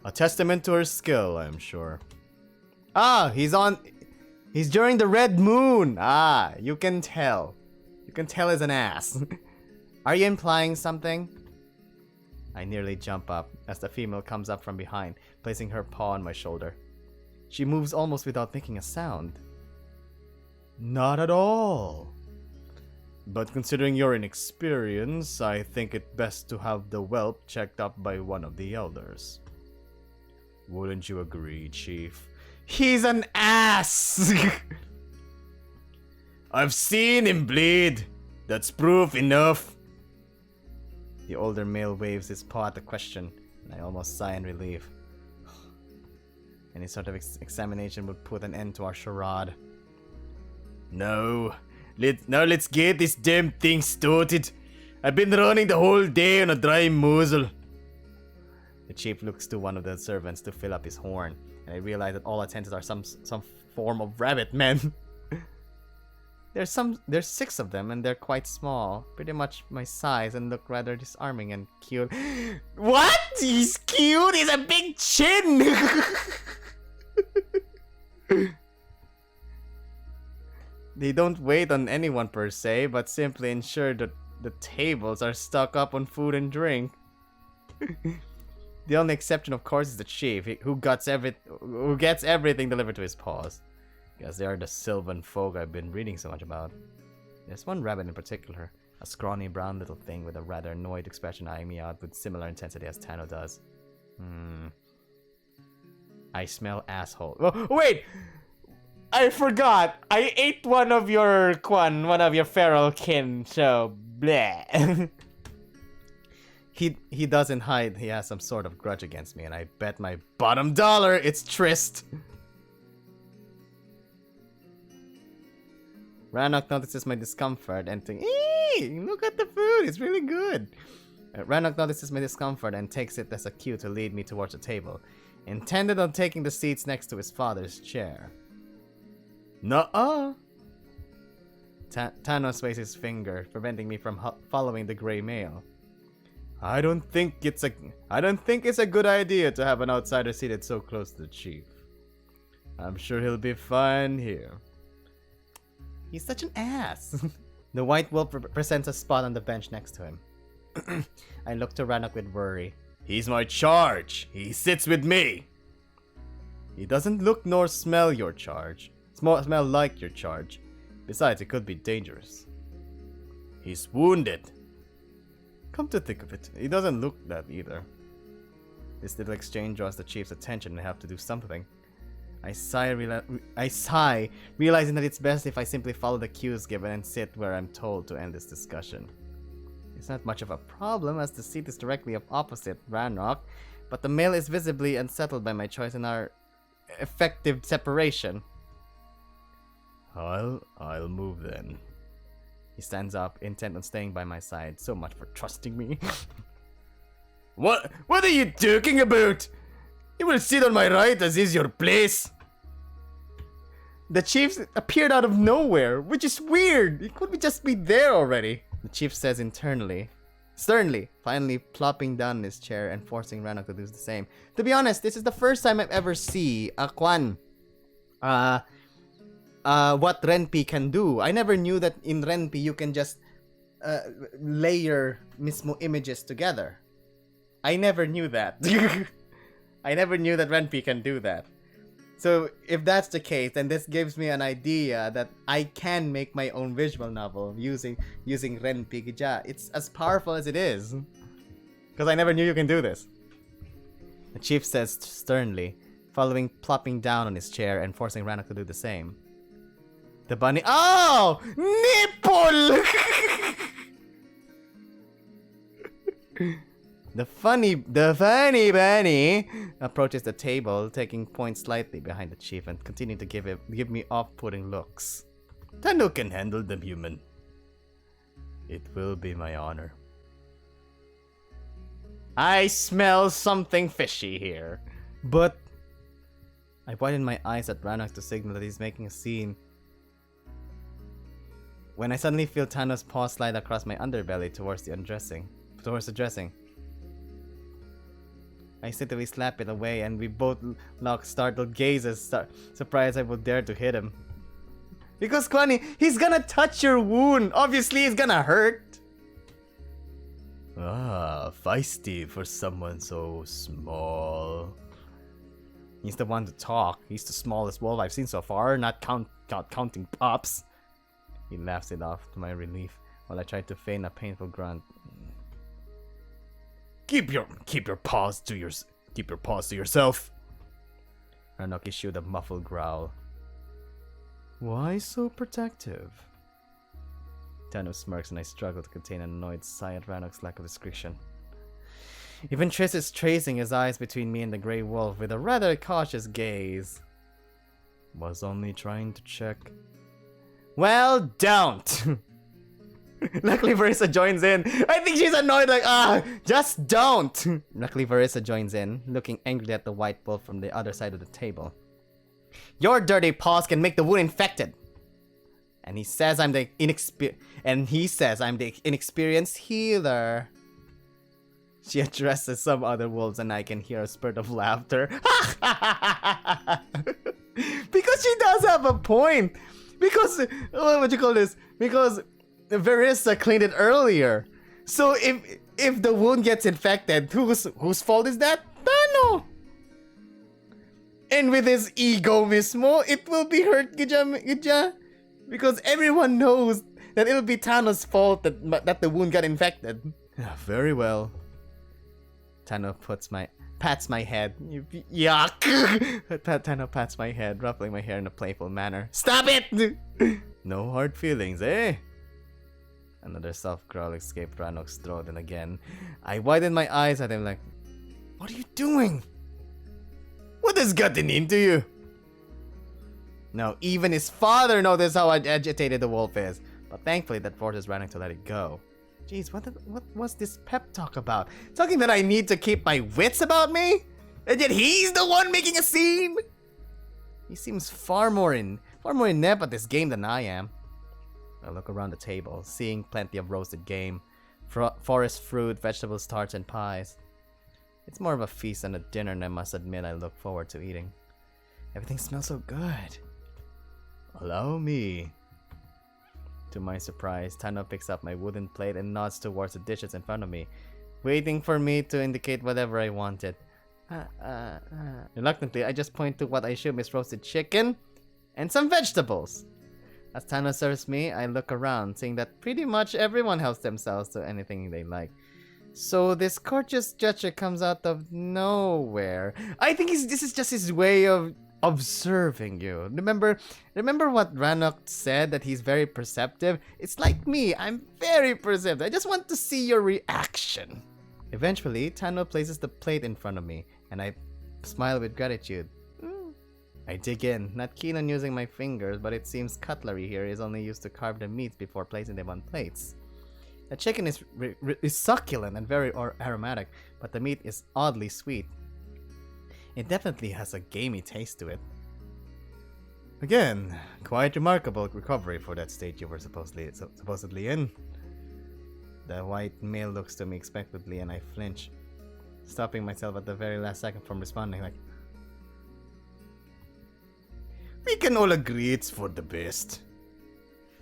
Speaker 2: A testament to her skill, I am sure. Ah, he's during the red moon. Ah, you can tell. You can tell he's an ass. Are you implying something? I nearly jump up as the female comes up from behind, placing her paw on my shoulder. She moves almost without making a sound. Not at all. But considering your inexperience, I think it best to have the whelp checked up by one of the elders. Wouldn't you agree, Chief? He's an ass!
Speaker 3: I've seen him bleed. That's proof enough.
Speaker 2: The older male waves his paw at the question, and I almost sigh in relief. Any sort of examination would put an end to our charade.
Speaker 3: No. Now let's get this damn thing started. I've been running the whole day on a dry muzzle.
Speaker 2: The chief looks to one of the servants to fill up his horn, and I realize that all attendants are some form of rabbit men. There's 6 of them, and they're quite small, pretty much my size, and look rather disarming and cute. What? He's cute. He's a big chin. They don't wait on anyone per se, but simply ensure that the tables are stocked up on food and drink. The only exception, of course, is the chief, who gets everything delivered to his paws. Guess they are the sylvan folk I've been reading so much about. There's one rabbit in particular, a scrawny brown little thing with a rather annoyed expression eyeing me out with similar intensity as Tano does. I smell asshole. Oh, wait! I forgot! I ate one of your feral kin, so bleh. He doesn't hide he has some sort of grudge against me, and I bet my bottom dollar it's Trist. Ranok notices my discomfort and thinks, "Eee, look at the food, it's really good." Ranok notices my discomfort and takes it as a cue to lead me towards the table, intended on taking the seats next to his father's chair. Nuh-uh. Thanos waves his finger, preventing me from following the gray male. I don't think it's a good idea to have an outsider seated so close to the chief. I'm sure he'll be fine here. He's such an ass. The white wolf presents a spot on the bench next to him. I look to Ranok with worry.
Speaker 3: He's my charge. He sits with me.
Speaker 2: He doesn't look nor smell your charge. Smell like your charge. Besides, it could be dangerous.
Speaker 3: He's wounded.
Speaker 2: Come to think of it, he doesn't look that either. This little exchange draws the chief's attention and I have to do something. I sigh, realizing that it's best if I simply follow the cues given and sit where I'm told to end this discussion. It's not much of a problem as the seat is directly opposite Ranok, but the male is visibly unsettled by my choice in our effective separation.
Speaker 3: I'll move then.
Speaker 2: He stands up, intent on staying by my side. So much for trusting me.
Speaker 3: What are you talking about? You will sit on my right as is your place.
Speaker 2: The chief appeared out of nowhere, which is weird. It could just be there already. The chief says sternly, finally plopping down in his chair and forcing Ranok to do the same. To be honest, this is the first time I've ever seen a what Renpi can do. I never knew that in Renpi you can just layer mismo images together. I never knew that. I never knew that Renpi can do that. So if that's the case, then this gives me an idea that I can make my own visual novel using Renpi Gija. It's as powerful as it is. Because I never knew you can do this. The chief says sternly, following plopping down on his chair and forcing Ranok to do the same. The bunny. Oh! Nipple! The funny bunny approaches the table, taking point slightly behind the chief and continuing to give me off-putting looks.
Speaker 3: Tano can handle them, human.
Speaker 2: It will be my honor. I smell something fishy here. But I widen my eyes at Ranok to signal that he's making a scene. When I suddenly feel Thanos' paw slide across my underbelly towards the dressing. I instantly slap it away and we both lock startled gazes, surprised I would dare to hit him. Because Kwani, he's gonna touch your wound! Obviously it's gonna hurt!
Speaker 3: Ah, feisty for someone so small.
Speaker 2: He's the one to talk. He's the smallest wolf I've seen so far, not counting pups. He laughs it off to my relief. while I tried to feign a painful grunt.
Speaker 3: Keep your paws to yourself.
Speaker 2: Ranok issued a muffled growl. Why so protective? Thanos smirks and I struggle to contain an annoyed sigh at Ranok's lack of discretion. Even Triss is tracing his eyes between me and the Grey Wolf with a rather cautious gaze. Was only trying to check. Well, don't! Luckily Verissa joins in. I think she's annoyed like, just don't! Luckily Verissa joins in, looking angrily at the white wolf from the other side of the table. Your dirty paws can make the wound infected! And he says I'm the inexperienced healer. She addresses some other wolves and I can hear a spurt of laughter. Because she does have a point! Because, Because Verissa cleaned it earlier. So if the wound gets infected, whose fault is that? Tano! And with his ego mismo, it will be hurt, Gija. Because everyone knows that it'll be Tano's fault that the wound got infected. Very well. Tano pats my head. Yuck! Tano pats my head, ruffling my hair in a playful manner. Stop it! No hard feelings, eh? Another soft growl escaped Ranok's throat, and again, I widened my eyes at him like, what are you doing? What has gotten into you? Now, even his father noticed how agitated the wolf is, but thankfully that forces Ranok to let it go. Jeez, what was this pep talk about? Talking that I need to keep my wits about me? And yet he's the one making a scene? He seems far more inept at this game than I am. I look around the table, seeing plenty of roasted game, forest fruit, vegetables, tarts, and pies. It's more of a feast than a dinner, and I must admit I look forward to eating. Everything smells so good. Allow me. To my surprise, Tano picks up my wooden plate and nods towards the dishes in front of me, waiting for me to indicate whatever I wanted. Reluctantly, I just point to what I assume is roasted chicken and some vegetables. As Tano serves me, I look around, seeing that pretty much everyone helps themselves to anything they like. So this courteous gesture comes out of nowhere. I think this is just his way of observing you. Remember what Ranok said, that he's very perceptive? It's like me, I'm very perceptive. I just want to see your reaction. Eventually, Tano places the plate in front of me, and I smile with gratitude. I dig in, not keen on using my fingers, but it seems cutlery here is only used to carve the meats before placing them on plates. The chicken is succulent and very aromatic, but the meat is oddly sweet. It definitely has a gamey taste to it. Again, quite remarkable recovery for that state you were supposedly in. The white male looks to me expectantly and I flinch, stopping myself at the very last second from responding like,
Speaker 3: we can all agree it's for the best.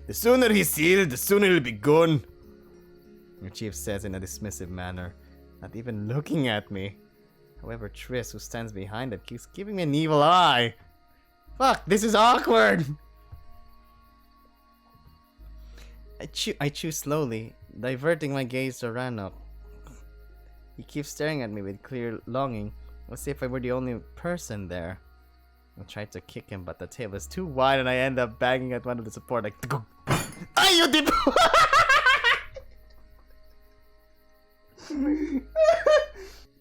Speaker 3: The sooner he's healed, the sooner he'll be gone.
Speaker 2: Your chief says in a dismissive manner, not even looking at me. However, Triss, who stands behind it, keeps giving me an evil eye. Fuck, this is awkward! I chew slowly, diverting my gaze to Ranok. He keeps staring at me with clear longing, as if I were the only person there. I tried to kick him, but the table is too wide and I end up banging at one of the support like, Ayun!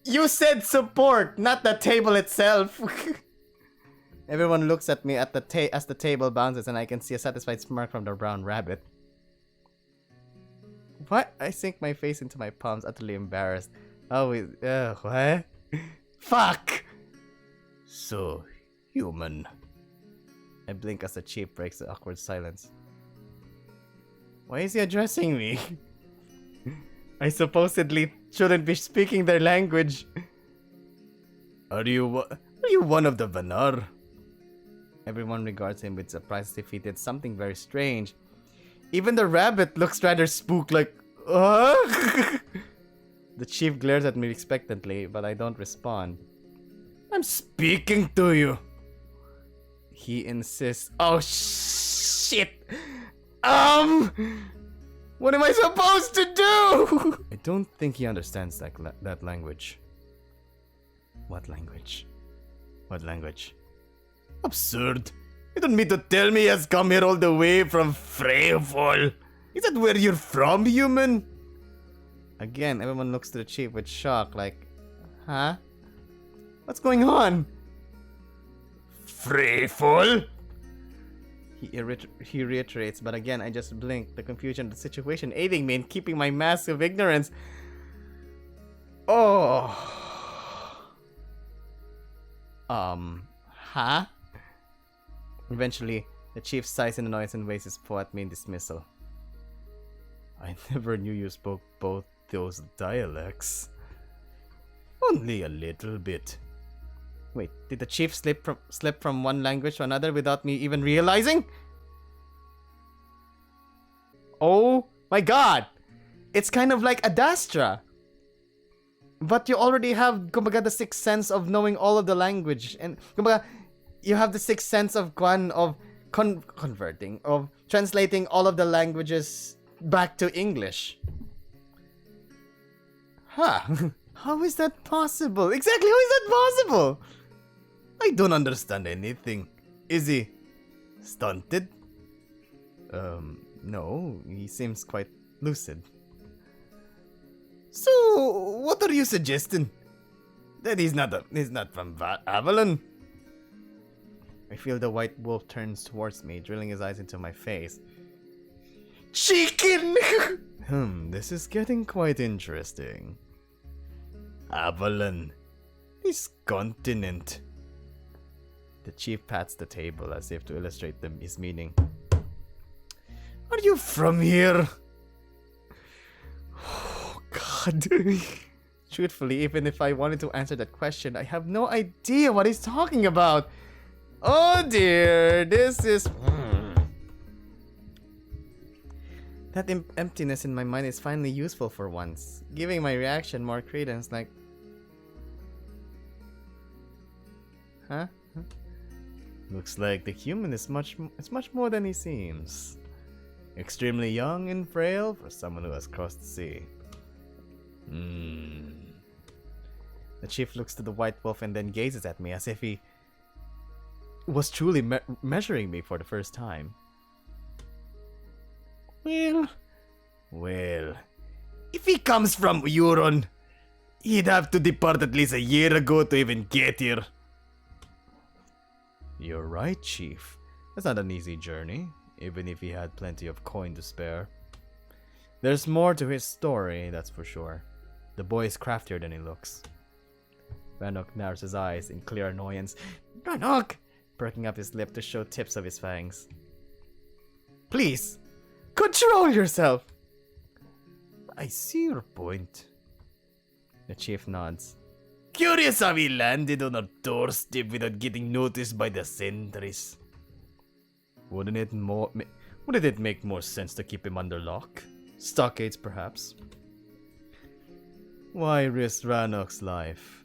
Speaker 2: You said support, not the table itself. Everyone looks at me at as the table bounces and I can see a satisfied smirk from the brown rabbit. What? I sink my face into my palms, utterly embarrassed. Oh, what? Fuck!
Speaker 3: So, human.
Speaker 2: I blink as the chief breaks the awkward silence. Why is he addressing me? I supposedly shouldn't be speaking their language.
Speaker 3: Are you one of the Vanar?
Speaker 2: Everyone regards him with surprise as if he did something very strange. Even the rabbit looks rather spooked like, The chief glares at me expectantly, but I don't respond.
Speaker 3: I'm speaking to you.
Speaker 2: He insists. Oh shit! What am I supposed to do? I don't think he understands that language. What language? What language?
Speaker 3: Absurd. You don't mean to tell me he has come here all the way from Playful? Is that where you're from, human?
Speaker 2: Again, everyone looks to the chief with shock, like, huh? What's going on?
Speaker 3: Playful?
Speaker 2: He reiterates, but again, I just blink. The confusion of the situation aiding me in keeping my mask of ignorance. Oh. Huh? Eventually, the chief sighs in annoyance and waves his paw at me in dismissal. I never knew you spoke both those dialects.
Speaker 3: Only a little bit.
Speaker 2: Wait, did the chief slip from one language to another without me even realizing? Oh my god! It's kind of like Adastra. But you already have, kumbaga, the sixth sense of knowing all of the language. And, kumbaga, you have the sixth sense of converting, of translating all of the languages back to English. Huh. How is that possible? Exactly, how is that possible?
Speaker 3: I don't understand anything. Is he stunted?
Speaker 2: No, he seems quite lucid.
Speaker 3: So, what are you suggesting? That he's not from Avalon?
Speaker 2: I feel the white wolf turns towards me, drilling his eyes into my face.
Speaker 3: Chicken!
Speaker 2: This is getting quite interesting.
Speaker 3: Avalon. This continent.
Speaker 2: The chief pats the table as if to illustrate his meaning.
Speaker 3: Are you from here?
Speaker 2: Oh, God. Truthfully, even if I wanted to answer that question, I have no idea what he's talking about. Oh dear, this is... That emptiness in my mind is finally useful for once, giving my reaction more credence, like... Huh? Looks like the human is much more than he seems. Extremely young and frail for someone who has crossed the sea. The chief looks to the white wolf and then gazes at me as if he was truly measuring me for the first time.
Speaker 3: Well, if he comes from Euron, he'd have to depart at least a year ago to even get here.
Speaker 2: You're right, Chief. It's not an easy journey, even if he had plenty of coin to spare. There's more to his story, that's for sure. The boy is craftier than he looks. Ranok narrows his eyes in clear annoyance. Ranok! Perking up his lip to show tips of his fangs. Please! Control yourself!
Speaker 3: I see your point.
Speaker 2: The chief nods.
Speaker 3: Curious how he landed on our doorstep without getting noticed by the sentries.
Speaker 2: Wouldn't it make more sense to keep him under lock? Stockades, perhaps? Why risk Ranok's life?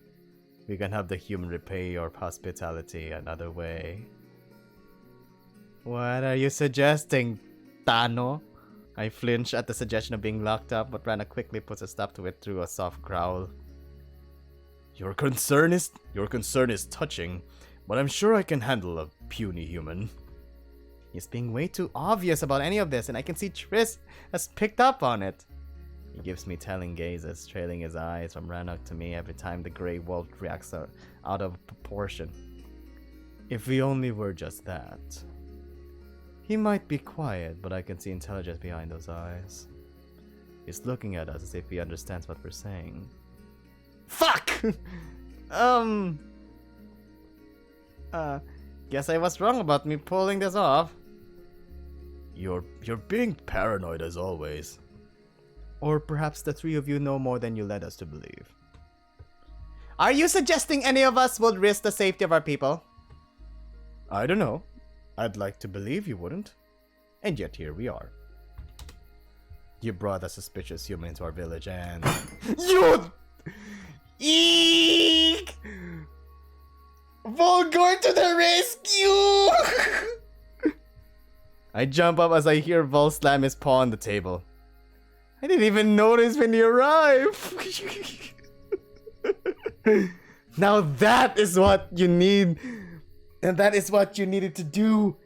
Speaker 2: We can have the human repay your hospitality another way. What are you suggesting, Tano? I flinch at the suggestion of being locked up, but Ranok quickly puts a stop to it through a soft growl. Your concern is touching, but I'm sure I can handle a puny human. He's being way too obvious about any of this, and I can see Triss has picked up on it. He gives me telling gazes, trailing his eyes from Ranok to me every time the grey wolf reacts out of proportion. If we only were just that. He might be quiet, but I can see intelligence behind those eyes. He's looking at us as if he understands what we're saying. Fuck! Guess I was wrong about me pulling this off.
Speaker 3: You're being paranoid as always.
Speaker 2: Or perhaps the three of you know more than you led us to believe. Are you suggesting any of us would risk the safety of our people? I don't know. I'd like to believe you wouldn't. And yet here we are. You brought a suspicious human into our village and... You! Eek! Vulgor to the rescue! I jump up as I hear Vul slam his paw on the table. I didn't even notice when you arrived. Now that is what you need. And that is what you needed to do.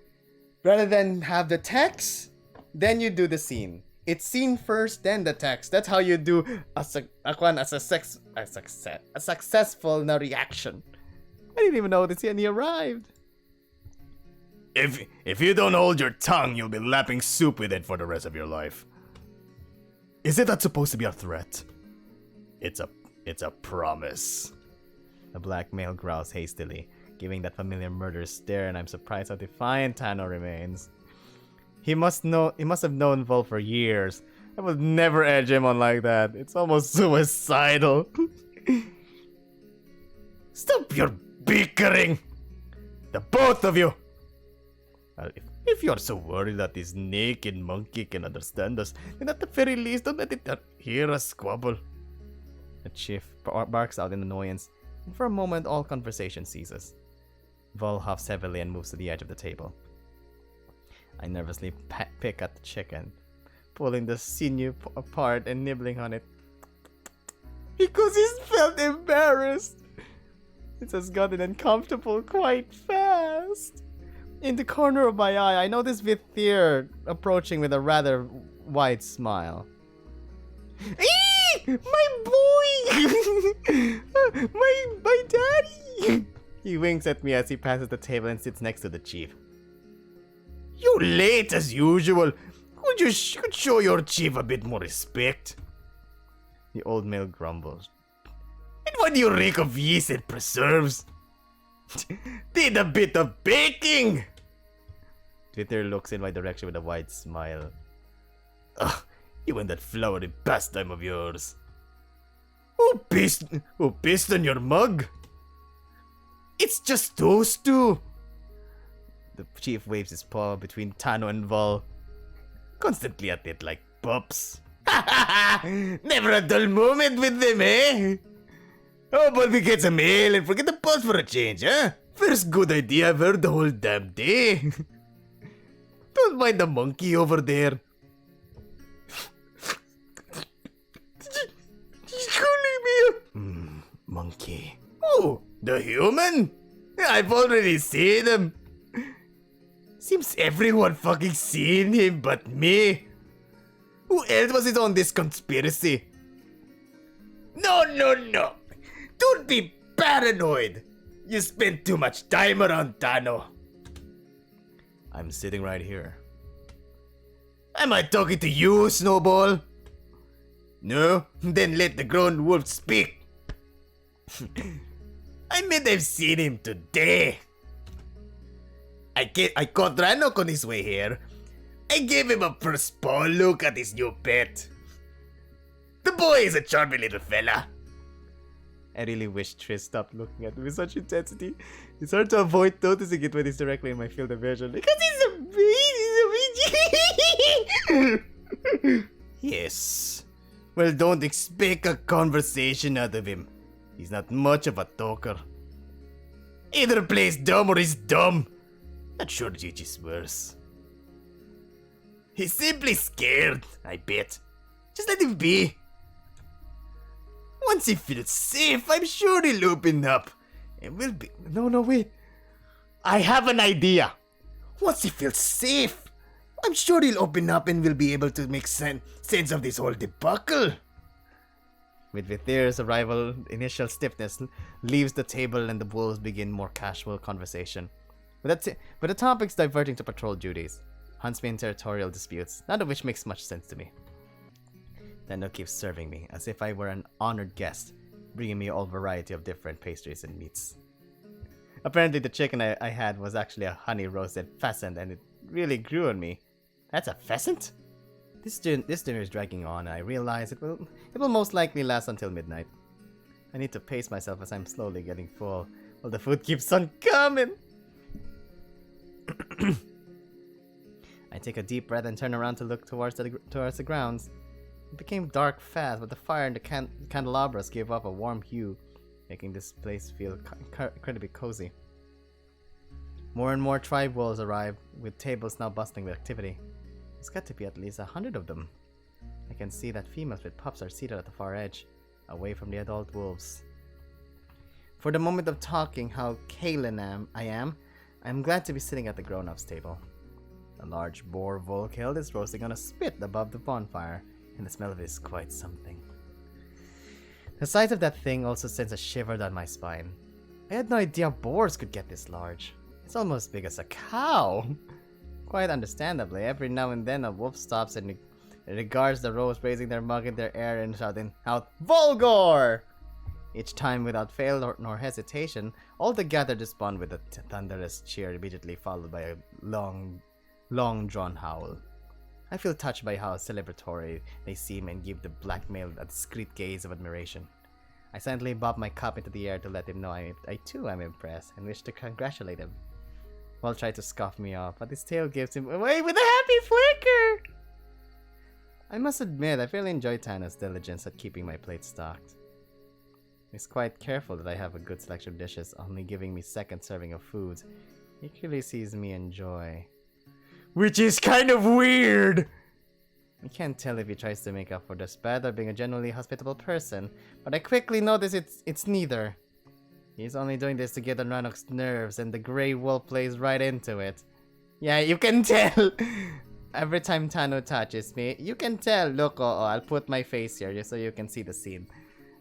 Speaker 2: Rather than have the text, then you do the scene. It's scene first, then the text. That's how you do a successful na reaction. I didn't even notice when he arrived.
Speaker 3: If you don't hold your tongue, you'll be lapping soup with it for the rest of your life. Is it not supposed to be a threat? It's a promise.
Speaker 2: The black male growls hastily, giving that familiar murderous stare, and I'm surprised how defiant Tano remains. He must have known Vol for years. I would never edge him on like that. It's almost suicidal.
Speaker 3: Stop your bickering! The both of you!
Speaker 2: Well, if you're so worried that this naked monkey can understand us, then at the very least don't let it hear us squabble. The chief barks out in annoyance, and for a moment all conversation ceases. Vol huffs heavily and moves to the edge of the table. I nervously pick at the chicken, pulling the sinew apart and nibbling on it. Because he's felt embarrassed. It has gotten uncomfortable quite fast. In the corner of my eye, I notice Vithir approaching with a rather wide smile. Eee! My boy! my daddy! He winks at me as he passes the table and sits next to the chief.
Speaker 3: You late as usual. Could you show your chief a bit more respect?
Speaker 2: The old male grumbles.
Speaker 3: And why do you reek of yeast and preserves? Did a bit of baking!
Speaker 2: Twitter looks in my direction with a wide smile.
Speaker 3: Ugh, you and that flowery pastime of yours. Who pissed on your mug? It's just those two.
Speaker 2: The chief waves his paw between Tano and Vol.
Speaker 3: Constantly at it like pups. Never a dull moment with them, eh? How about we get some ale and forget the pause for a change, huh? First good idea I've heard the whole damn day. Don't mind the monkey over there. He's calling me a... monkey. Oh, the human? I've already seen him. Seems everyone fucking seen him but me. Who else was in on this conspiracy? No. Don't be paranoid. You spend too much time around Tano.
Speaker 2: I'm sitting right here.
Speaker 3: Am I talking to you, Snowball? No? Then let the grown wolf speak. I meant I've seen him today. I caught Ranok on his way here. I gave him a first paw look at his new pet. The boy is a charming little fella.
Speaker 2: I really wish Triss stopped looking at me with such intensity. It's hard to avoid noticing it when he's directly in my field of vision. Because
Speaker 3: Yes. Well, don't expect a conversation out of him. He's not much of a talker. Either plays dumb or he's dumb. Not sure which is worse. He's simply scared, I bet. Just let him be. Once he feels safe, I'm sure he'll open up. And we'll be...
Speaker 2: No, wait. I have an idea.
Speaker 3: Once he feels safe, I'm sure he'll open up and we'll be able to make sense of this whole debacle.
Speaker 2: With Vithir's arrival, initial stiffness leaves the table and the wolves begin more casual conversation. But the topics diverting to patrol duties, huntsman territorial disputes, none of which makes much sense to me. Ranok keeps serving me, as if I were an honored guest, bringing me all variety of different pastries and meats. Apparently the chicken I had was actually a honey-roasted pheasant, and it really grew on me. That's a pheasant? This dinner is dragging on, and I realize it will most likely last until midnight. I need to pace myself as I'm slowly getting full, while the food keeps on coming. I take a deep breath and turn around to look towards the grounds. It became dark fast, but the fire and the candelabras gave off a warm hue, making this place feel incredibly cozy. More and more tribe wolves arrive, with tables now bustling with activity. There's got to be at least 100 of them. I can see that females with pups are seated at the far edge, away from the adult wolves. For the moment of talking how Kaelin I am glad to be sitting at the grown-ups table. A large boar Vulgor is roasting on a spit above the bonfire, and the smell of it is quite something. The sight of that thing also sends a shiver down my spine. I had no idea boars could get this large. It's almost as big as a cow. Quite understandably, every now and then a wolf stops and regards the roast, raising their mug in their air and shouting out, "Vulgor!" Each time without fail nor hesitation, all the gathered respond with a thunderous cheer, immediately followed by a long-drawn howl. I feel touched by how celebratory they seem and give the black male a discreet gaze of admiration. I silently bob my cup into the air to let him know I too am impressed and wish to congratulate him. While trying to scoff me off, but his tail gives him away with a happy flicker! I must admit, I fairly enjoy Tana's diligence at keeping my plate stocked. He's quite careful that I have a good selection of dishes, only giving me second serving of foods. He clearly sees me enjoy. Which is kind of weird! I can't tell if he tries to make up for this bad or being a genuinely hospitable person, but I quickly notice it's neither. He's only doing this to get on Ranok's nerves, and the grey wolf plays right into it. Yeah, you can tell! Every time Tano touches me, you can tell. Look, I'll put my face here just so you can see the scene.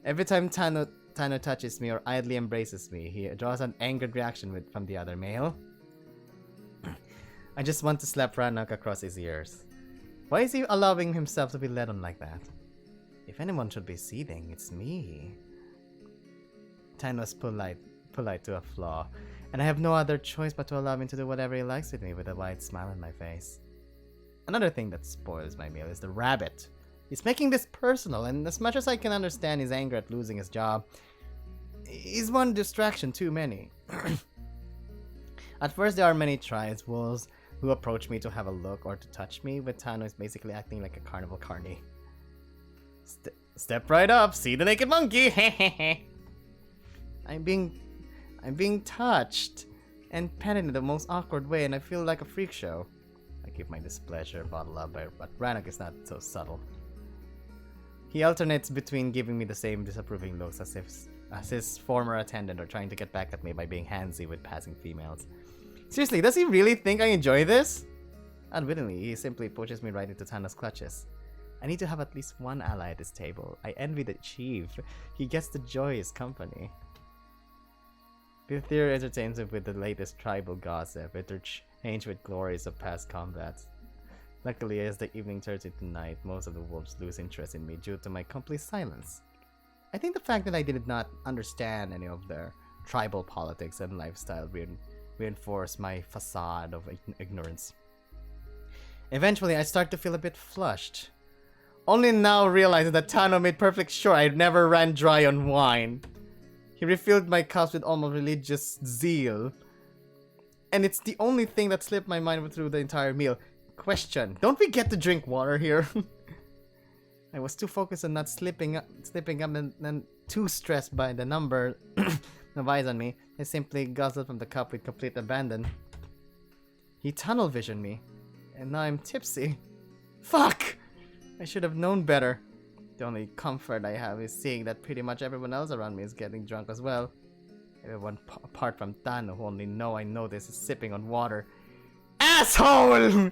Speaker 2: Every time Tano touches me or idly embraces me, he draws an angered reaction from the other male. I just want to slap Ranok across his ears. Why is he allowing himself to be led on like that? If anyone should be seething, it's me. Tano's polite to a flaw, and I have no other choice but to allow him to do whatever he likes with me with a wide smile on my face. Another thing that spoils my meal is the rabbit. He's making this personal, and as much as I can understand his anger at losing his job, he's one distraction too many. At first, there are many tribes wolves who approach me to have a look or to touch me, but Tano is basically acting like a carnival carny. Step right up, see the naked monkey! I'm being touched and petted in the most awkward way, and I feel like a freak show. I keep my displeasure bottled up, but Ranok is not so subtle. He alternates between giving me the same disapproving looks as his former attendant or trying to get back at me by being handsy with passing females. Seriously, does he really think I enjoy this? Unwittingly, he simply pushes me right into Tana's clutches. I need to have at least one ally at this table. I envy the chief. He gets to enjoy his company. Bithir entertains him with the latest tribal gossip, interchanged with glories of past combats. Luckily, as the evening turns into night, most of the wolves lose interest in me due to my complete silence. I think the fact that I did not understand any of their tribal politics and lifestyle reinforced my facade of ignorance. Eventually, I start to feel a bit flushed. Only now realizing that Tano made perfect sure I never ran dry on wine. He refilled my cups with almost religious zeal. And it's the only thing that slipped my mind through the entire meal. Question, don't we get to drink water here? I was too focused on not slipping up and too stressed by the number of eyes on me. I simply guzzled from the cup with complete abandon. He tunnel visioned me, and now I'm tipsy. Fuck! I should have known better. The only comfort I have is seeing that pretty much everyone else around me is getting drunk as well. Everyone apart from Tano, who only I know this, is sipping on water. Asshole!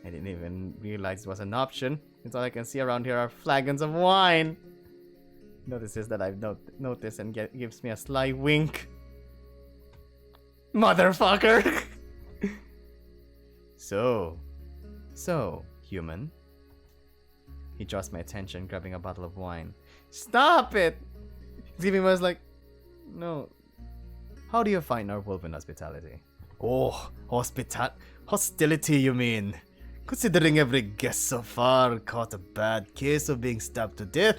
Speaker 2: I didn't even realize it was an option. It's all I can see around here are flagons of wine. Notices that I've noticed and gives me a sly wink. Motherfucker! So, human. He draws my attention, grabbing a bottle of wine. Stop it! He's giving me like, no. How do you find our wolven hospitality? Oh, hostility you mean? Considering every guest so far caught a bad case of being stabbed to death.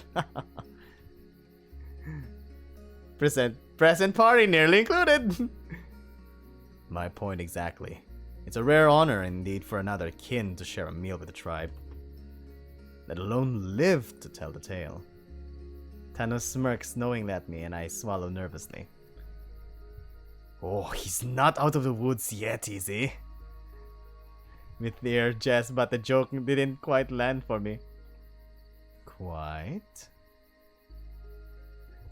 Speaker 2: Present party nearly included. My point exactly. It's a rare honor indeed for another kin to share a meal with the tribe, let alone live to tell the tale. Thanos smirks knowingly at me, and I swallow nervously. Oh, he's not out of the woods yet, is he? With their jest, but the joke didn't quite land for me. quite.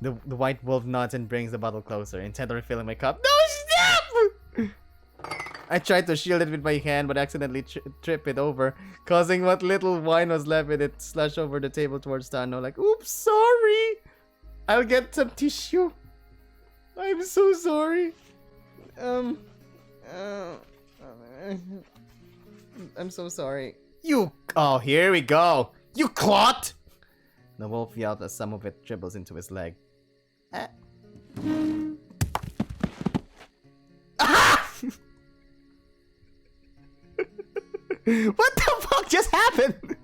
Speaker 2: The white wolf nods and brings the bottle closer, intent on refilling my cup. No, stop! I tried to shield it with my hand, but accidentally trip it over, causing what little wine was left with it slush over the table towards Tano. Like, oops, sorry. I'll get some tissue. I'm so sorry. I'm so sorry. You. Oh, here we go. You clot! The wolf yelled as some of it dribbles into his leg. Ah! What the fuck just happened?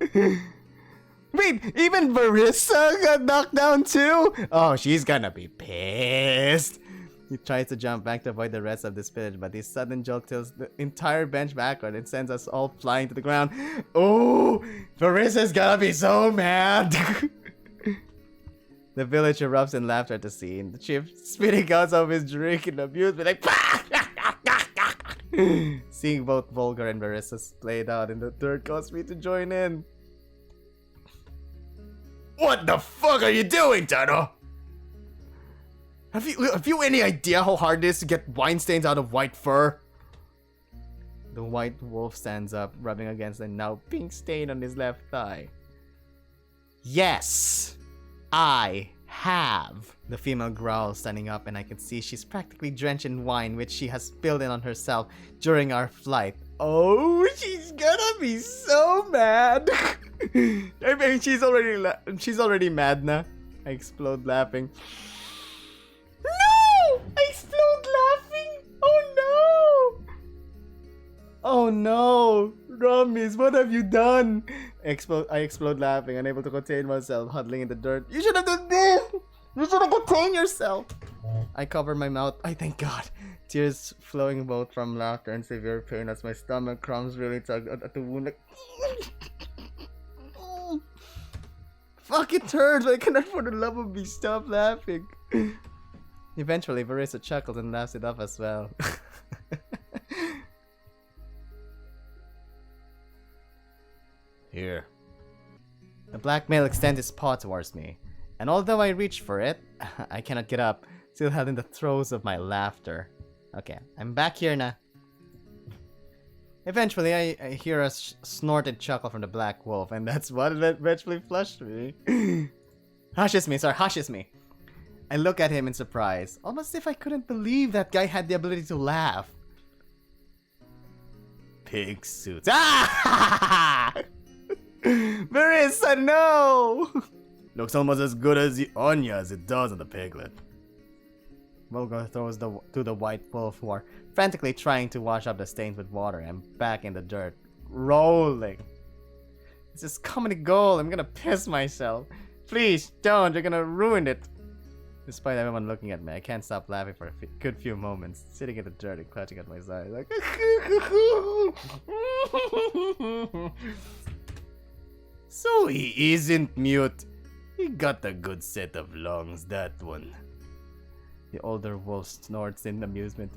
Speaker 2: Wait, even Verissa got knocked down too? Oh, she's gonna be pissed. He tries to jump back to avoid the rest of the spillage, but his sudden jolt tilts the entire bench backward and sends us all flying to the ground. Oh, Verissa's gonna be so mad. The village erupts in laughter at the scene. The chief spitting out some of his drink in amusement, like seeing both Vulgor and Marissa played out in the dirt caused me to join in.
Speaker 3: What the fuck are you doing, Tano?
Speaker 2: Have you any idea how hard it is to get wine stains out of white fur? The white wolf stands up, rubbing against a now pink stain on his left thigh. Yes, I have. The female growls, standing up, and I can see she's practically drenched in wine, which she has spilled in on herself during our flight. Oh, she's gonna be so mad. I mean, she's already mad now. I explode laughing. No! I explode laughing. Oh no! Oh no! Ramis, what have you done? I explode laughing, unable to contain myself, huddling in the dirt. You should have done this! You should have contained yourself! I cover my mouth. I thank God. Tears flowing both from laughter and severe pain as my stomach crumbs really tug at the wound. Like, fuck, it hurts. I cannot for the love of me stop laughing. Eventually, Verissa chuckles and laughs it off as well.
Speaker 3: Here.
Speaker 2: The black male extends his paw towards me, and although I reach for it, I cannot get up, still held in the throes of my laughter. Okay, I'm back here now. Eventually, I hear a snorted chuckle from the black wolf, and that's what eventually flushed me. Hushes me. I look at him in surprise, almost if I couldn't believe that guy had the ability to laugh.
Speaker 3: Pig suits.
Speaker 2: Ah! Marissa, no!
Speaker 3: Looks almost as good as on you as it does on the piglet.
Speaker 2: Vulgor throws to the white wolf, who are frantically trying to wash up the stains with water, and back in the dirt, rolling. This is comedy gold. I'm gonna piss myself. Please don't. You're gonna ruin it. Despite everyone looking at me, I can't stop laughing for a good few moments, sitting in the dirt and clutching at my side, like.
Speaker 3: So he isn't mute. He got a good set of lungs, that one.
Speaker 2: The older wolf snorts in amusement.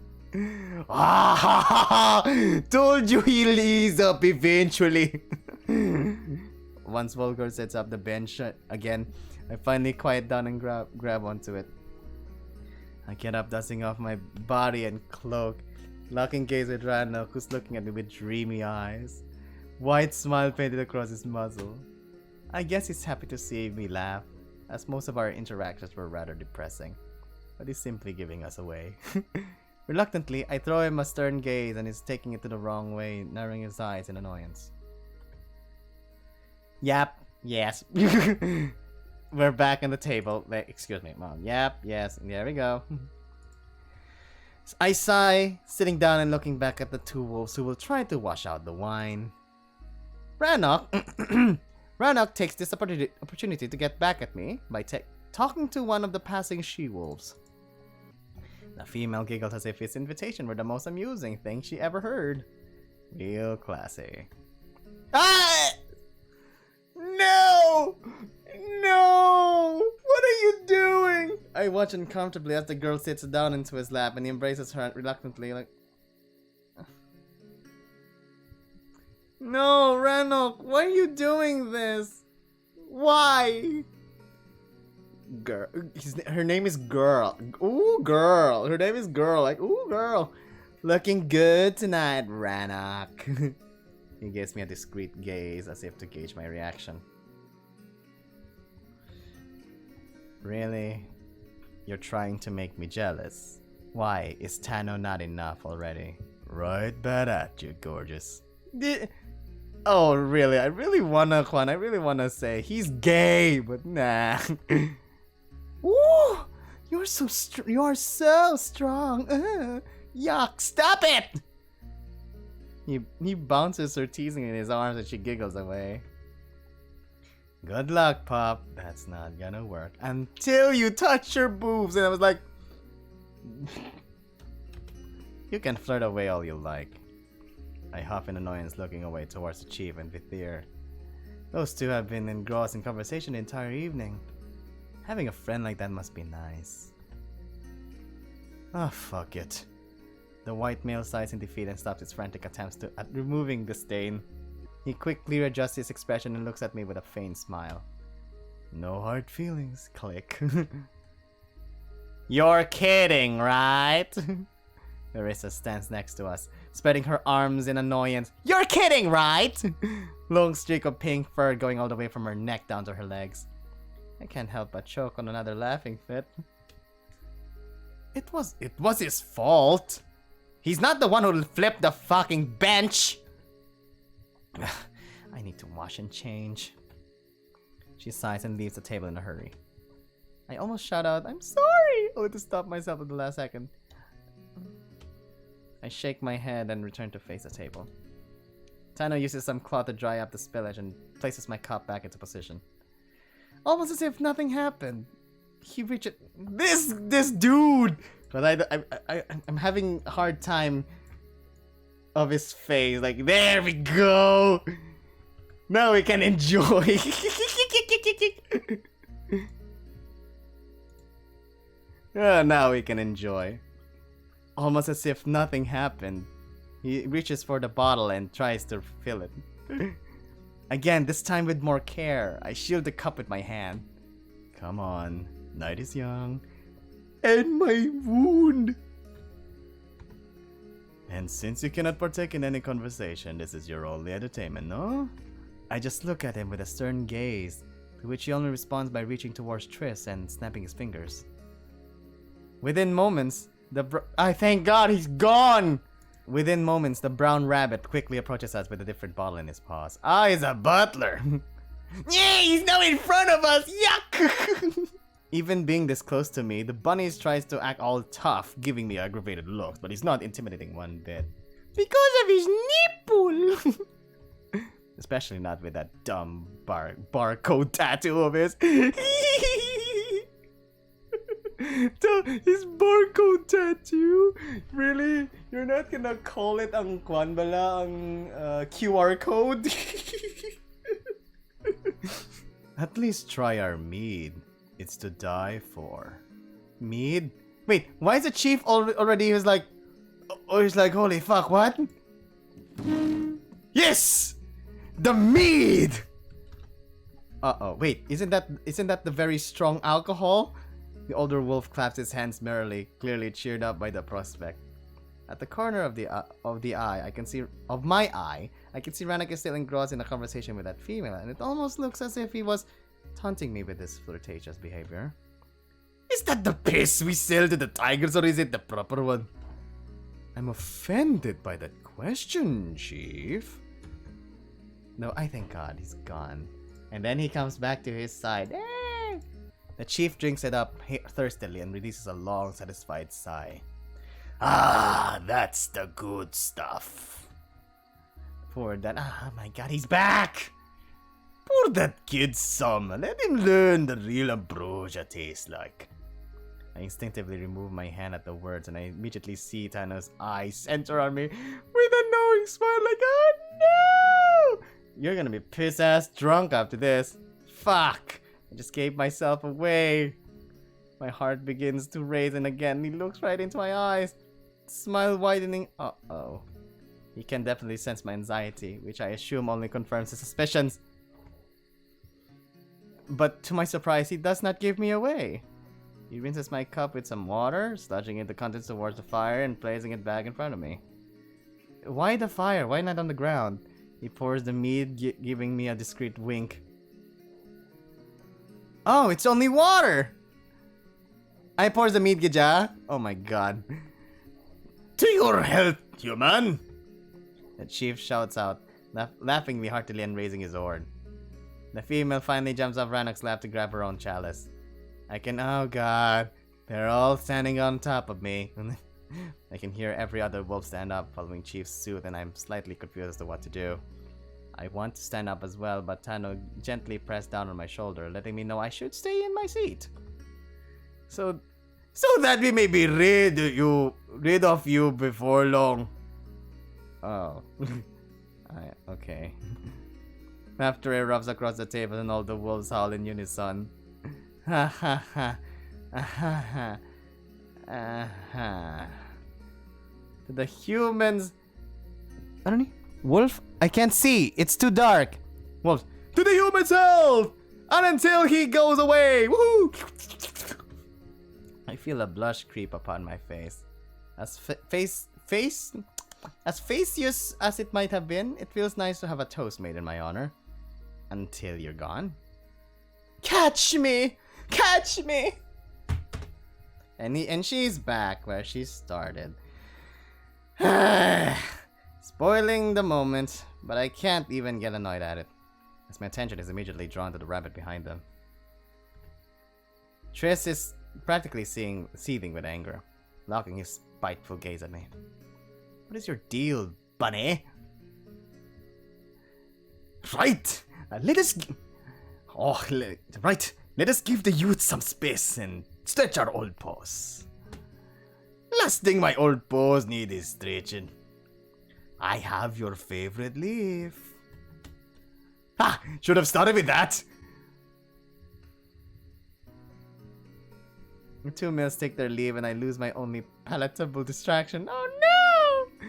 Speaker 2: Ah! Told you he'll ease up eventually. Once Vulgor sets up the bench again, I finally quiet down and grab onto it. I get up, dusting off my body and cloak, locking gaze with Ranok, who's looking at me with dreamy eyes. White smile painted across his muzzle. I guess he's happy to see me laugh, as most of our interactions were rather depressing. But he's simply giving us away. Reluctantly, I throw him a stern gaze and he's taking it to the wrong way, narrowing his eyes in annoyance. Yep, yes. We're back on the table. Excuse me, Mom. Yep, yes, there we go. I sigh, sitting down and looking back at the two wolves who will try to wash out the wine. Ranok takes this opportunity to get back at me by talking to one of the passing she-wolves. The female giggles as if his invitation were the most amusing thing she ever heard. Real classy. Ah! No! No! What are you doing? I watch uncomfortably as the girl sits down into his lap and he embraces her reluctantly, like... No, Ranok, why are you doing this? Why? Girl. Her name is Girl. Ooh, Girl. Her name is Girl. Like, ooh, Girl. Looking good tonight, Ranok. He gives me a discreet gaze as if to gauge my reaction. Really? You're trying to make me jealous? Why? Is Tano not enough already?
Speaker 3: Right bad attitude, gorgeous.
Speaker 2: Oh, really? I really wanna say he's gay, but nah. Ooh, you are so strong. Yuck! Stop it! He bounces her teasing in his arms and she giggles away. Good luck, Pop. That's not gonna work until you touch your boobs. And I was like, you can flirt away all you like. I huff in annoyance, looking away towards the chief and Vithir. Those two have been engrossed in conversation the entire evening. Having a friend like that must be nice. Ah, fuck it. The white male sighs in defeat and stops his frantic attempts at removing the stain. He quickly adjusts his expression and looks at me with a faint smile. No hard feelings, click. You're kidding, right? Marissa stands next to us, spreading her arms in annoyance. You're kidding, right? Long streak of pink fur going all the way from her neck down to her legs. I can't help but choke on another laughing fit. It was his fault. He's not the one who flipped the fucking bench. I need to wash and change. She sighs and leaves the table in a hurry. I almost shout out, I'm sorry, only to stop myself at the last second. I shake my head and return to face the table. Tano uses some cloth to dry up the spillage and places my cup back into position. Almost as if nothing happened. He reaches this dude. But I'm having a hard time of his face. Like, there we go. Now we can enjoy. Now we can enjoy. Almost as if nothing happened. He reaches for the bottle and tries to fill it. Again, this time with more care. I shield the cup with my hand. Come on, night is young. And my wound. And since you cannot partake in any conversation, this is your only entertainment, no? I just look at him with a stern gaze, to which he only responds by reaching towards Triss and snapping his fingers. Within moments, thank God he's gone! Within moments, the brown rabbit quickly approaches us with a different bottle in his paws. Ah, he's a butler! Yeah, he's now in front of us! Yuck! Even being this close to me, the bunnies tries to act all tough, giving me aggravated looks, but he's not intimidating one bit. Because of his nipple! Especially not with that dumb barcode tattoo of his. His barcode tattoo? Really? You're not gonna call it ang kwan bala, ang QR code? At least try our mead. It's to die for. Mead? Wait, why is the chief already? He was like, holy fuck, what? Yes! The mead! Uh-oh, wait, isn't that the very strong alcohol? The older wolf claps his hands merrily, clearly cheered up by the prospect. At the corner of my eye, I can see Ranok is still engrossed in a conversation with that female, and it almost looks as if he was taunting me with his flirtatious behavior. Is that the piss we sell to the tigers, or is it the proper one? I'm offended by that question, Chief. No, I thank God he's gone. And then he comes back to his side. Hey! The chief drinks it up thirstily and releases a long, satisfied sigh.
Speaker 3: Ah, that's the good stuff.
Speaker 2: Poor that. Ah, my God, he's back!
Speaker 3: Pour that kid some. Let him learn the real ambrosia tastes like.
Speaker 2: I instinctively remove my hand at the words and I immediately see Tano's eyes center on me with a knowing smile like, oh no! You're gonna be piss-ass drunk after this. Fuck! I just gave myself away. My heart begins to race and again he looks right into my eyes. Smile widening. Uh-oh. He can definitely sense my anxiety, which I assume only confirms his suspicions. But to my surprise, he does not give me away. He rinses my cup with some water, sludging in the contents towards the fire and placing it back in front of me. Why the fire? Why not on the ground? He pours the mead, giving me a discreet wink. Oh, it's only water! I pours the mead, Gija. Oh my god.
Speaker 3: To your health, human!
Speaker 2: The chief shouts out, laughingly heartily and raising his sword. The female finally jumps off Ranok's lap to grab her own chalice. Oh god, they're all standing on top of me. I can hear every other wolf stand up, following Chief's suit, and I'm slightly confused as to what to do. I want to stand up as well, but Tano gently pressed down on my shoulder, letting me know I should stay in my seat.
Speaker 3: So that we may be rid of you before long.
Speaker 2: Oh. Okay. Laughter erupts across the table and all the wolves howl in unison. Ha ha ha. Ha ha. To the humans... Wolf? I can't see. It's too dark. Wolf. To the human's health! And until he goes away! Woohoo! I feel a blush creep upon my face. As facious as it might have been, it feels nice to have a toast made in my honor. Until you're gone. Catch me! Catch me! And she's back where she started. Spoiling the moment, but I can't even get annoyed at it, as my attention is immediately drawn to the rabbit behind them. Triss is practically seething with anger, locking his spiteful gaze at me. What is your deal, bunny?
Speaker 3: Right! Let us give the youth some space and stretch our old paws. Last thing my old paws need is stretching. I have your favorite leaf. Should have started with that.
Speaker 2: The two males take their leave and I lose my only palatable distraction. Oh no!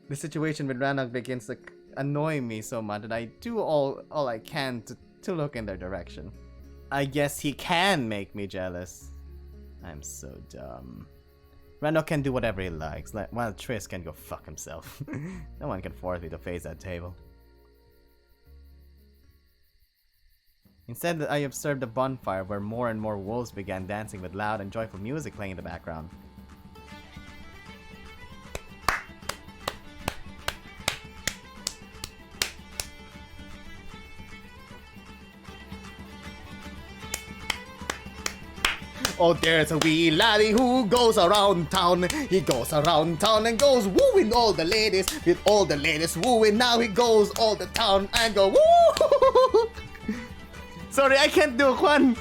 Speaker 2: The situation with Ranok begins to annoy me so much that I do all I can to look in their direction. I guess he can make me jealous. I'm so dumb. Ranok can do whatever he likes, while Triss can go fuck himself. No one can force me to face that table. Instead, I observed a bonfire where more and more wolves began dancing with loud and joyful music playing in the background. Oh, there's a wee laddie who goes around town. He goes around town and goes wooing all the ladies. With all the ladies wooing, now he goes all the town and go woo. Sorry, I can't do one.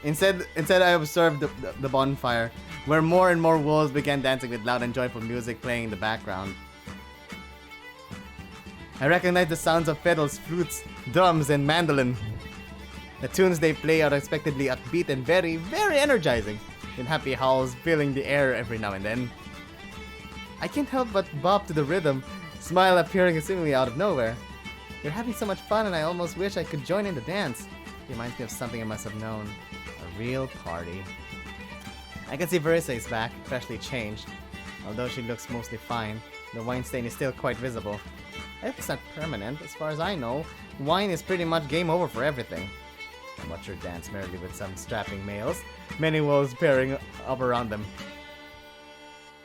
Speaker 2: Instead, I observed the bonfire, where more and more wolves began dancing with loud and joyful music playing in the background. I recognized the sounds of fiddles, flutes, drums, and mandolin. The tunes they play are unexpectedly upbeat and very, very energizing, with happy howls filling the air every now and then. I can't help but bob to the rhythm, smile appearing seemingly out of nowhere. They're having so much fun and I almost wish I could join in the dance. It reminds me of something I must have known. A real party. I can see Verissa is back, freshly changed. Although she looks mostly fine, the wine stain is still quite visible. I hope it's not permanent. As far as I know, wine is pretty much game over for everything. I watch her dance merrily with some strapping males, many wolves pairing up around them.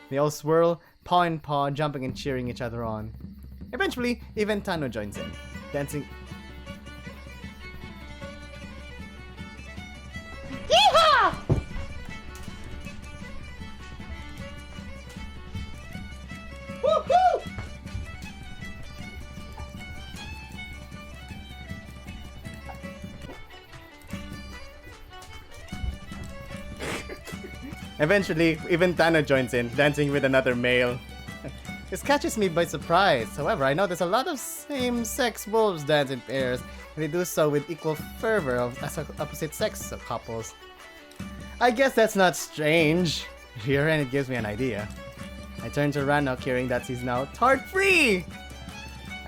Speaker 2: They all swirl, paw in paw, jumping and cheering each other on. Eventually, even Tano joins in, dancing. Yeehaw! Woohoo! Eventually, even Tano joins in, dancing with another male. This catches me by surprise. However, I notice a lot of same-sex wolves dance in pairs, and they do so with equal fervor as opposite-sex couples. I guess that's not strange. Here, and it gives me an idea. I turn to Ranok, hearing that he's now tart-free!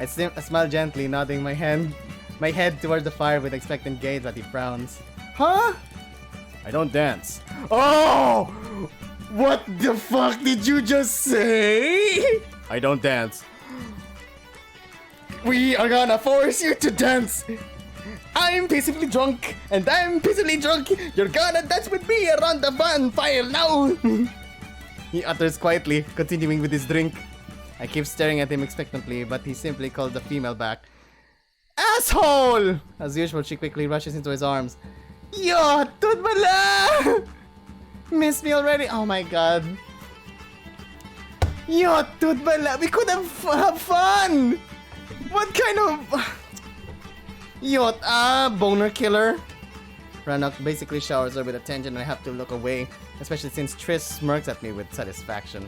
Speaker 2: I smile gently, nodding my head toward the fire with expectant gaze, but he frowns. Huh?
Speaker 3: I don't dance.
Speaker 2: Oh! What the fuck did you just say?
Speaker 3: I don't dance.
Speaker 2: We are gonna force you to dance. I'm peacefully drunk, and I'm peacefully drunk. You're gonna dance with me around the bonfire now. He utters quietly, continuing with his drink. I keep staring at him expectantly, but he simply called the female back. Asshole! As usual, she quickly rushes into his arms. Yo, tut bala! Miss me already? Oh my god. Yo, tut bala! We could have fun! What kind of... Yot, boner killer. Ranok basically showers her with attention and I have to look away, especially since Triss smirks at me with satisfaction.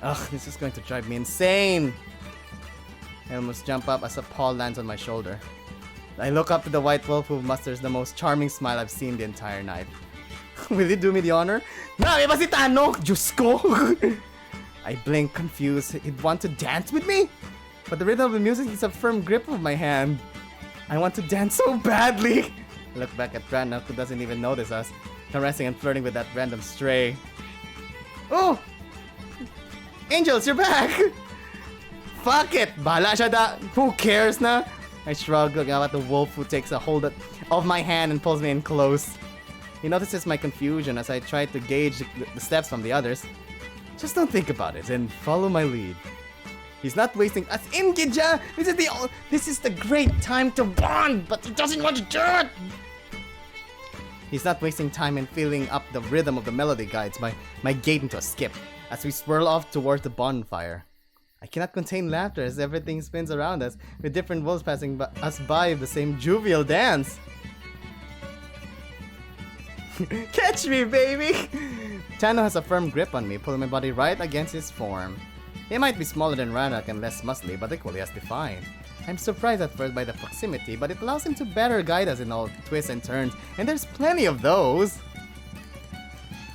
Speaker 2: Ugh, this is going to drive me insane. I almost jump up as a paw lands on my shoulder. I look up to the white wolf who musters the most charming smile I've seen the entire night. Will you do me the honor? Grabe ba si Tano? Diyos ko! I blink confused. He'd want to dance with me? But the rhythm of the music is a firm grip of my hand. I want to dance so badly. I look back at Ranok, who doesn't even notice us, caressing and flirting with that random stray. Oh! Angels, you're back! Fuck it! Bahala siya da! Who cares na? I shrug, looking up at the wolf who takes a hold of my hand and pulls me in close. He notices my confusion as I try to gauge the steps from the others. Just don't think about it and follow my lead. He's not wasting us in Gidja! This is the great time to bond, but he doesn't want to do it! He's not wasting time in filling up the rhythm of the melody guides my gait into a skip as we swirl off towards the bonfire. I cannot contain laughter as everything spins around us, with different wolves passing us by the same jovial dance. Catch me, baby! Tano has a firm grip on me, pulling my body right against his form. He might be smaller than Ranok and less muscly, but equally as defined. I'm surprised at first by the proximity, but it allows him to better guide us in all twists and turns, and there's plenty of those!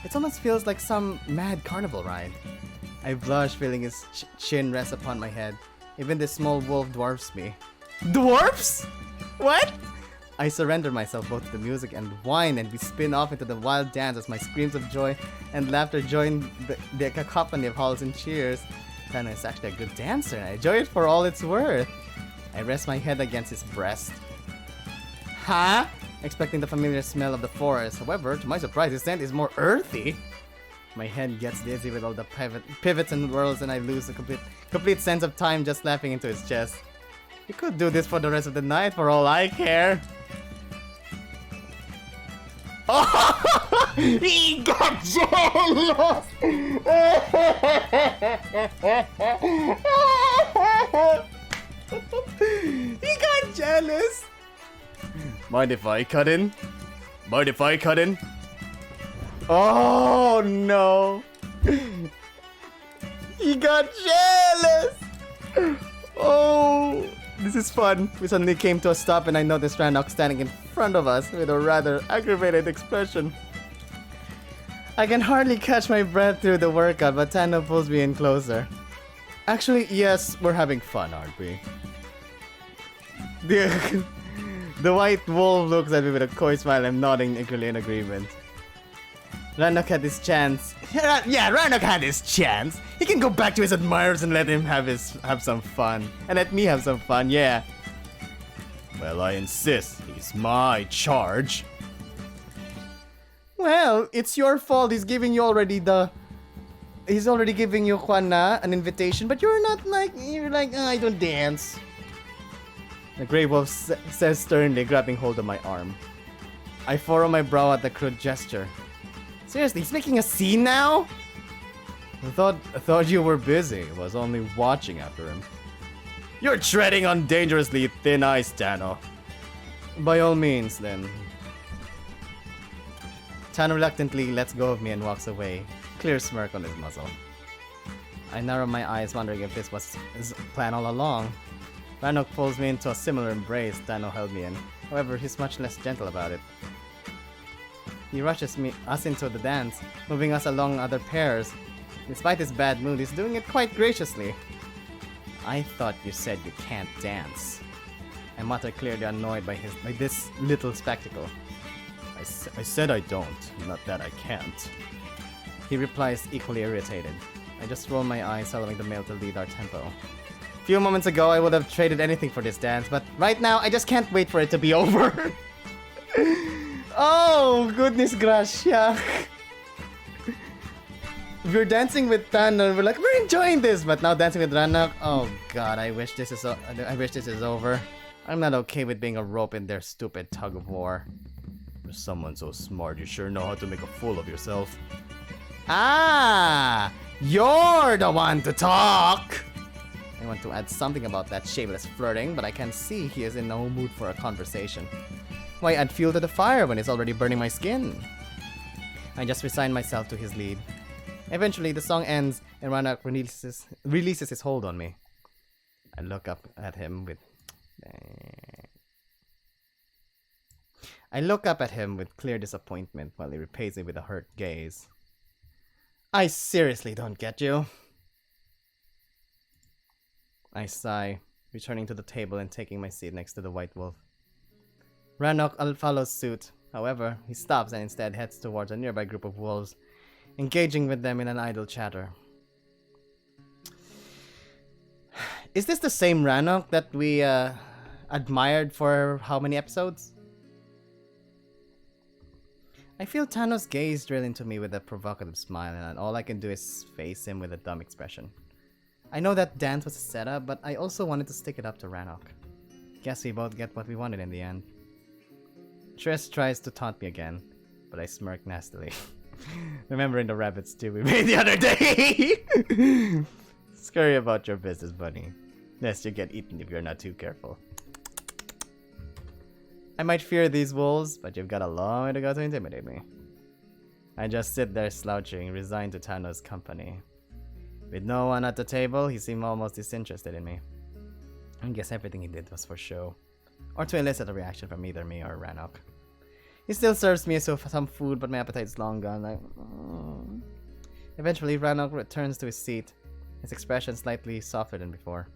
Speaker 2: It almost feels like some mad carnival ride. I blush, feeling his chin rest upon my head. Even this small wolf dwarfs me. Dwarfs? What? I surrender myself both to the music and wine, and we spin off into the wild dance as my screams of joy and laughter join the cacophony of howls and cheers. Tano is actually a good dancer, and I enjoy it for all it's worth. I rest my head against his breast. Huh? Expecting the familiar smell of the forest. However, to my surprise, his scent is more earthy. My head gets dizzy with all the pivots and whirls, and I lose the complete sense of time just laughing into his chest. We could do this for the rest of the night for all I care. Oh, he got jealous! He got jealous!
Speaker 3: Mind if I cut in? Mind if I cut in?
Speaker 2: Oh no! He got jealous! Oh, this is fun. We suddenly came to a stop and I noticed Ranok standing in front of us with a rather aggravated expression. I can hardly catch my breath through the workout, but Tano pulls me in closer. Actually, yes, we're having fun, aren't we? The white wolf looks at me with a coy smile and nodding eagerly in agreement. Ranok had his chance. Yeah, Ranok had his chance. He can go back to his admirers and let him have some fun. And let me have some fun, yeah.
Speaker 3: Well, I insist. He's my charge.
Speaker 2: Well, it's your fault. He's already giving you Juana an invitation, but you're like, oh, I don't dance. The Grey Wolf says sternly, grabbing hold of my arm. I furrow my brow at the crude gesture. Seriously, he's making a scene now?
Speaker 3: I thought you were busy. Was only watching after him. You're treading on dangerously thin ice, Tano.
Speaker 2: By all means, then. Tano reluctantly lets go of me and walks away, clear smirk on his muzzle. I narrow my eyes, wondering if this was his plan all along. Ranok pulls me into a similar embrace Tano held me in. However, he's much less gentle about it. He rushes us into the dance, moving us along other pairs. Despite his bad mood, he's doing it quite graciously. I thought you said you can't dance. I mutter, clearly annoyed by this little spectacle. I said I don't, not that I can't. He replies, equally irritated. I just roll my eyes, allowing the male to lead our tempo. A few moments ago, I would have traded anything for this dance, but right now, I just can't wait for it to be over. Oh, goodness gracias. We're dancing with Tan and we're like, we're enjoying this, but now dancing with Ranok, oh god, I wish this is over. I'm not okay with being a rope in their stupid tug of war.
Speaker 3: For someone so smart, you sure know how to make a fool of yourself.
Speaker 2: Ah, you're the one to talk. I want to add something about that shameless flirting, but I can see he is in no mood for a conversation. Why add fuel to the fire when it's already burning my skin? I just resign myself to his lead. Eventually, the song ends and Ranok releases his hold on me. I look up at him with clear disappointment while he repays me with a hurt gaze. I seriously don't get you. I sigh, returning to the table and taking my seat next to the white wolf. Ranok follows suit. However, he stops and instead heads towards a nearby group of wolves, engaging with them in an idle chatter. Is this the same Ranok that we admired for how many episodes? I feel Thanos' gaze drill into me with a provocative smile, and all I can do is face him with a dumb expression. I know that dance was a setup, but I also wanted to stick it up to Ranok. Guess we both get what we wanted in the end. Triss tries to taunt me again, but I smirk nastily. Remembering the rabbit stew we made the other day! Scurry about your business, bunny. Lest you get eaten if you're not too careful. I might fear these wolves, but you've got a long way to go to intimidate me. I just sit there slouching, resigned to Thanos' company. With no one at the table, he seemed almost disinterested in me. I guess everything he did was for show, or to elicit a reaction from either me or Ranok. He still serves me some food, but my appetite's long gone. Eventually, Ranok returns to his seat, his expression slightly softer than before.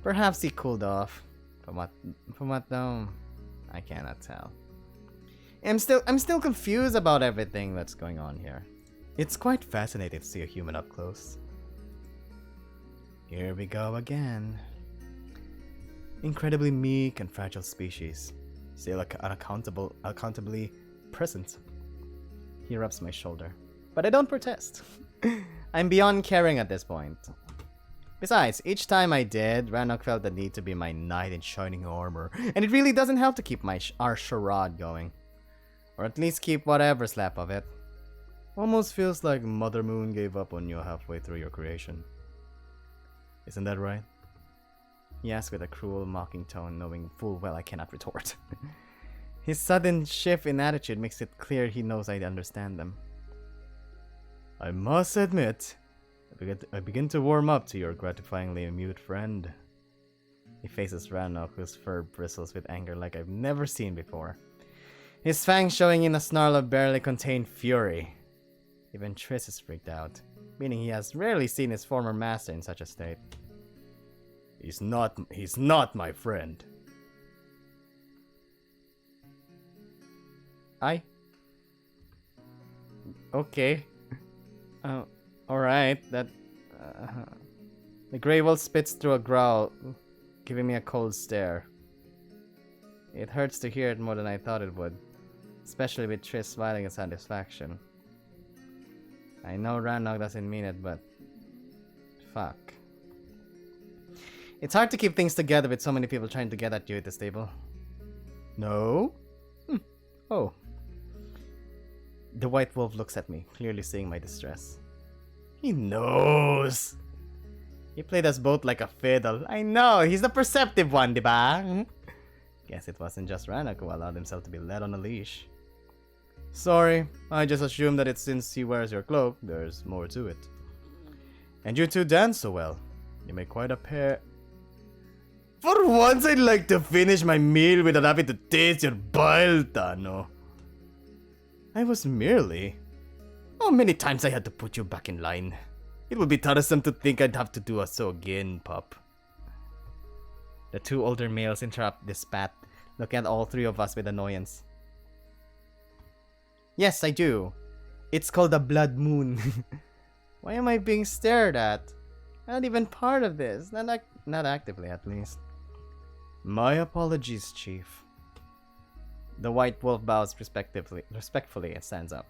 Speaker 2: Perhaps he cooled off. From what though? I cannot tell. I'm still confused about everything that's going on here. It's quite fascinating to see a human up close. Here we go again. Incredibly meek and fragile species, still unaccountably present. He rubs my shoulder, but I don't protest. I'm beyond caring at this point. Besides, each time I did, Ranok felt the need to be my knight in shining armor, and it really doesn't help to keep our charade going. Or at least keep whatever slap of it. Almost feels like Mother Moon gave up on you halfway through your creation. Isn't that right? He asked with a cruel, mocking tone, knowing full well I cannot retort. His sudden shift in attitude makes it clear he knows I understand them. I must admit, I begin to warm up to your gratifyingly mute friend. He faces Ranok, whose fur bristles with anger like I've never seen before. His fangs showing in a snarl of barely contained fury. Even Triss is freaked out, meaning he has rarely seen his former master in such a state. He's not my friend. Okay. Alright, that... The Grey Wolf spits through a growl, giving me a cold stare. It hurts to hear it more than I thought it would, especially with Triss smiling in satisfaction. I know Ranok doesn't mean it, but... Fuck. It's hard to keep things together with so many people trying to get at you at this table. No? Oh. The white wolf looks at me, clearly seeing my distress. He knows! He played us both like a fiddle. I know, he's the perceptive one, diba? Guess it wasn't just Ranok who allowed himself to be led on a leash. Sorry, I just assumed that since he wears your cloak, there's more to it. And you two dance so well. You make quite a pair... For once, I'd like to finish my meal without having to taste your bile, Tano. I was merely... How many times I had to put you back in line? It would be tiresome to think I'd have to do so again, pup. The two older males interrupt this spat, looking at all three of us with annoyance. Yes, I do. It's called a blood moon. Why am I being stared at? I'm not even part of this. Not actively, at least. My apologies, Chief. The white wolf bows respectfully and stands up.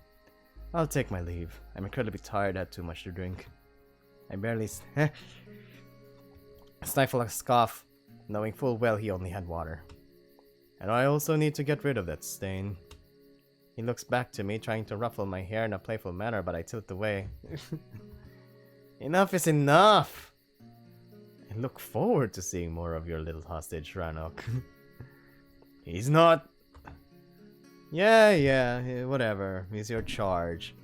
Speaker 2: I'll take my leave. I'm incredibly tired. I had too much to drink. I barely stifle a scoff, knowing full well he only had water. And I also need to get rid of that stain. He looks back to me, trying to ruffle my hair in a playful manner, but I tilt away. Enough is enough! I look forward to seeing more of your little hostage, Ranok. He's not... Yeah, whatever. He's your charge.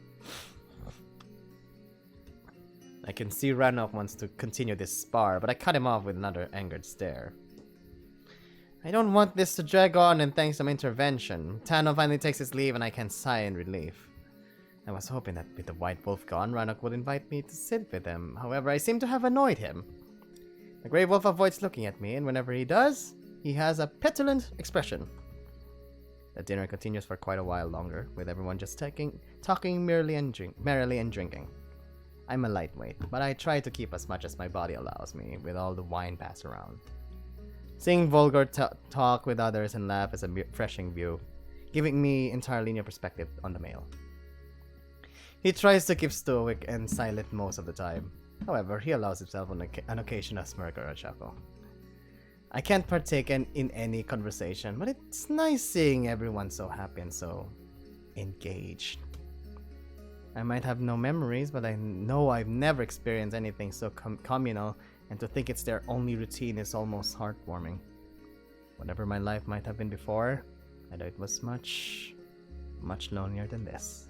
Speaker 2: I can see Ranok wants to continue this spar, but I cut him off with another angered stare. I don't want this to drag on, and thanks to my intervention, Tano finally takes his leave and I can sigh in relief. I was hoping that with the white wolf gone, Ranok would invite me to sit with him. However, I seem to have annoyed him. The grey wolf avoids looking at me, and whenever he does, he has a petulant expression. The dinner continues for quite a while longer, with everyone just talking merrily and drinking. I'm a lightweight, but I try to keep as much as my body allows me, with all the wine passed around. Seeing Vulgor talk with others and laugh is a refreshing view, giving me entirely new perspective on the male. He tries to keep stoic and silent most of the time. However, he allows himself an occasional smirk or a chuckle. I can't partake in any conversation, but it's nice seeing everyone so happy and so engaged. I might have no memories, but I know I've never experienced anything so communal, and to think it's their only routine is almost heartwarming. Whatever my life might have been before, I know it was much, much lonelier than this.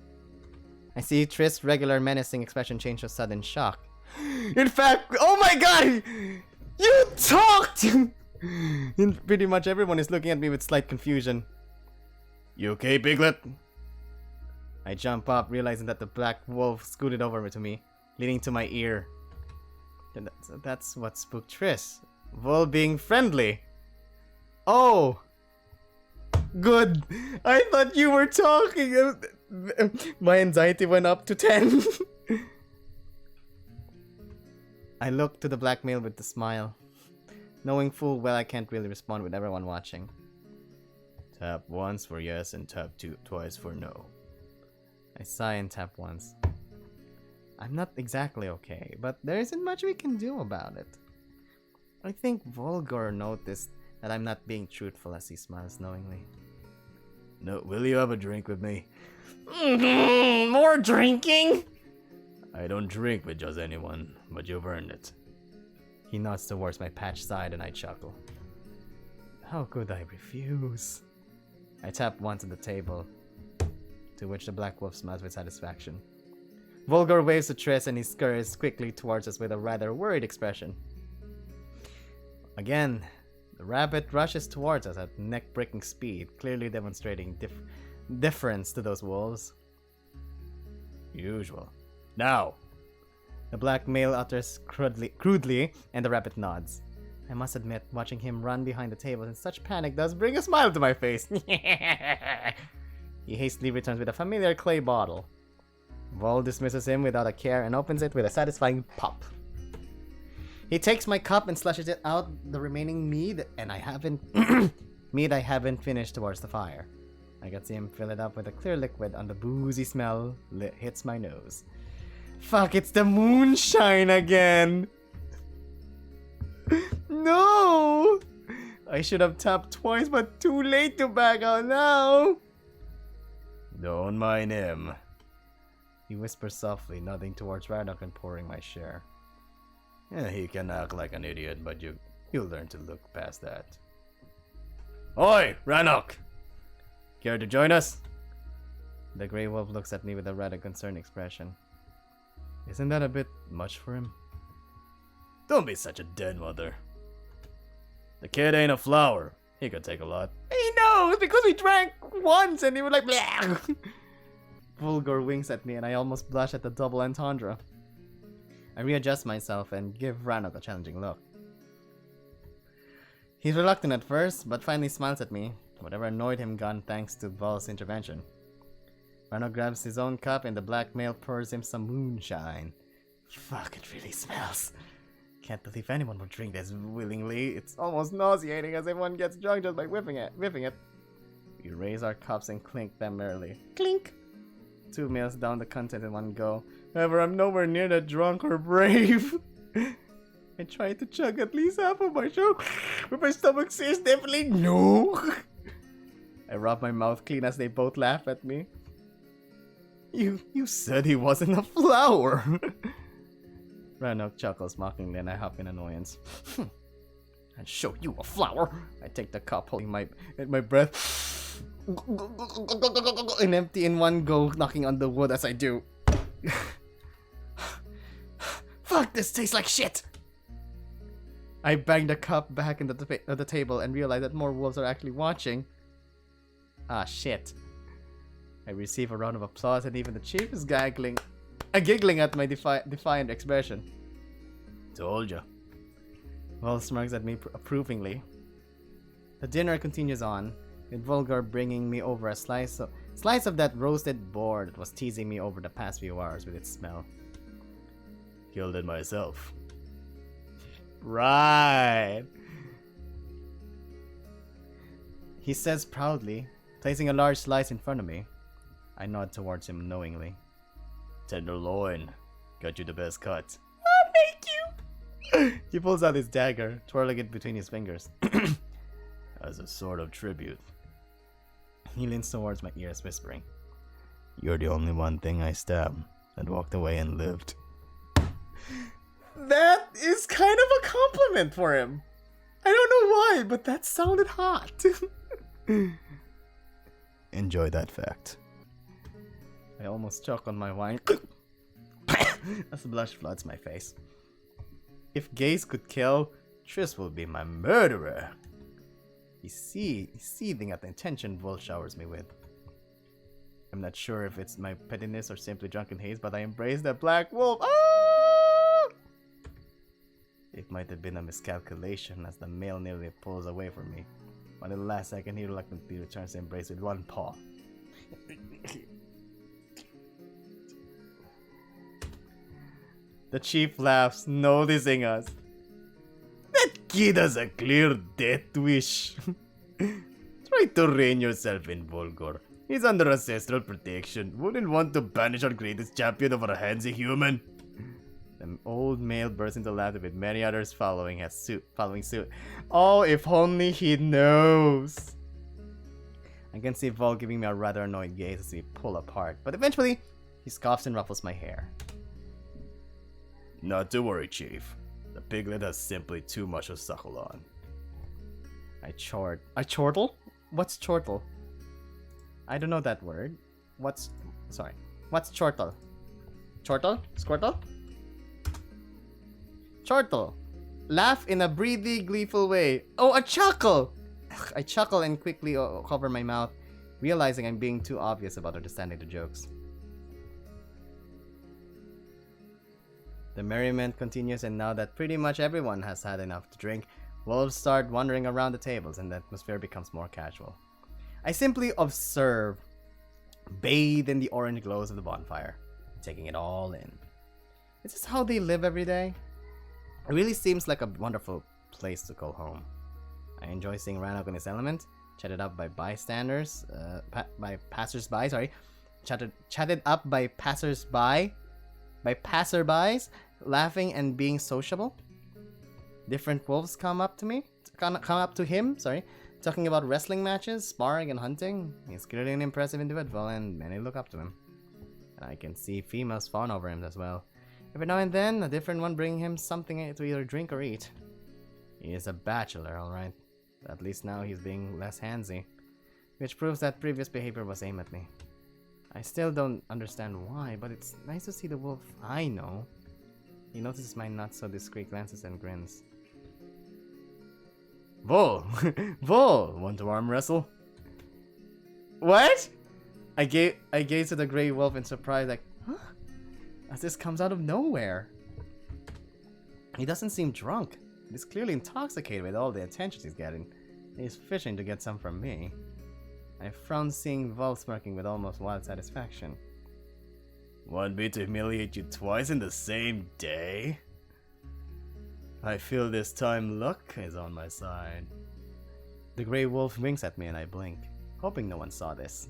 Speaker 2: I see Trist's regular menacing expression change to sudden shock. In fact, oh my god! You talked! And pretty much everyone is looking at me with slight confusion.
Speaker 3: You okay, Piglet?
Speaker 2: I jump up, realizing that the black wolf scooted over to me, leaning to my ear. And that's what spooked Triss. Vol being friendly. Oh! Good! I thought you were talking! My anxiety went up to 10. I look to the black male with a smile, knowing full well I can't really respond with everyone watching.
Speaker 3: Tap once for yes and tap twice for no.
Speaker 2: I sigh and tap once. I'm not exactly okay, but there isn't much we can do about it. I think Vulgor noticed that I'm not being truthful as he smiles knowingly.
Speaker 3: No, will you have a drink with me?
Speaker 2: More drinking?
Speaker 3: I don't drink with just anyone, but you've earned it.
Speaker 2: He nods towards my patched side and I chuckle. How could I refuse? I tap once on the table, to which the black wolf smiles with satisfaction. Vulgor waves to Triss and he scurries quickly towards us with a rather worried expression. Again, the rabbit rushes towards us at neck-breaking speed, clearly demonstrating difference to those wolves.
Speaker 3: Usual. Now!
Speaker 2: The black male utters crudely, and the rabbit nods. I must admit, watching him run behind the table in such panic does bring a smile to my face. He hastily returns with a familiar clay bottle. Vol dismisses him without a care and opens it with a satisfying pop. He takes my cup and slushes it out the remaining mead, and I haven't finished towards the fire. I can see him fill it up with a clear liquid, and the boozy smell hits my nose. Fuck, it's the moonshine again! No! I should have tapped twice, but too late to back out now!
Speaker 3: Don't mind him.
Speaker 2: He whispers softly, nodding towards Ranok and pouring my share.
Speaker 3: Yeah, he can act like an idiot, but you'll learn to look past that. Oi, Ranok! Care to join us?
Speaker 2: The grey wolf looks at me with a rather concerned expression. Isn't that a bit much for him?
Speaker 3: Don't be such a dead mother. The kid ain't a flower. He could take a lot.
Speaker 2: He knows because we drank once and he was like, bleh. Vulgor winks at me and I almost blush at the double entendre. I readjust myself and give Ranok a challenging look. He's reluctant at first, but finally smiles at me. Whatever annoyed him gone thanks to Vol's intervention. Ranok grabs his own cup and the black male pours him some moonshine. Fuck, it really smells. Can't believe anyone would drink this willingly. It's almost nauseating as if one gets drunk just by whipping it. We raise our cups and clink them merrily. Clink! 2 males down the content in one go. However, I'm nowhere near that drunk or brave. I try to chug at least half of my show, but my stomach says definitely no. I rub my mouth clean as they both laugh at me. You said he wasn't a flower. Ranok chuckles mockingly and I hop in annoyance. I'll show you a flower. I take the cup, holding my breath and empty in one go, knocking on the wood as I do. Fuck, this tastes like shit! I bang the cup back into the table and realize that more wolves are actually watching. Ah, shit. I receive a round of applause and even the chief is giggling at my defiant expression.
Speaker 3: Told ya.
Speaker 2: Vol smirks at me approvingly. The dinner continues on, with Vulgor bringing me over a slice of that roasted boar that was teasing me over the past few hours with its smell.
Speaker 3: Killed it myself.
Speaker 2: Right. He says proudly, placing a large slice in front of me. I nod towards him knowingly.
Speaker 3: Tenderloin. Got you the best cut.
Speaker 2: Oh, thank you! He pulls out his dagger, twirling it between his fingers.
Speaker 3: As a sort of tribute.
Speaker 2: He leans towards my ears, whispering,
Speaker 3: You're the only one thing I stabbed and walked away and lived.
Speaker 2: That is kind of a compliment for him. I don't know why, but that sounded hot.
Speaker 3: Enjoy that fact.
Speaker 2: I almost choke on my wine as the blush floods my face. If gaze could kill, Triss will be my murderer. He's seething at the intention Vol showers me with. I'm not sure if it's my pettiness or simply drunken haze, but I embrace the black wolf. Ah! It might have been a miscalculation as the male nearly pulls away from me. But at the last second, he reluctantly returns to embrace with one paw. The chief laughs, noticing us.
Speaker 3: That kid has a clear death wish. Try to rein yourself in, Vulgor. He's under ancestral protection. Wouldn't want to banish our greatest champion over a handsy human.
Speaker 2: The old male bursts into laughter with many others following suit. Oh, if only he knows. I can see Vol giving me a rather annoyed gaze as we pull apart, but eventually he scoffs and ruffles my hair.
Speaker 3: Not to worry, Chief. The piglet has simply too much to suckle on.
Speaker 2: I chortle? What's chortle? I don't know that word. What's chortle? Chortle? Squirtle? Chortle. Laugh in a breathy, gleeful way. Oh, a chuckle! I chuckle and quickly cover my mouth, realizing I'm being too obvious about understanding the jokes. The merriment continues, and now that pretty much everyone has had enough to drink, wolves start wandering around the tables and the atmosphere becomes more casual. I simply observe, bathe in the orange glows of the bonfire, taking it all in. Is this how they live every day? It really seems like a wonderful place to call home. I enjoy seeing Ranok in his element, chatted up by bystanders, chatted up by passerbys, laughing and being sociable. Different wolves come up to him, talking about wrestling matches, sparring, and hunting. He's clearly an impressive individual, and many look up to him. And I can see females fawn over him as well. Every now and then, a different one bringing him something to either drink or eat. He is a bachelor, alright. At least now he's being less handsy, which proves that previous behavior was aimed at me. I still don't understand why, but it's nice to see the wolf I know. He notices my not so discreet glances and grins.
Speaker 3: Vol! Vol! Want to arm wrestle?
Speaker 2: What? I gaze at the gray wolf in surprise, like, huh? As this comes out of nowhere. He doesn't seem drunk. He's clearly intoxicated with all the attention he's getting. He's fishing to get some from me. I frown seeing Vol smirking with almost wild satisfaction.
Speaker 3: Want me to humiliate you twice in the same day?
Speaker 2: I feel this time luck is on my side. The grey wolf winks at me and I blink, hoping no one saw this.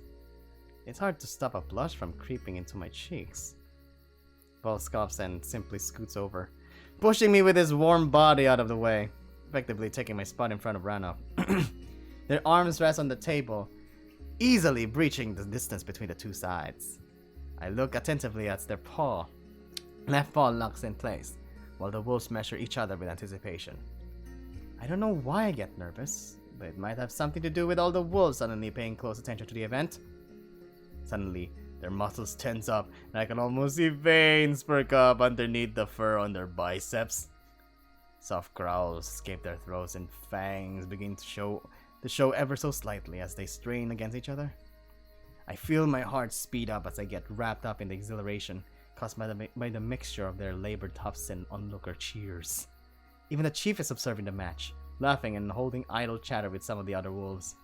Speaker 2: It's hard to stop a blush from creeping into my cheeks. Vol scoffs and simply scoots over, pushing me with his warm body out of the way, effectively taking my spot in front of Ranok. Their arms rest on the table, easily breaching the distance between the two sides. I look attentively at their paw. Left paw locks in place, while the wolves measure each other with anticipation. I don't know why I get nervous, but it might have something to do with all the wolves suddenly paying close attention to the event. Suddenly, their muscles tense up, and I can almost see veins perk up underneath the fur on their biceps. Soft growls escape their throats, and fangs begin to show ever so slightly as they strain against each other. I feel my heart speed up as I get wrapped up in the exhilaration caused by the mixture of their labored tufts and onlooker cheers. Even the chief is observing the match, laughing and holding idle chatter with some of the other wolves.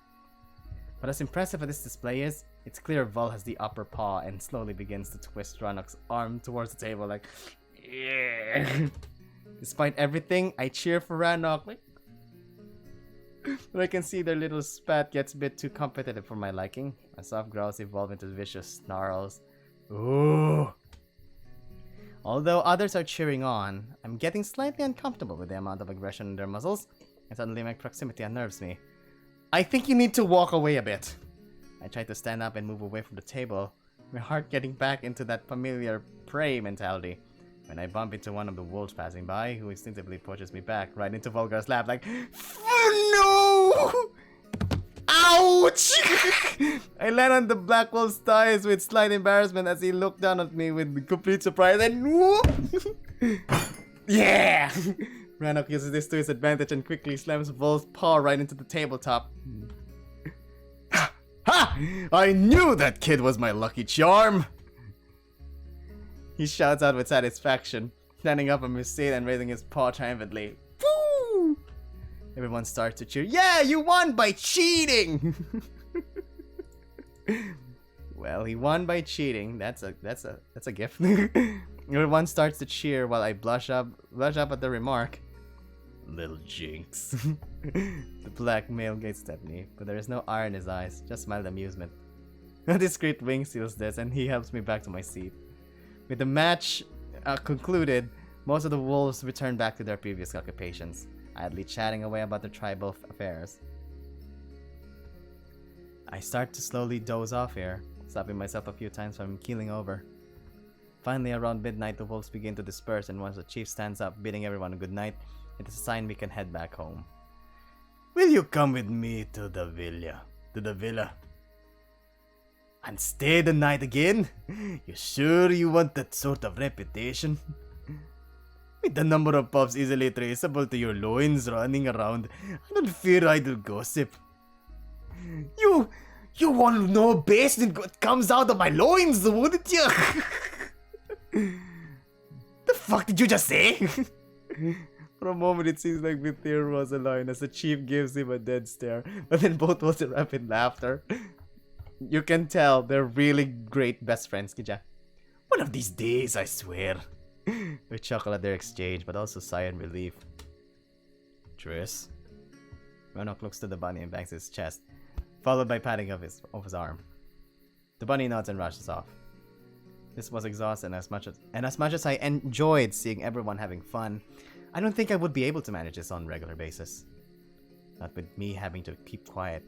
Speaker 2: But as impressive as this display is, it's clear Vol has the upper paw and slowly begins to twist Ranok's arm towards the table like, yeah. Despite everything, I cheer for Ranok, like, but I can see their little spat gets a bit too competitive for my liking. My soft growls evolve into vicious snarls. Ooh. Although others are cheering on, I'm getting slightly uncomfortable with the amount of aggression in their muzzles, and suddenly my proximity unnerves me. I think you need to walk away a bit. I try to stand up and move away from the table, my heart getting back into that familiar prey mentality. When I bump into one of the wolves passing by, who instinctively pushes me back right into Vulgar's lap like, no! Ouch! I land on the black wolf's thighs with slight embarrassment as he looked down at me with complete surprise and whoop! Yeah! Ranok uses this to his advantage and quickly slams Vol's paw right into the tabletop.
Speaker 3: Ha! I knew that kid was my lucky charm!
Speaker 2: He shouts out with satisfaction, standing up from his seat and raising his paw triumphantly. Woo! Everyone starts to cheer. Yeah, you won by cheating! Well, he won by cheating. That's a gift. Everyone starts to cheer while I blush up at the remark.
Speaker 3: Little jinx.
Speaker 2: The black male gazes at me, but there is no ire in his eyes, just mild amusement. A discreet wink seals this, and he helps me back to my seat. With the match concluded, most of the wolves return back to their previous occupations, idly chatting away about their tribal affairs. I start to slowly doze off here, stopping myself a few times from keeling over. Finally, around midnight, the wolves begin to disperse, and once the chief stands up, bidding everyone a good night, it is a sign we can head back home.
Speaker 3: Will you come with me to the villa?
Speaker 2: And stay the night again? You sure you want that sort of reputation?
Speaker 3: With the number of pups easily traceable to your loins running around, I don't fear idle gossip.
Speaker 2: You want to know based on what comes out of my loins, wouldn't you?
Speaker 3: The fuck did you just say?
Speaker 2: For a moment, it seems like Vithir was a line as the chief gives him a dead stare, but then both was erupt in laughter. You can tell they're really great best friends, Kija.
Speaker 3: One of these days, I swear.
Speaker 2: We chuckle at their exchange, but also sigh in relief.
Speaker 3: Triss?
Speaker 2: Ranok looks to the bunny and bangs his chest, followed by patting of his arm. The bunny nods and rushes off. This was exhausting as much as I enjoyed seeing everyone having fun, I don't think I would be able to manage this on a regular basis. Not with me having to keep quiet.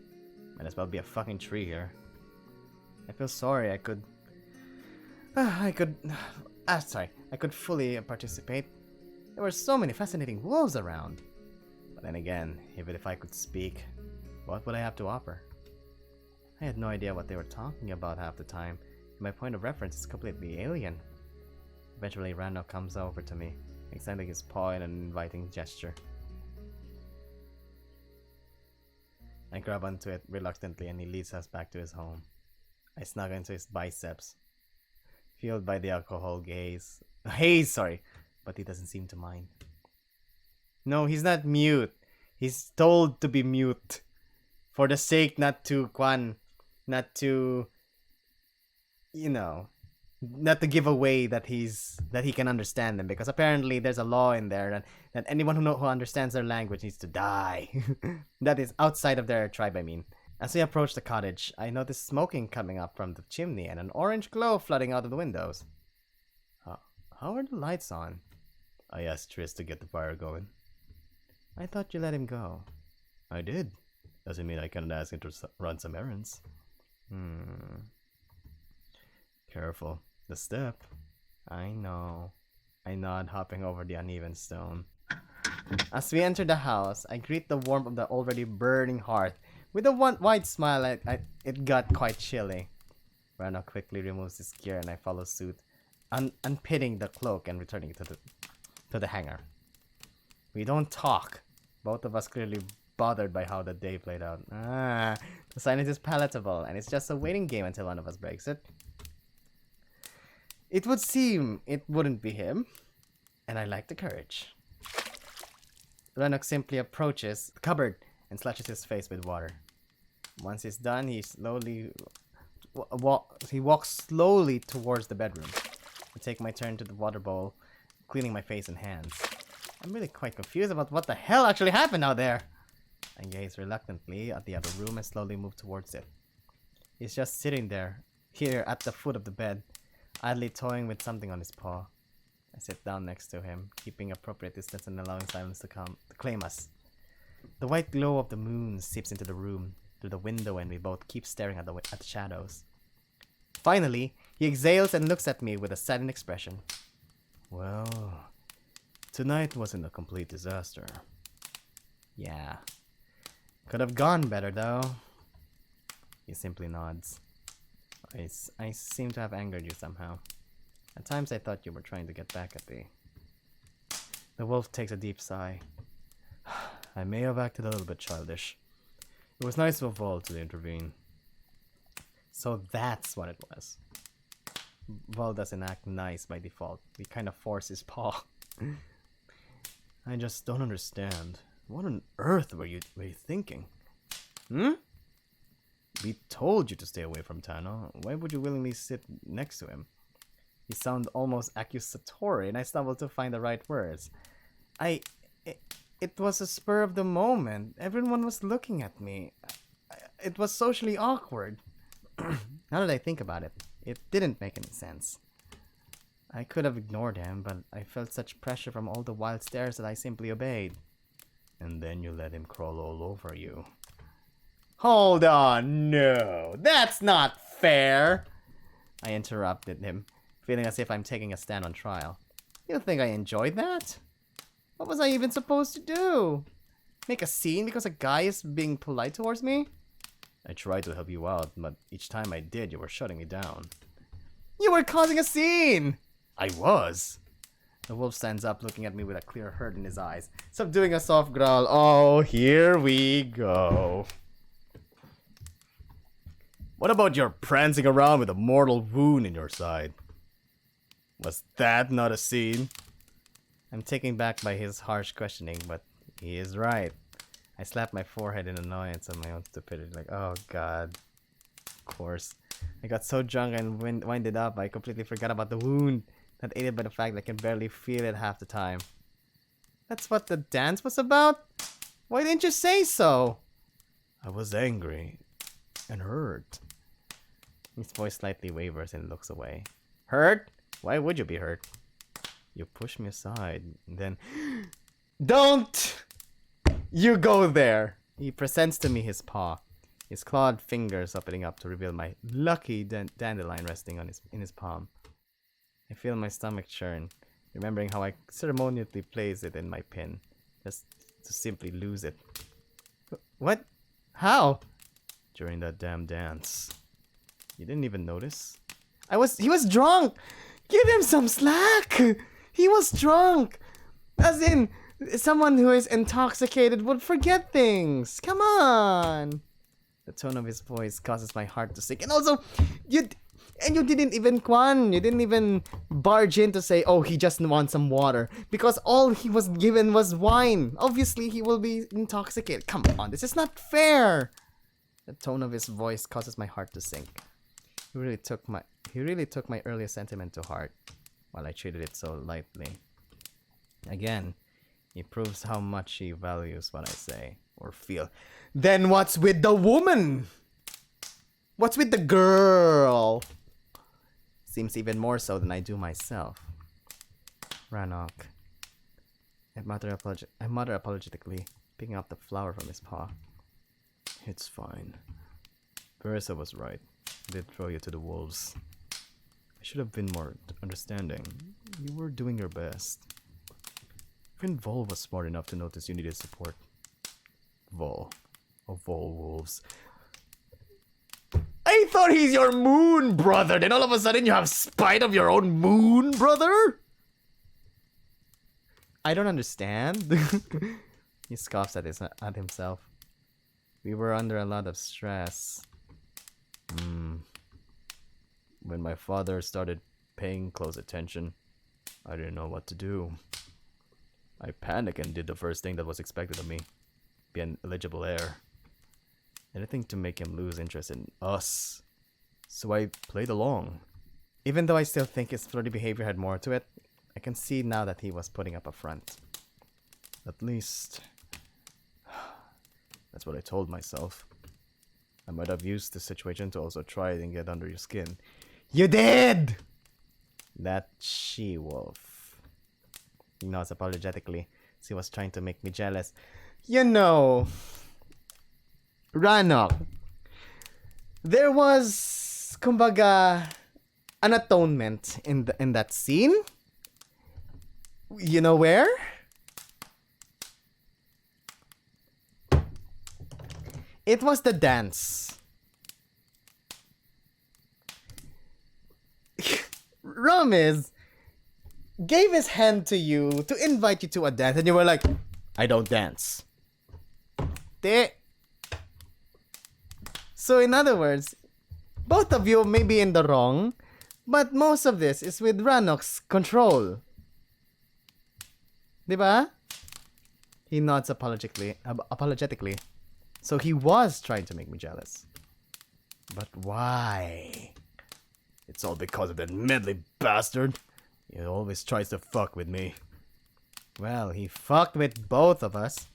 Speaker 2: Might as well be a fucking tree here. I feel sorry I could fully participate. There were so many fascinating wolves around. But then again, even if I could speak, what would I have to offer? I had no idea what they were talking about half the time. My point of reference is completely alien. Eventually, Ranok comes over to me, extending his paw in an inviting gesture. I grab onto it reluctantly and he leads us back to his home. I snuggle into his biceps, fueled by the alcohol haze, but he doesn't seem to mind. No, he's not mute. He's told to be mute. For the sake not to not to, you know, not to give away that he can understand them, because apparently there's a law in there that anyone who understands their language needs to die. That is outside of their tribe, I mean. As we approach the cottage, I notice smoking coming up from the chimney and an orange glow flooding out of the windows. How are the lights on? I asked Tris to get the fire going. I thought you let him go. I did. Doesn't mean I can't ask him to run some errands. Careful. The step. I know. I nod, hopping over the uneven stone. As we enter the house, I greet the warmth of the already burning hearth. With a wide smile, it got quite chilly. Ranok quickly removes his gear and I follow suit, unpinning the cloak and returning it to the hanger. We don't talk. Both of us clearly bothered by how the day played out. The silence is palatable, and it's just a waiting game until one of us breaks it. It would seem it wouldn't be him, and I like the courage. Ranok simply approaches the cupboard and slashes his face with water. Once he's done, he walks slowly towards the bedroom. I take my turn to the water bowl, cleaning my face and hands. I'm really quite confused about what the hell actually happened out there. I gaze reluctantly at the other room and slowly move towards it. He's just sitting there, here at the foot of the bed, idly toying with something on his paw. I sit down next to him, keeping appropriate distance and allowing silence to claim us. The white glow of the moon seeps into the room through the window, and we both keep staring at the shadows. Finally, he exhales and looks at me with a saddened expression. Well, tonight wasn't a complete disaster. Yeah. Could have gone better, though. He simply nods. I seem to have angered you somehow. At times I thought you were trying to get back at me. The wolf takes a deep sigh. I may have acted a little bit childish. It was nice of Vol to intervene. So that's what it was. Vol doesn't act nice by default. We kind of force his paw. I just don't understand. What on earth were you thinking? We told you to stay away from Tano. Why would you willingly sit next to him? He sounded almost accusatory, and I stumbled to find the right words. It was a spur of the moment. Everyone was looking at me. It was socially awkward. Now that I think about it, it didn't make any sense. I could have ignored him, but I felt such pressure from all the wild stares that I simply obeyed. And then you let him crawl all over you. Hold on, no, that's not fair! I interrupted him, feeling as if I'm taking a stand on trial. You think I enjoyed that? What was I even supposed to do? Make a scene because a guy is being polite towards me? I tried to help you out, but each time I did, you were shutting me down. You were causing a scene! I was. The wolf stands up, looking at me with a clear hurt in his eyes, subduing a soft growl. Oh, here we go. What about your prancing around with a mortal wound in your side? Was that not a scene? I'm taken back by his harsh questioning, but he is right. I slapped my forehead in annoyance at my own stupidity, like, oh god. Of course. I got so drunk and winded up, I completely forgot about the wound, not aided by the fact that I can barely feel it half the time. That's what the dance was about? Why didn't you say so? I was angry and hurt. His voice slightly wavers and looks away. Hurt? Why would you be hurt? You pushed me aside, and then... Don't you go there! He presents to me his paw, his clawed fingers opening up to reveal my lucky dandelion resting on in his palm. I feel my stomach churn, remembering how I ceremoniously placed it in my pin, just to simply lose it. What? How? During that damn dance. You didn't even notice? He was drunk! Give him some slack! He was drunk! As in, someone who is intoxicated would forget things! Come on! The tone of his voice causes my heart to sink. And also,
Speaker 1: And you didn't even barge in to say, oh, he just wants some water. Because all he was given was wine. Obviously, he will be intoxicated. Come on, this is not fair. The tone of his voice causes my heart to sink. He really took my earlier sentiment to heart, while I treated it so lightly. Again, he proves how much he values what I say or feel. Then what's with the woman? What's with the girl? Seems even more so than I do myself. Ranok. I mutter apologetically, picking up the flower from his paw. It's fine. Verissa was right. I did throw you to the wolves. I should have been more understanding. You were doing your best. Even Vol was smart enough to notice you needed support. Vol. Of all wolves. I thought he's your moon brother. Then all of a sudden you have spite of your own moon brother? I don't understand. He scoffs at himself. We were under a lot of stress. When my father started paying close attention, I didn't know what to do. I panicked and did the first thing that was expected of me. Be an eligible heir. Anything to make him lose interest in us. So I played along. Even though I still think his flirty behavior had more to it, I can see now that he was putting up a front. At least, that's what I told myself. I might have used the situation to also try and get under your skin. You did! That she-wolf. He nods apologetically. She was trying to make me jealous. You know, Ranok, there was, kumbaga, an atonement in that scene. You know where? It was the dance. Ramis gave his hand to you to invite you to a dance, and you were like, I don't dance. So in other words, both of you may be in the wrong, but most of this is with Ranok's control. Diba? He nods apologetically. So he was trying to make me jealous. But why?
Speaker 3: It's all because of that meddly bastard. He always tries to fuck with me.
Speaker 1: Well, he fucked with both of us.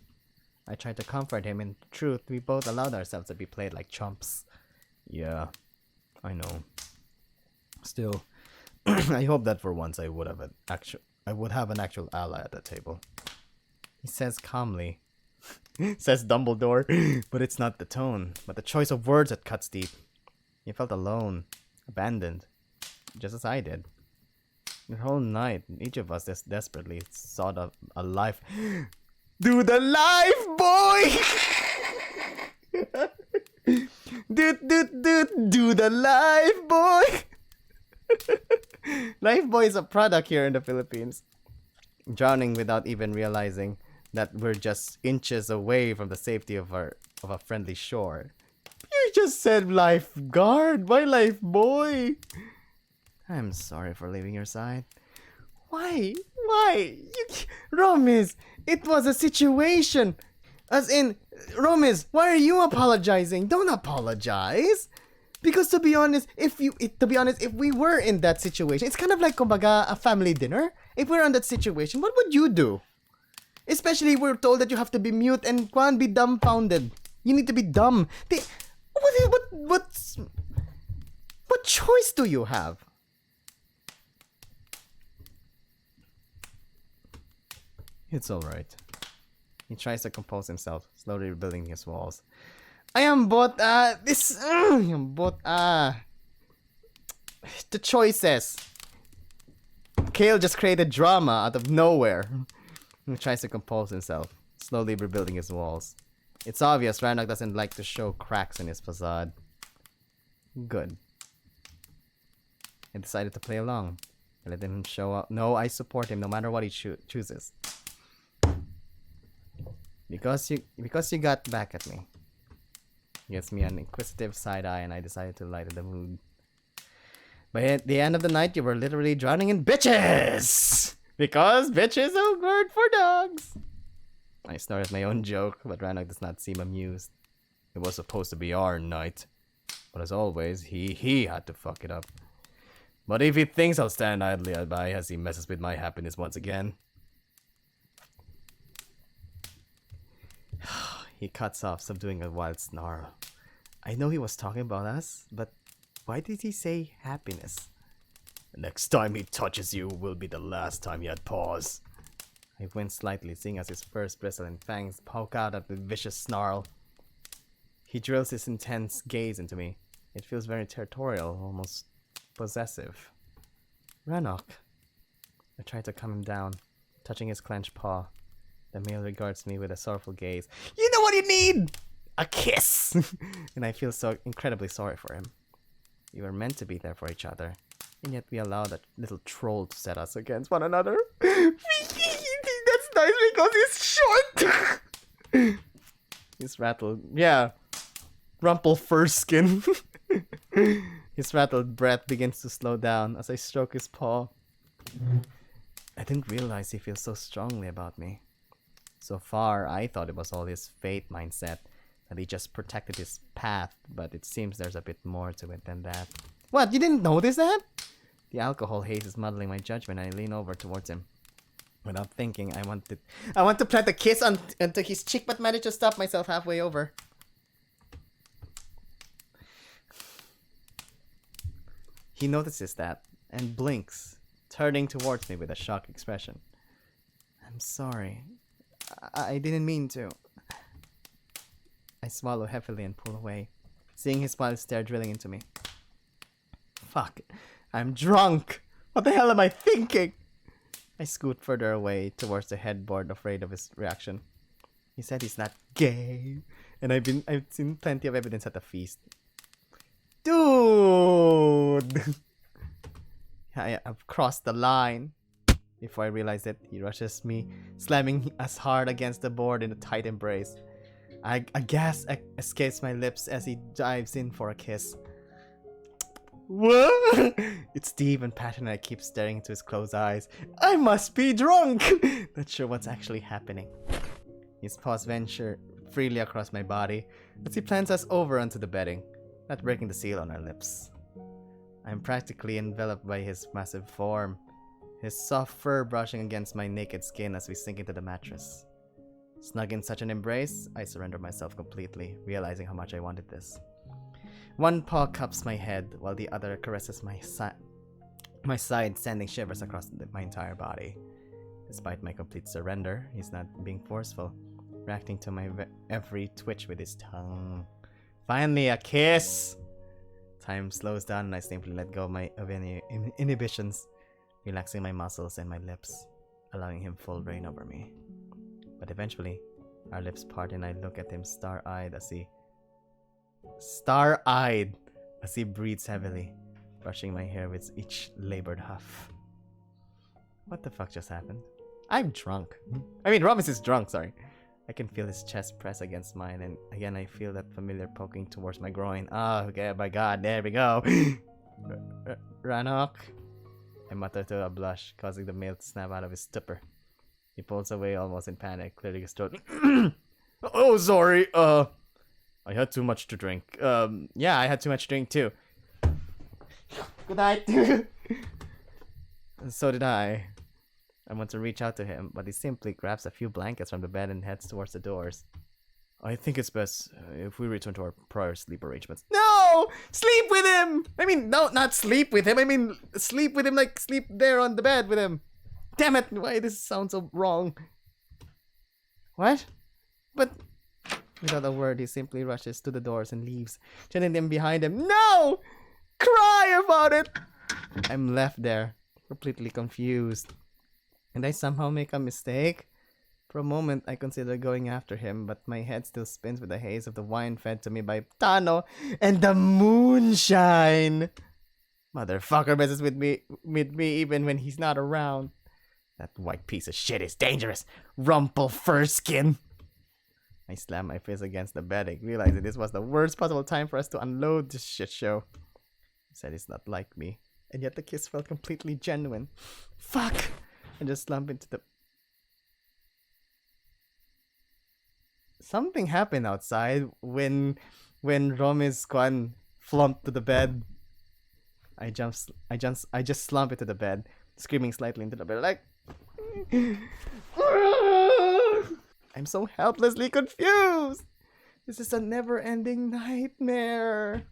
Speaker 1: I tried to comfort him. In truth, we both allowed ourselves to be played like chumps.
Speaker 3: Yeah, I know. Still, I hope that for once I would have an actual ally at the table.
Speaker 1: He says calmly. Says Dumbledore. But it's not the tone, but the choice of words that cuts deep. You felt alone, abandoned, just as I did. The whole night, each of us just desperately sought a life. Do the life, boy! do the life, boy! Life boy is a product here in the Philippines. Drowning without even realizing that we're just inches away from the safety of a friendly shore. You just said lifeguard. Why life boy? I'm sorry for leaving your side. Why? Romis, it was a situation. As in, Romis, why are you apologizing? Don't apologize. Because to be honest, if we were in that situation, it's kind of like kumbaga a family dinner. If we're in that situation, what would you do? Especially we're told that you have to be mute and be dumbfounded. You need to be dumb. What choice do you have?
Speaker 3: It's alright.
Speaker 1: He tries to compose himself, slowly rebuilding his walls. I am both the choices. Kael just created drama out of nowhere. He tries to compose himself, slowly rebuilding his walls. It's obvious Ranok doesn't like to show cracks in his facade. Good. I decided to play along. I let him show up. No, I support him no matter what he chooses. Because you got back at me. Gives me an inquisitive side eye and I decided to lighten the mood.
Speaker 2: By the end of the night, you were literally drowning in bitches! Because bitch is a word for dogs! I snorted my own joke, but Ranok does not seem amused. It was supposed to be our night. But as always, he had to fuck it up. But if he thinks I'll stand idly by as he messes with my happiness once again. He cuts off, subduing a wild snarl. I know he was talking about us, but why did he say happiness? The next time he touches you will be the last time he had pause. I wince slightly, seeing as his first bristling fangs poke out at the vicious snarl. He drills his intense gaze into me. It feels very territorial, almost possessive. Ranok. I try to calm him down, touching his clenched paw. The male regards me with a sorrowful gaze. You know what you need! A kiss! And I feel so incredibly sorry for him. We were meant to be there for each other, and yet we allowed that little troll to set us against one another. That's nice because he's short! He's rattled. Yeah. Rumple fur skin. His rattled breath begins to slow down as I stroke his paw. I didn't realize he feels so strongly about me. So far, I thought it was all his fate mindset, that he just protected his path, but it seems there's a bit more to it than that. What, you didn't notice that? The alcohol haze is muddling my judgment, and I lean over towards him. Without thinking, I want to plant a kiss onto his cheek, but manage to stop myself halfway over. He notices that, and blinks, turning towards me with a shocked expression. I'm sorry. I didn't mean to. I swallow heavily and pull away, seeing his wild stare drilling into me. Fuck. I'm drunk! What the hell am I thinking? I scoot further away towards the headboard, afraid of his reaction. He said he's not gay, and I've seen plenty of evidence at the feast. Dude! I've crossed the line. Before I realize it, he rushes me, slamming us hard against the board in a tight embrace. A gasp escapes my lips as he dives in for a kiss. What? It's deep and passionate. I keep staring into his closed eyes. I must be drunk! Not sure what's actually happening. His paws venture freely across my body as he plants us over onto the bedding, not breaking the seal on our lips. I'm practically enveloped by his massive form, his soft fur brushing against my naked skin as we sink into the mattress. Snug in such an embrace, I surrender myself completely, realizing how much I wanted this. One paw cups my head, while the other caresses my side, sending shivers across my entire body. Despite my complete surrender, he's not being forceful, reacting to my every twitch with his tongue. Finally, a kiss! Time slows down and I simply let go of any inhibitions, relaxing my muscles and my lips, allowing him full reign over me. But eventually, our lips part and I look at him star-eyed as he breathes heavily, brushing my hair with each labored huff. What the fuck just happened? I'm drunk. I mean, Robin is drunk, sorry. I can feel his chest press against mine, and again I feel that familiar poking towards my groin. Oh, okay, my god, there we go. Ranok? I mutter to a blush, causing the male to snap out of his stupor. He pulls away almost in panic, clearing his throat. Oh, sorry, I had too much to drink. Yeah, I had too much to drink too. Good night. And so did I. I want to reach out to him, but he simply grabs a few blankets from the bed and heads towards the doors. I think it's best if we return to our prior sleep arrangements. No! Sleep with him! I mean, no, not sleep with him. I mean, sleep with him like sleep there on the bed with him. Damn it, why does this sound so wrong? What? But... Without a word, he simply rushes to the doors and leaves, shutting them behind him. No! Cry about it! I'm left there, completely confused. And I somehow make a mistake? For a moment, I consider going after him, but my head still spins with the haze of the wine fed to me by Tano and the moonshine. Motherfucker messes with me even when he's not around. That white piece of shit is dangerous. Rumple fur skin. I slam my face against the bedding, realizing this was the worst possible time for us to unload this shit show. He said he's not like me. And yet the kiss felt completely genuine. Fuck! I just slumped into the... Something happened outside when Romi's Kwan flumped to the bed. I just slumped into the bed, screaming slightly into the bed like... I'm so helplessly confused! This is a never-ending nightmare.